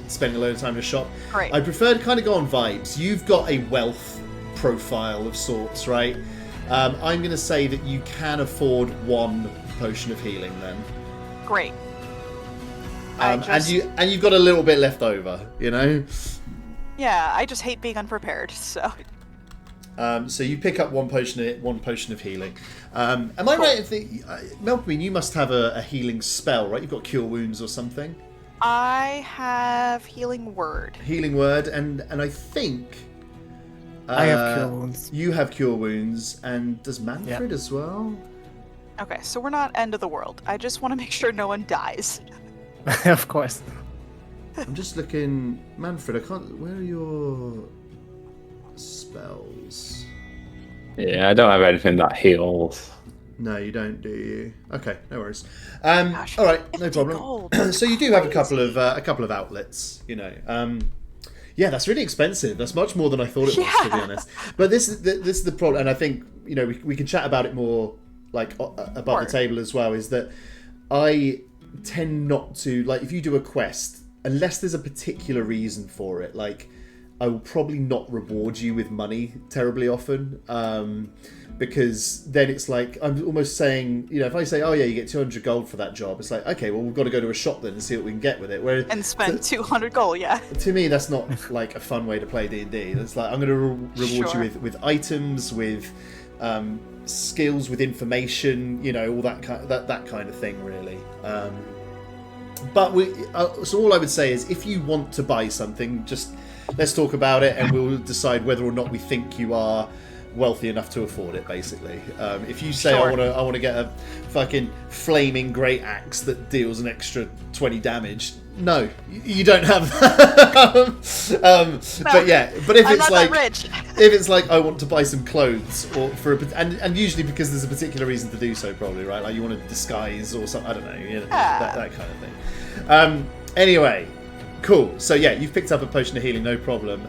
spending a load of time in a shop. Great. I prefer to kind of go on vibes. You've got a wealth profile of sorts, right? I'm going to say that you can afford 1 potion of healing then. Great. And you've got a little bit left over, you know? Yeah, I just hate being unprepared, so... So you pick up 1 potion of healing. Am I right if Melpomene, you must have a healing spell, right? You've got Cure Wounds or something? I have Healing Word. Healing Word, and I think... I have Cure Wounds. You have Cure Wounds, and does Manfred as well? Okay, so we're not end of the world. I just want to make sure no one dies. Of course. I'm just looking... Manfred, I can't... Where are your spells? Yeah, I don't have anything that heals. No, you don't, do you? Okay, no worries. Gosh, all right, no 50 problem. gold. So you do have a couple of outlets, you know. Yeah, that's really expensive. That's much more than I thought it was, to be honest. But this is the problem, and I think, you know, we can chat about it more like above the table as well. Is that I tend not to, like, if you do a quest, unless there's a particular reason for it, like, I will probably not reward you with money terribly often, because then it's like, I'm almost saying, you know, if I say, oh yeah, you get 200 gold for that job, it's like, okay, well, we've got to go to a shop then and see what we can get with it. And spend 200 gold, yeah. To me, that's not like a fun way to play D&D. It's like, I'm going to reward you with items, with skills, with information, you know, all that kind of thing, really. But so all I would say is, if you want to buy something, just let's talk about it, and we'll decide whether or not we think you are wealthy enough to afford it. Basically, if you say I want to get a fucking flaming great axe that deals an extra 20 damage, no, you don't have that. No, but yeah, but if I'm it's not like that rich. if it's like I want to buy some clothes, or and usually because there's a particular reason to do so, probably, right? Like you want to disguise or something. I don't know, you know, that kind of thing. Anyway, cool. So yeah, you've picked up a potion of healing, no problem.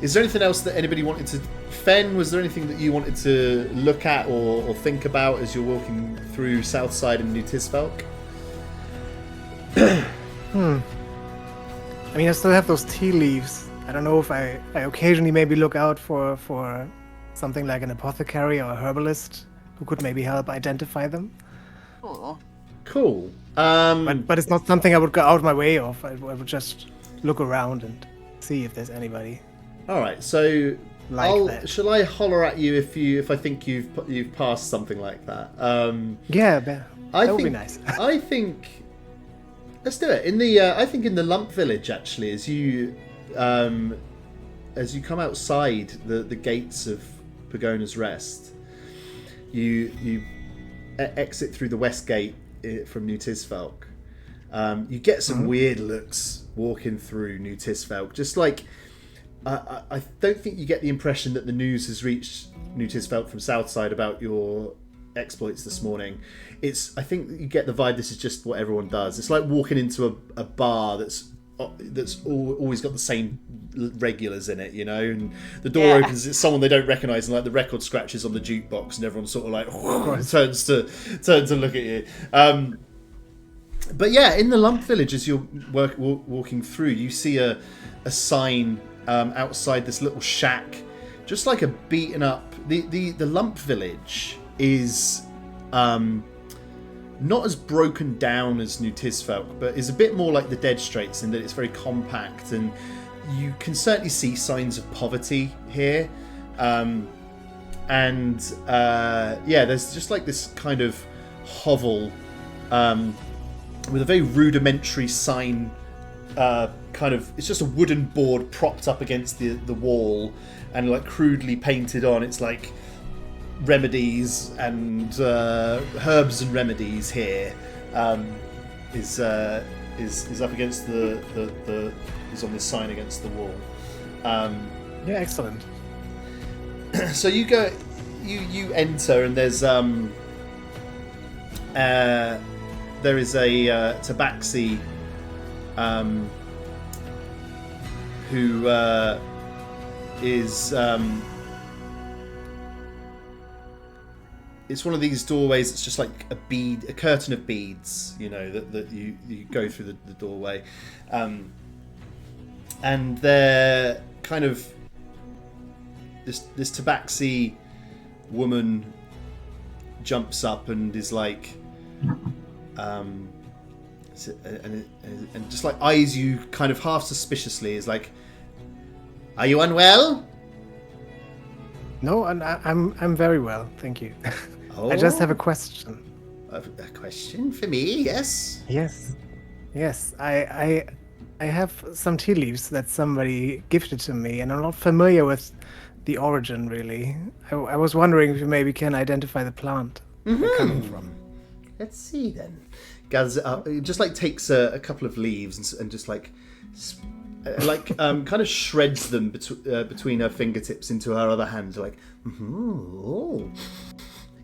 Is there anything else that anybody wanted to... Fen, was there anything that you wanted to look at or think about as you're walking through Southside and New Tisfelk? I mean, I still have those tea leaves. I don't know if I occasionally maybe look out for something like an apothecary or a herbalist who could maybe help identify them. Cool. But it's not something I would go out of my way of. I would just look around and see if there's anybody. All right, so shall I holler at you if I think you've passed something like that? Yeah, that would be nice. I think let's do it in the. I think in the Lump Village, actually, as you come outside the gates of Pogona's Rest, you exit through the west gate from New Tisfelk. You get some weird looks walking through New Tisfelk, just like. I don't think you get the impression that the news has reached New Tisfelk from Southside about your exploits this morning. I think you get the vibe this is just what everyone does. It's like walking into a bar that's always got the same regulars in it, you know, and the door opens, it's someone they don't recognise, and like the record scratches on the jukebox, and everyone sort of like turns to look at you. But yeah, in the Lump Village, as you're walking through, you see a sign outside this little shack, just like a beaten up. The Lump Village is not as broken down as New Tisfelk, but is a bit more like the Dead Straits in that it's very compact, and you can certainly see signs of poverty here. There's just like this kind of hovel with a very rudimentary sign. It's just a wooden board propped up against the wall and like crudely painted on. It's like remedies and herbs and remedies here is up against the is on this sign against the wall. Yeah, excellent. So you go, you enter, and there's there is a tabaxi who is it's one of these doorways that's just like a curtain of beads, you know, that you go through the doorway, and they're kind of this tabaxi woman jumps up and is like and just like eyes you kind of half suspiciously, is like, "Are you unwell?" No, and I'm very well, thank you. Oh, I just have a question. A question for me? Yes. Yes. I have some tea leaves that somebody gifted to me, and I'm not familiar with the origin really. I was wondering if you maybe can identify the plant they're coming from. Let's see then. Gathers it up. It just like takes a couple of leaves and just like kind of shreds them between her fingertips into her other hand. Like, oh,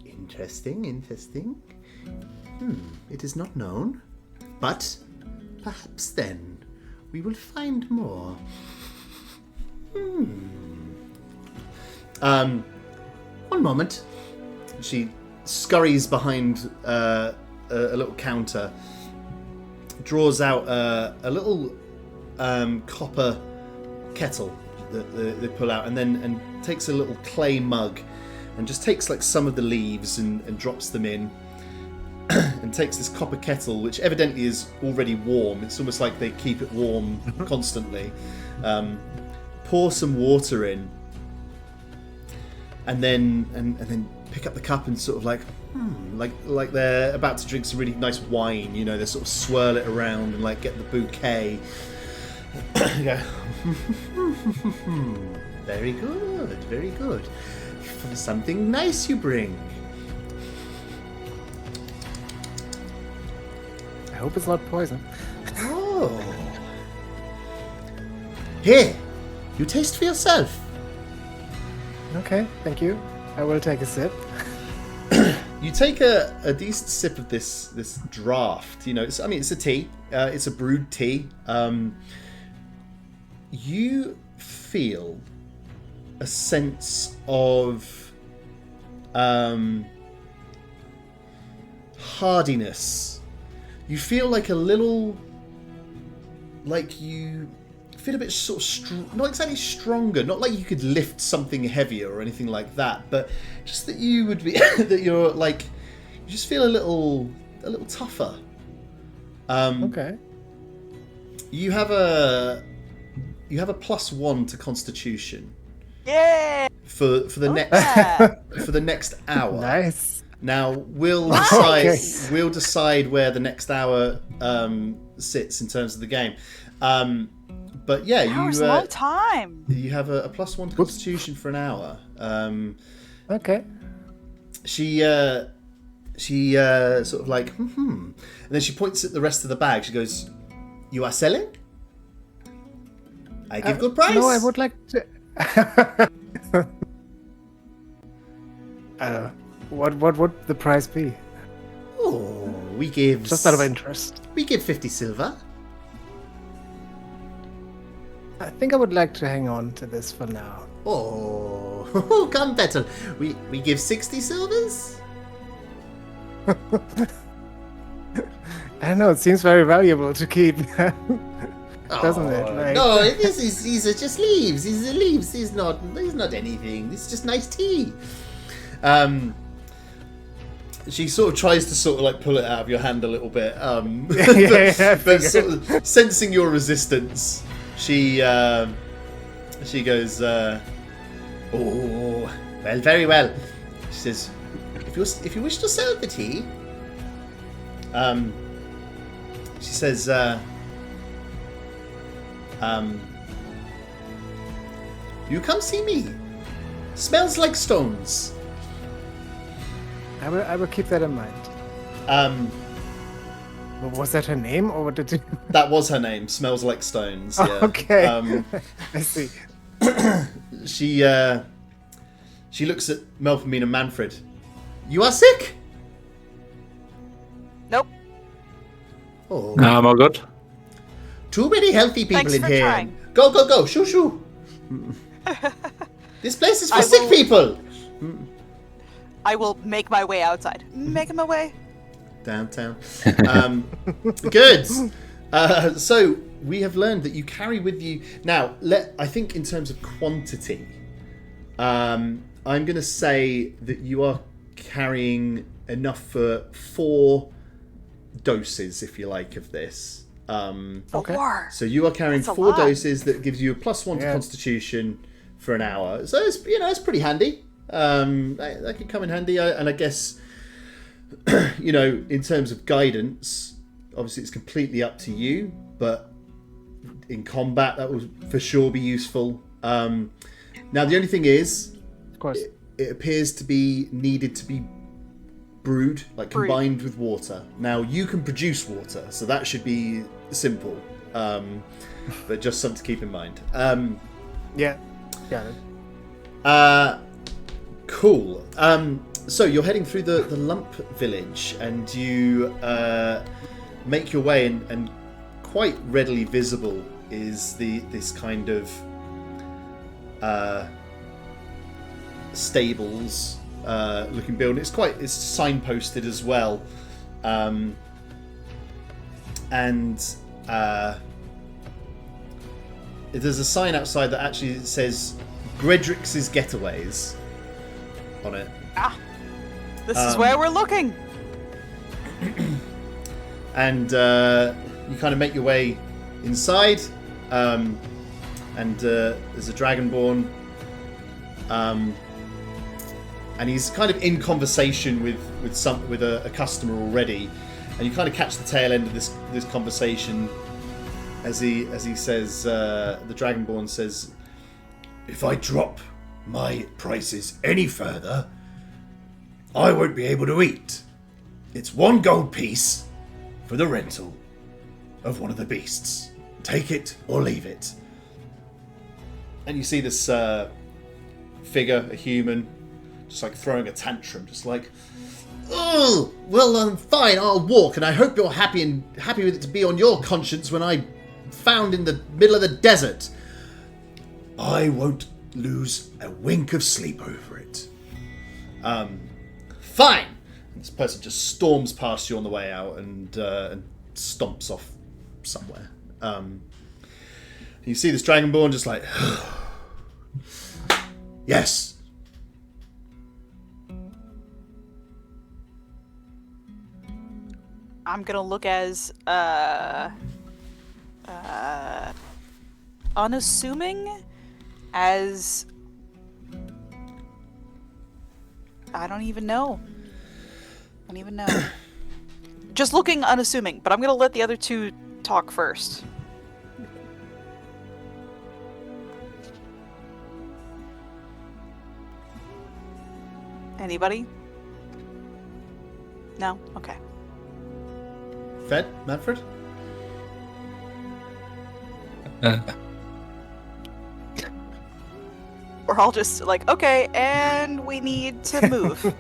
interesting. It is not known, but perhaps then we will find more. One moment. She scurries behind a little counter, draws out a little copper kettle that they pull out, and takes a little clay mug, and just takes like some of the leaves and drops them in, and takes this copper kettle, which evidently is already warm. It's almost like they keep it warm constantly. Pour some water in, and then pick up the cup and sort of like they're about to drink some really nice wine. You know, they sort of swirl it around and like get the bouquet. You go, very good. Something nice you bring. I hope it's not poison. Oh. Here, you taste for yourself. Okay, thank you. I will take a sip. You take a decent sip of this draft. You know, it's a tea. It's a brewed tea. You feel a sense of hardiness. You feel like a little, like you feel a bit sort of not exactly stronger, not like you could lift something heavier or anything like that, but just that you would be that you're like, you just feel a little tougher. Okay. You have a +1 to Constitution. Yeah. For the next hour. Nice. Now we'll decide where the next hour sits in terms of the game. But yeah, Hour's a long time. You have a +1 to Constitution for an hour. Okay. She sort of like, and then she points at the rest of the bag. She goes, "You are selling? I give good price." No, I would like to. What would the price be? Oh, we give just out of interest. We give 50 silver. I think I would like to hang on to this for now. Oh, come better. We give 60 silvers. I don't know. It seems very valuable to keep, doesn't it? Like... No, these are just leaves. These are leaves. These not anything. This is just nice tea. She sort of tries to sort of like pull it out of your hand a little bit. But sort of sensing your resistance, she goes, "Oh, well, very well." She says, "If you wish to sell the tea," she says, "You come see me. Smells like stones. I will keep that in mind. Was that her name, or what did you... That was her name. Smells like stones. Yeah. Okay. I see. She looks at Melpomene and Manfred. You are sick? Nope. Oh. No, I'm all good. Too many healthy people Thanks in for here. trying. Go, go, go. Shoo, shoo. This place is for sick people. I will make my way outside. Making my way. Downtown. Good. So we have learned that you carry with you now. I think in terms of quantity, I'm going to say that you are carrying enough for 4 doses, if you like, of this. Okay. So you are carrying That's a 4 lot. doses that gives you a +1 to Constitution for an hour. So it's it's pretty handy. That could come in handy, and I guess in terms of guidance, obviously it's completely up to you, but in combat that will for sure be useful. Now the only thing is, Of course. it appears to be needed to be brewed, like combined with water. Now you can produce water, so that should be simple, but just something to keep in mind. Yeah. Got it. Cool. So you're heading through the Lump Village, and you make your way, and quite readily visible is this kind of stables looking building. It's signposted as well, and there's a sign outside that actually says Gredrix's Getaways on it. This is where we're looking. And you kind of make your way inside, and there's a Dragonborn, and he's kind of in conversation with a customer already, and you kind of catch the tail end of this conversation as he says, the Dragonborn says, "If I drop my prices any further, I won't be able to eat. It's 1 gold piece for the rental of one of the beasts. Take it or leave it." And you see this figure, a human, just like throwing a tantrum, just like, "Oh, well, fine, I'll walk, and I hope you're happy with it to be on your conscience when I found in the middle of the desert. I won't lose a wink of sleep over it. Fine." And this person just storms past you on the way out and stomps off somewhere. You see this Dragonborn just like, "Yes." I'm gonna look as unassuming as I don't even know. Just looking unassuming, but I'm gonna let the other 2 talk first. Anybody? No? Okay. Fed? Manfred? We're all just like, okay, and we need to move.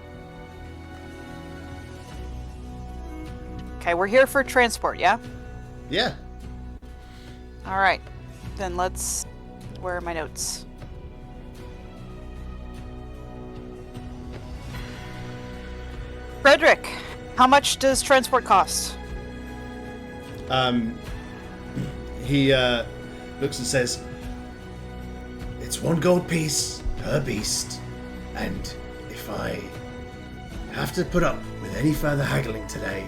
Okay, we're here for transport, yeah? Yeah. Alright. Then let's... Where are my notes? Frederick, how much does transport cost? He looks and says, "It's 1 gold piece per beast, and if I have to put up with any further haggling today,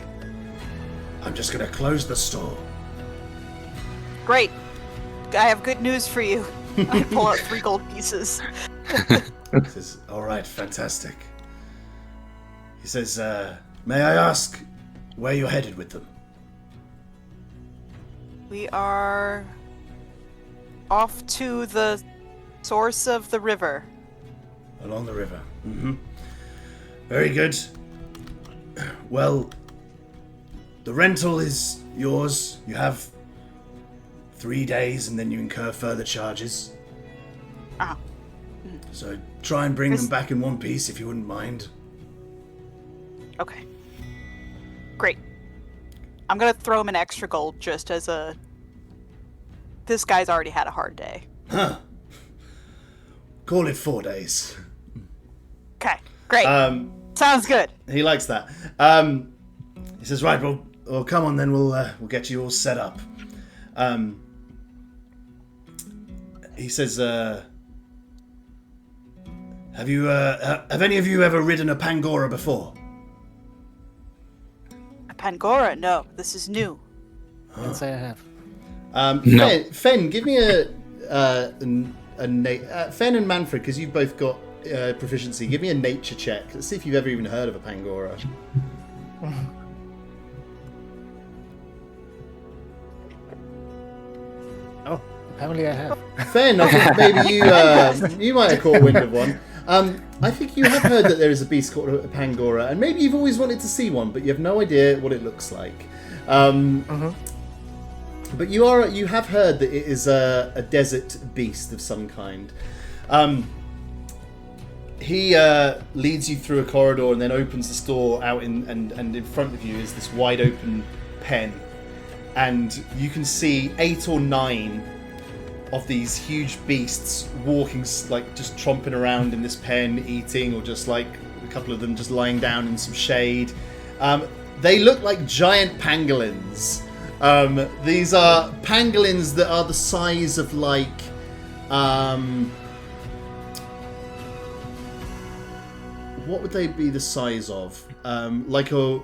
I'm just going to close the store." Great. I have good news for you. I pull out 3 gold pieces. He says, "All right, fantastic." He says, "May I ask where you're headed with them?" We are off to the source of the river. Along the river. Mm-hmm. Very good. Well, the rental is yours. You have 3 days, and then you incur further charges. Ah. So try and bring them back in one piece, if you wouldn't mind. Okay. Great. I'm gonna throw him an extra gold just as a... This guy's already had a hard day. Huh. Call it 4 days. Okay, great. Sounds good. He likes that. He says, right, well, come on then, we'll get you all set up. He says, have any of you ever ridden a Pangora before? A Pangora? No, this is new. Can't say I have. No. Fen, give me a Fen and Manfred, because you've both got proficiency. Give me a nature check. Let's see if you've ever even heard of a Pangora. Oh, apparently I have. Fen, I think maybe you might have caught wind of one. I think you have heard that there is a beast called a Pangora, and maybe you've always wanted to see one, but you have no idea what it looks like. But you have heard that it is a desert beast of some kind. He leads you through a corridor and then opens the door out and in front of you is this wide open pen, and you can see 8 or 9 of these huge beasts walking, like just tromping around in this pen, eating, or just like a couple of them just lying down in some shade. They look like giant pangolins. These are pangolins that are the size of like what would they be the size of? Like a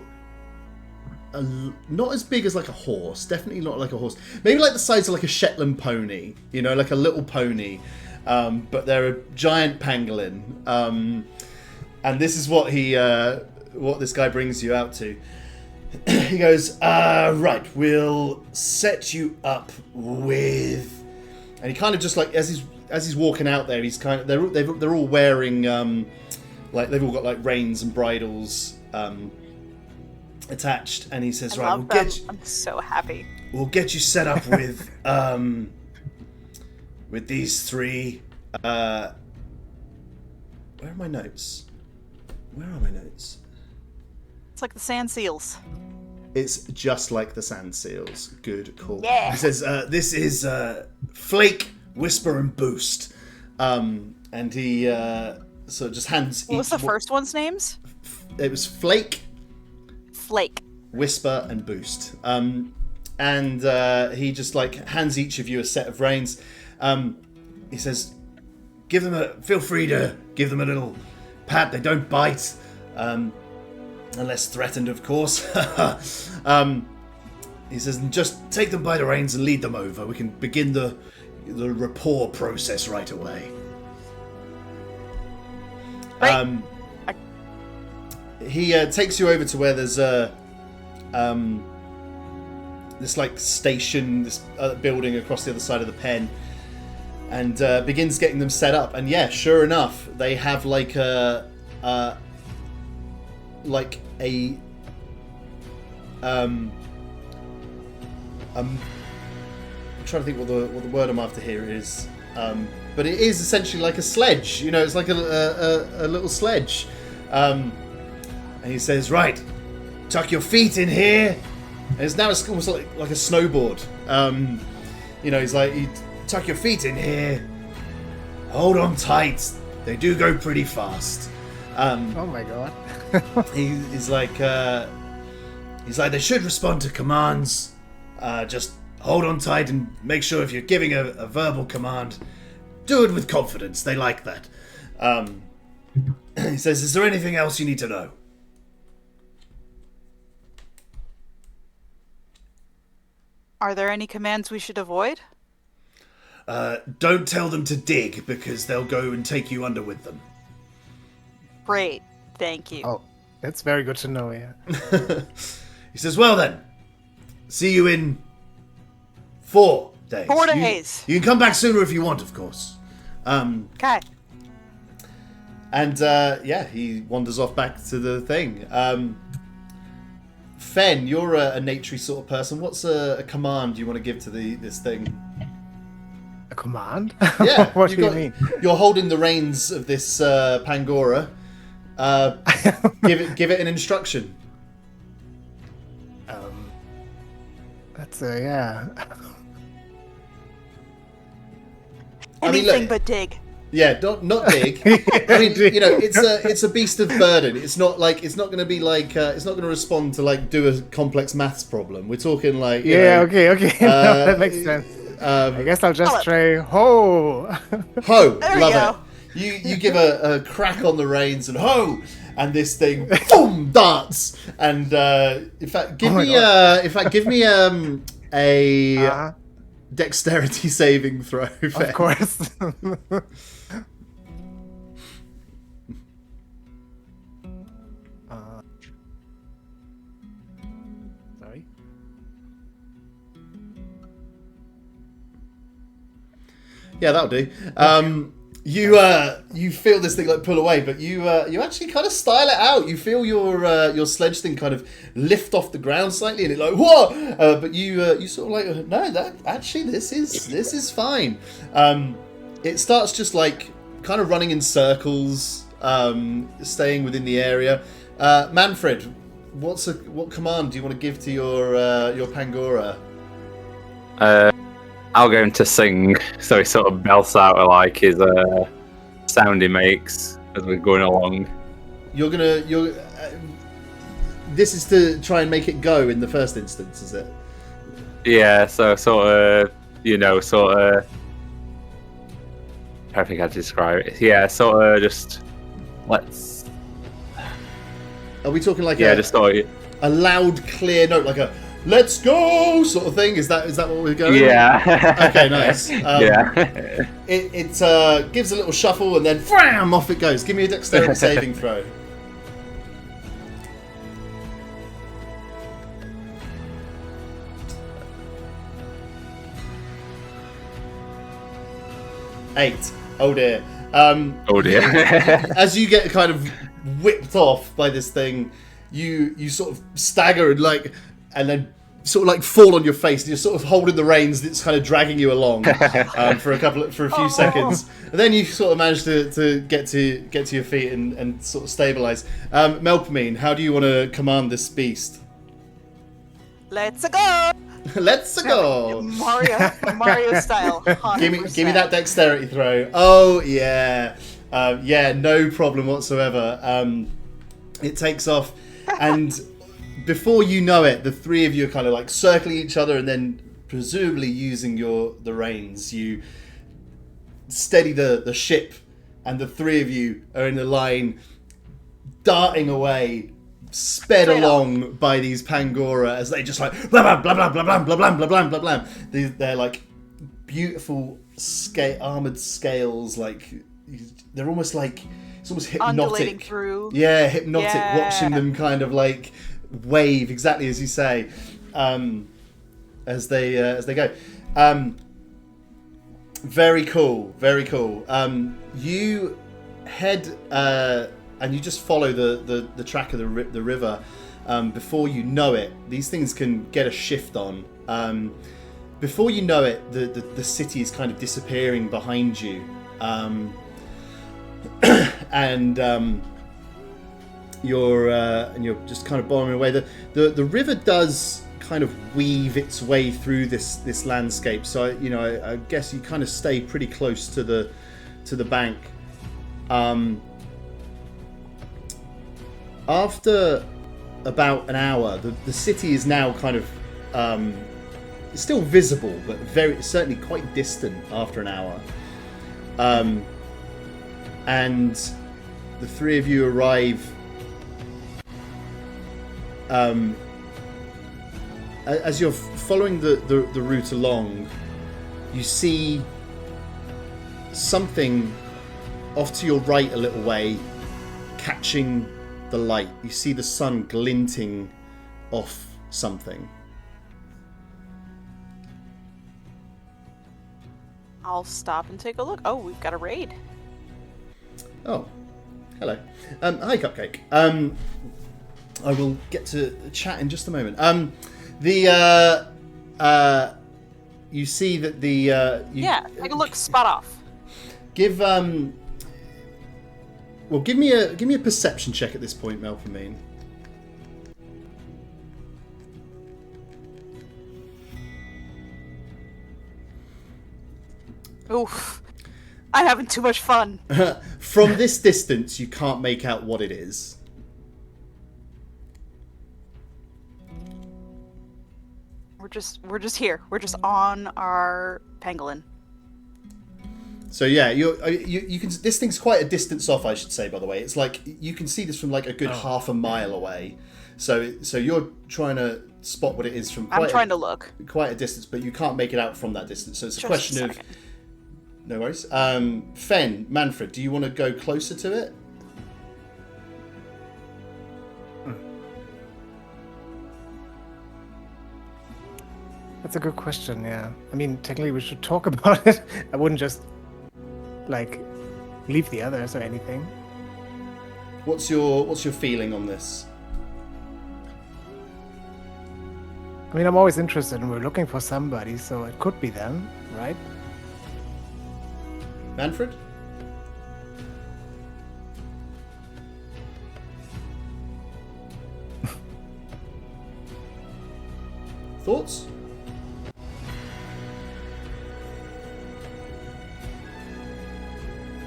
not as big as like a horse, definitely not like a horse. Maybe like the size of like a Shetland pony, you know, like a little pony. But they're a giant pangolin. And this is what what this guy brings you out to. He goes, right, we'll set you up with, and he kind of just like as he's walking out there, he's kind of they're all wearing like they've all got like reins and bridles attached, and he says, right, I'm so happy. We'll get you set up with these 3. Where are my notes? It's like the sand seals. It's just like the sand seals. Good call. Yeah. He says, this is Flake, Whisper, and Boost. And he so just hands What was the first one's names? It was Flake, Whisper, and Boost. And he just like hands each of you a set of reins. He says, feel free to give them a little pat. They don't bite. Unless threatened, of course. He says, just take them by the reins and lead them over. We can begin the rapport process right away. Right. He takes you over to where there's this like station, this building across the other side of the pen, and begins getting them set up. And yeah, sure enough, they have like a I'm trying to think what the word I'm after here is, but it is essentially like a sledge. You know, it's like a little sledge. And he says, "Right, tuck your feet in here." And it's now almost like a snowboard. You know, he's like, "You tuck your feet in here, hold on tight. They do go pretty fast." Oh my god. He's like, they should respond to commands. Just hold on tight and make sure if you're giving a verbal command, do it with confidence. They like that. He says, is there anything else you need to know? Are there any commands we should avoid? Don't tell them to dig, because they'll go and take you under with them. Great. Thank you. Oh, that's very good to know, yeah. He says, well then, see you in 4 days. 4 days. You can come back sooner if you want, of course. Okay. And yeah, he wanders off back to the thing. Fen, you're a naturey sort of person. What's a command you want to give to this thing? A command? Yeah. What do you mean? You're holding the reins of this Pangora. Give it an instruction. That's yeah. Anything but dig. Yeah, not dig. I mean, you know, it's a beast of burden. It's not going to be like it's not going to respond to like do a complex maths problem. We're talking like okay. No, that makes sense. I guess I'll just try ho. Ho, There we love go. it. You give a crack on the reins and ho, and this thing boom darts. And in fact, give me a dexterity saving throw. Of course. Sorry. Yeah, that'll do. You feel this thing like pull away, but you actually kind of style it out. You feel your sledge thing kind of lift off the ground slightly, and it like whoa. But you sort of like no, that actually this is fine. It starts just like kind of running in circles, staying within the area. Manfred, what command do you want to give to your Pangora? I'll go into sing, so he sort of belts out like his sound he makes as we're going along. This is to try and make it go in the first instance, is it? Yeah, so sort of, I don't think I'd describe it. Yeah, sort of just let's. Are we talking like just sort of, a loud, clear note, like a "let's go" sort of thing? Is that what we're going? Yeah. Okay, nice. Yeah. It gives a little shuffle and then wham, off it goes. Give me a dexterity saving throw. Eight. Oh dear. Oh dear. As you get kind of whipped off by this thing, you sort of stagger and then sort of like fall on your face, and you're sort of holding the reins that's kind of dragging you along for a few seconds, and then you sort of manage to get to your feet and sort of stabilize. Melpomene, how do you want to command this beast? Let's go. Let's go. Mario style. 100%. Give me that dexterity throw. Oh yeah, no problem whatsoever. It takes off, and before you know it, the three of you are kind of like circling each other, and then presumably using the reins, you steady the ship, and the three of you are in a line, darting away, sped Straight along by these Pangora as they just like blah blah blah blah blah blah blah blah blah blah blah. They're like beautiful armored scales, like they're almost like it's almost hypnotic. Undulating through. Yeah, hypnotic. Yeah. Watching them kind of like wave exactly as you say, as they go. Very cool, very cool. You head and you just follow the track of the river. Before you know it, these things can get a shift on. Before you know it, the city is kind of disappearing behind you, and you're just kind of bombing away. The river does kind of weave its way through this landscape, so I guess you kind of stay pretty close to the bank. After about an hour, the city is now kind of it's still visible, but certainly quite distant after an hour. And the three of you arrive. As you're following the route along, you see something off to your right a little way, catching the light. You see the sun glinting off something. I'll stop and take a look. Oh, we've got a raid. Oh, hello. Hi, Cupcake. I will get to chat in just a moment. You see that the take a look, spot off. give me a perception check at this point, Melpomene. Oof. I'm having too much fun. From this distance, you can't make out what it is. We're just here. We're just on our pangolin. So yeah, you can. This thing's quite a distance off, I should say. By the way, it's like you can see this from like a good half a mile away. So you're trying to spot what it is from. I'm trying to look quite a distance, but you can't make it out from that distance. So it's a question of. No worries. Fen, Manfred, do you want to go closer to it? That's a good question, yeah. I mean, technically we should talk about it. I wouldn't just, like, leave the others or anything. What's your feeling on this? I mean, I'm always interested and we're looking for somebody, so it could be them, right? Manfred? Thoughts?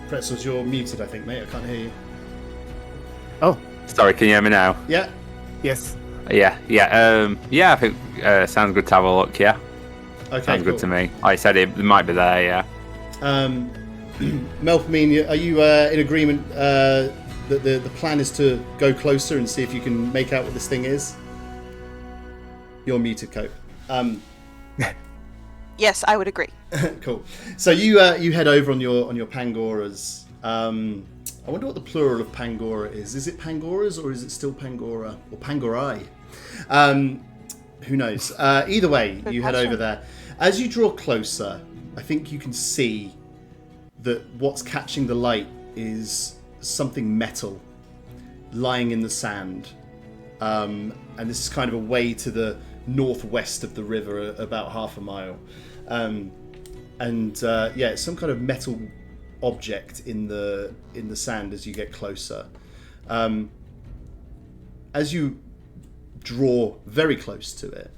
Pretzels, you're muted, I think, mate. I can't hear you. Oh. Sorry, can you hear me now? Yeah. Yes. Yeah. I think sounds good to have a look. Yeah. Okay. Sounds good to me. I said it might be there. Yeah. Melpomene, are you in agreement that the plan is to go closer and see if you can make out what this thing is? You're muted, Cope. Yes, I would agree. Cool. So you head over on your pangoras. I wonder what the plural of pangora is. Is it pangoras or is it still pangora or pangorai? Who knows? Either way, you head over there. As you draw closer, I think you can see that what's catching the light is something metal lying in the sand. And this is kind of away to the northwest of the river, about half a mile. It's some kind of metal object in the sand as you get closer. As you draw very close to it,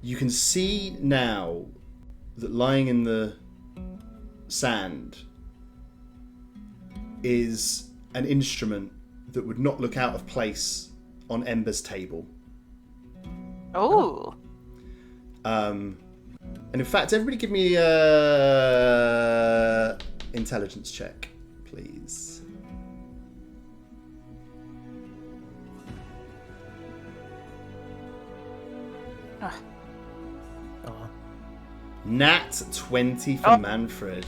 you can see now that lying in the sand is an instrument that would not look out of place on Ember's table. Oh. And in fact, everybody give me a intelligence check, please. Nat 20 for Manfred.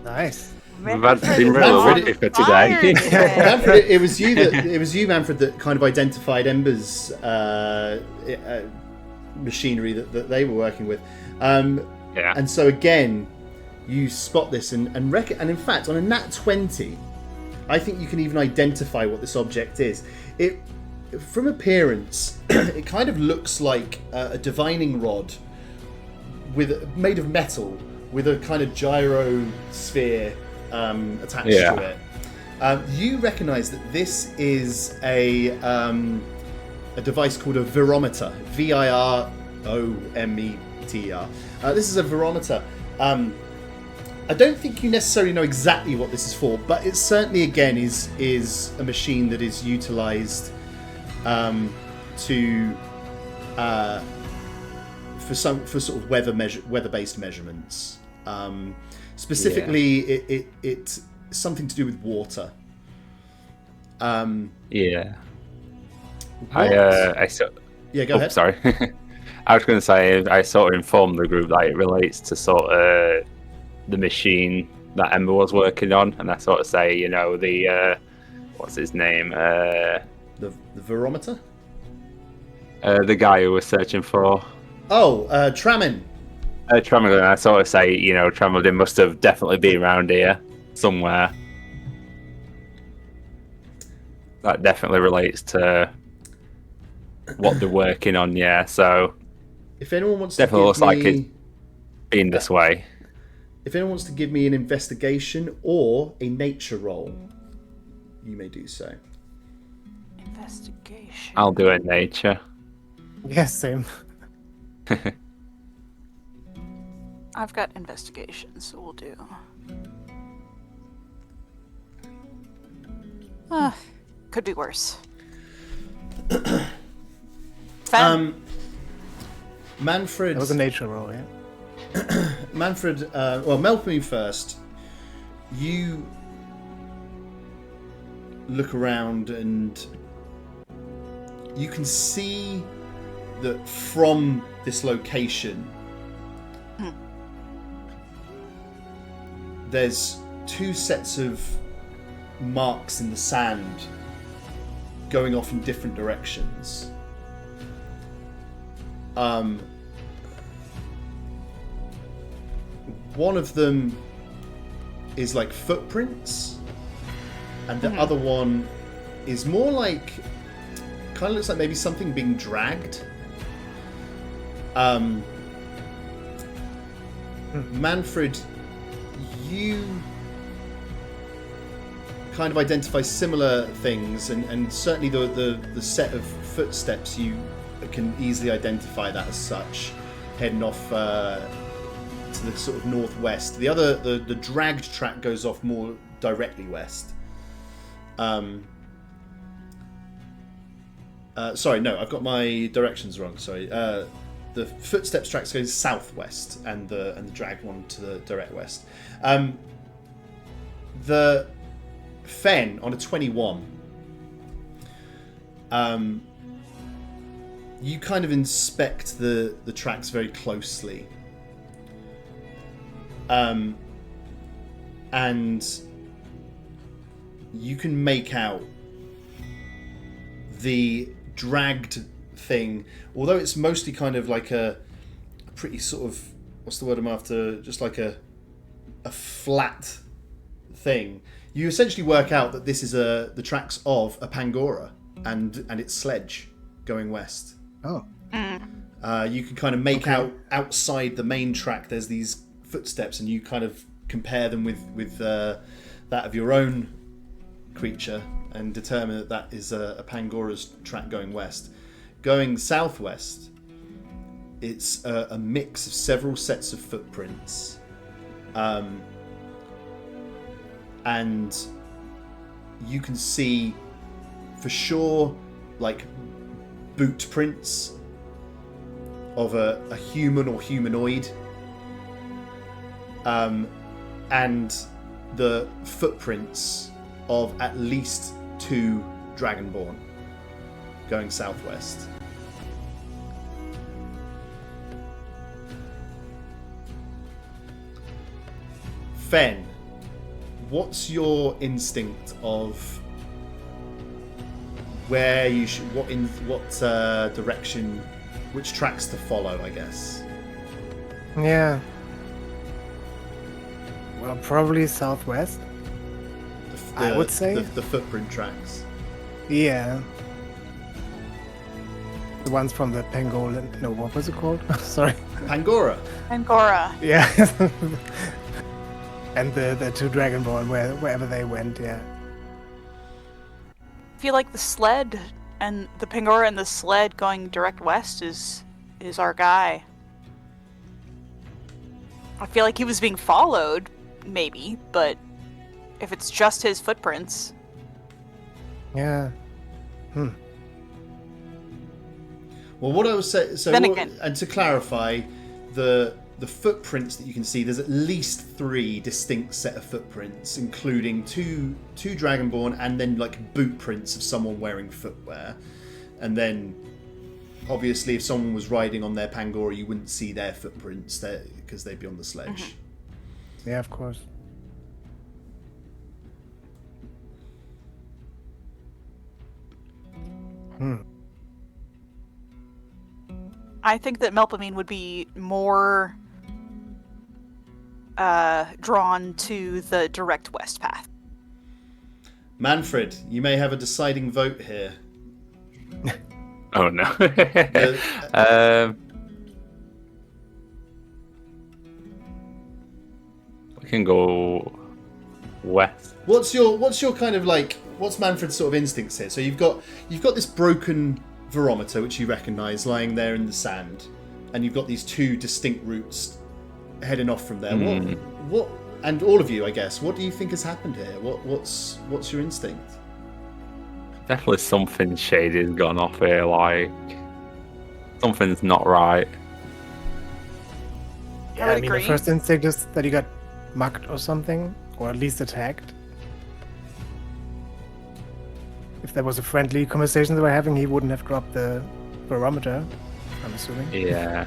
Nice. That's been really lucky for today. Manfred, it was you, Manfred, that kind of identified Ember's machinery that they were working with. And so again, you spot this and in fact, on a nat 20, I think you can even identify what this object is. It, from appearance, it kind of looks like a divining rod made of metal with a kind of gyro sphere attached to it. You recognise that this is a device called a virometer. Virometer. This is a virometer. I don't think you necessarily know exactly what this is for, but it certainly again is a machine that is utilised for sort of weather-based measurements. Specifically, it's something to do with water. Yeah, go ahead. Sorry. I was going to say I sort of informed the group that it relates to sort of the machine that Ember was working on, and I sort of say, the what's his name? The virometer? The guy who was searching for. Oh, Tramin. Tramelin. I sort of say, Tramelin must have definitely been around here somewhere. that definitely relates to what they're working on. Yeah, so If anyone wants definitely to looks give like me, it's been this way. if anyone wants to give me an investigation or a nature roll, you may do so. Investigation. I'll do it, nature. Yeah, same. I've got investigation, so we'll do. Could be worse. Manfred. That was a nature roll, yeah. Manfred. Well, Melpomene first. You look around and you can see that from this location, there's two sets of marks in the sand going off in different directions. One of them is like footprints, and the other one is more like, kind of looks like maybe something being dragged. Manfred, you kind of identify similar things, and certainly the set of footsteps, you can easily identify that as such, heading off to the sort of northwest. The other, the dragged track goes off more directly west. Sorry, no, I've got my directions wrong. Sorry. The footsteps tracks goes southwest, and the drag one to the direct west. The Fen on a 21. You kind of inspect the tracks very closely. And you can make out the dragged thing, although it's mostly kind of like a pretty sort of, what's the word I'm after, just like a flat thing. You essentially work out that this is the tracks of a Pangora and its sledge going west. Oh. You can kind of make out outside the main track there's these footsteps, and you kind of compare them with that of your own creature and determine that that is a Pangora's track going west. Going southwest, it's a mix of several sets of footprints, and you can see for sure like boot prints of a human or humanoid, and the footprints of at least 2 Dragonborn going southwest. Fen, what's your instinct of where you should, what direction, which tracks to follow, I guess? Yeah. Well, probably southwest. I would say the footprint tracks. Yeah. The ones from the pangolin. No, what was it called? Sorry. Pangora. Angora. Yeah. And the 2 Dragonborn, wherever they went, yeah. I feel like the sled and the Pangora and the sled going direct west is our guy. I feel like he was being followed, maybe, but if it's just his footprints. Yeah. Well, what I was saying, so Then again, and to clarify, the footprints that you can see, there's at least 3 distinct set of footprints, including two Dragonborn, and then like boot prints of someone wearing footwear. And then, obviously, if someone was riding on their Pangora, you wouldn't see their footprints there because they'd be on the sledge. Yeah, of course. I think that Melpomene would be more drawn to the direct west path. Manfred, you may have a deciding vote here. Oh no. We can go west. What's your kind of like? What's Manfred's sort of instincts here? So you've got this broken barometer which you recognise lying there in the sand, and you've got these two distinct routes heading off from there. What? And all of you, I guess. What do you think has happened here? What's your instinct? Definitely something shady's gone off here. Like something's not right. Yeah, would I mean, agree. the first instinct is that he got mugged or something, or at least attacked. If there was a friendly conversation they were having, he wouldn't have dropped the barometer, I'm assuming. Yeah.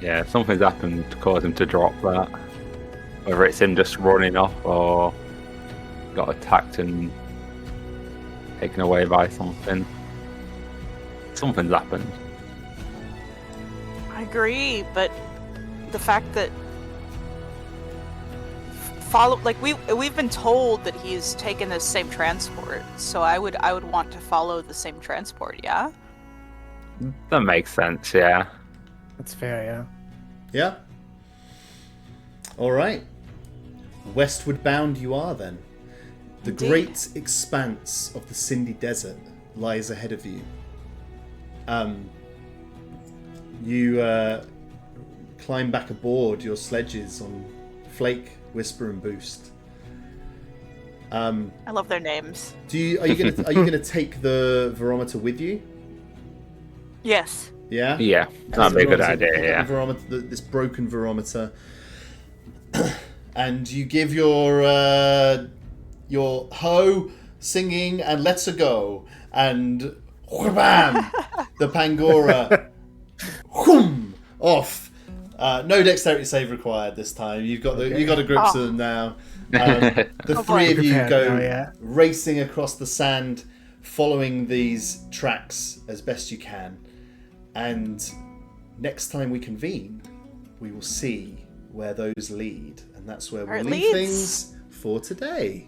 Yeah, something's happened to cause him to drop that. Whether it's him just running off or got attacked and taken away by something. Something's happened. I agree, but the fact that we've been told that he's taken the same transport, so I would want to follow the same transport. Yeah. That makes sense. Yeah. That's fair, yeah. Yeah. All right. Westward bound you are then. The Indeed. great expanse of the Cindy Desert lies ahead of you. You climb back aboard your sledges on Flake, Whisper, and Boost. I love their names. Are you gonna take the barometer with you? Yes. Yeah. Yeah, that'd be a good idea. Pick up Yeah. the barometer, this broken barometer, and you give your ho singing and let's a go and wham, the Pangora whoom, off. No dexterity save required this time. You've got a grip to them now. The three of you Prepared go now, yeah. racing across the sand, following these tracks as best you can. And next time we convene, we will see where those lead. And that's where Where we'll it leave leads. things for today.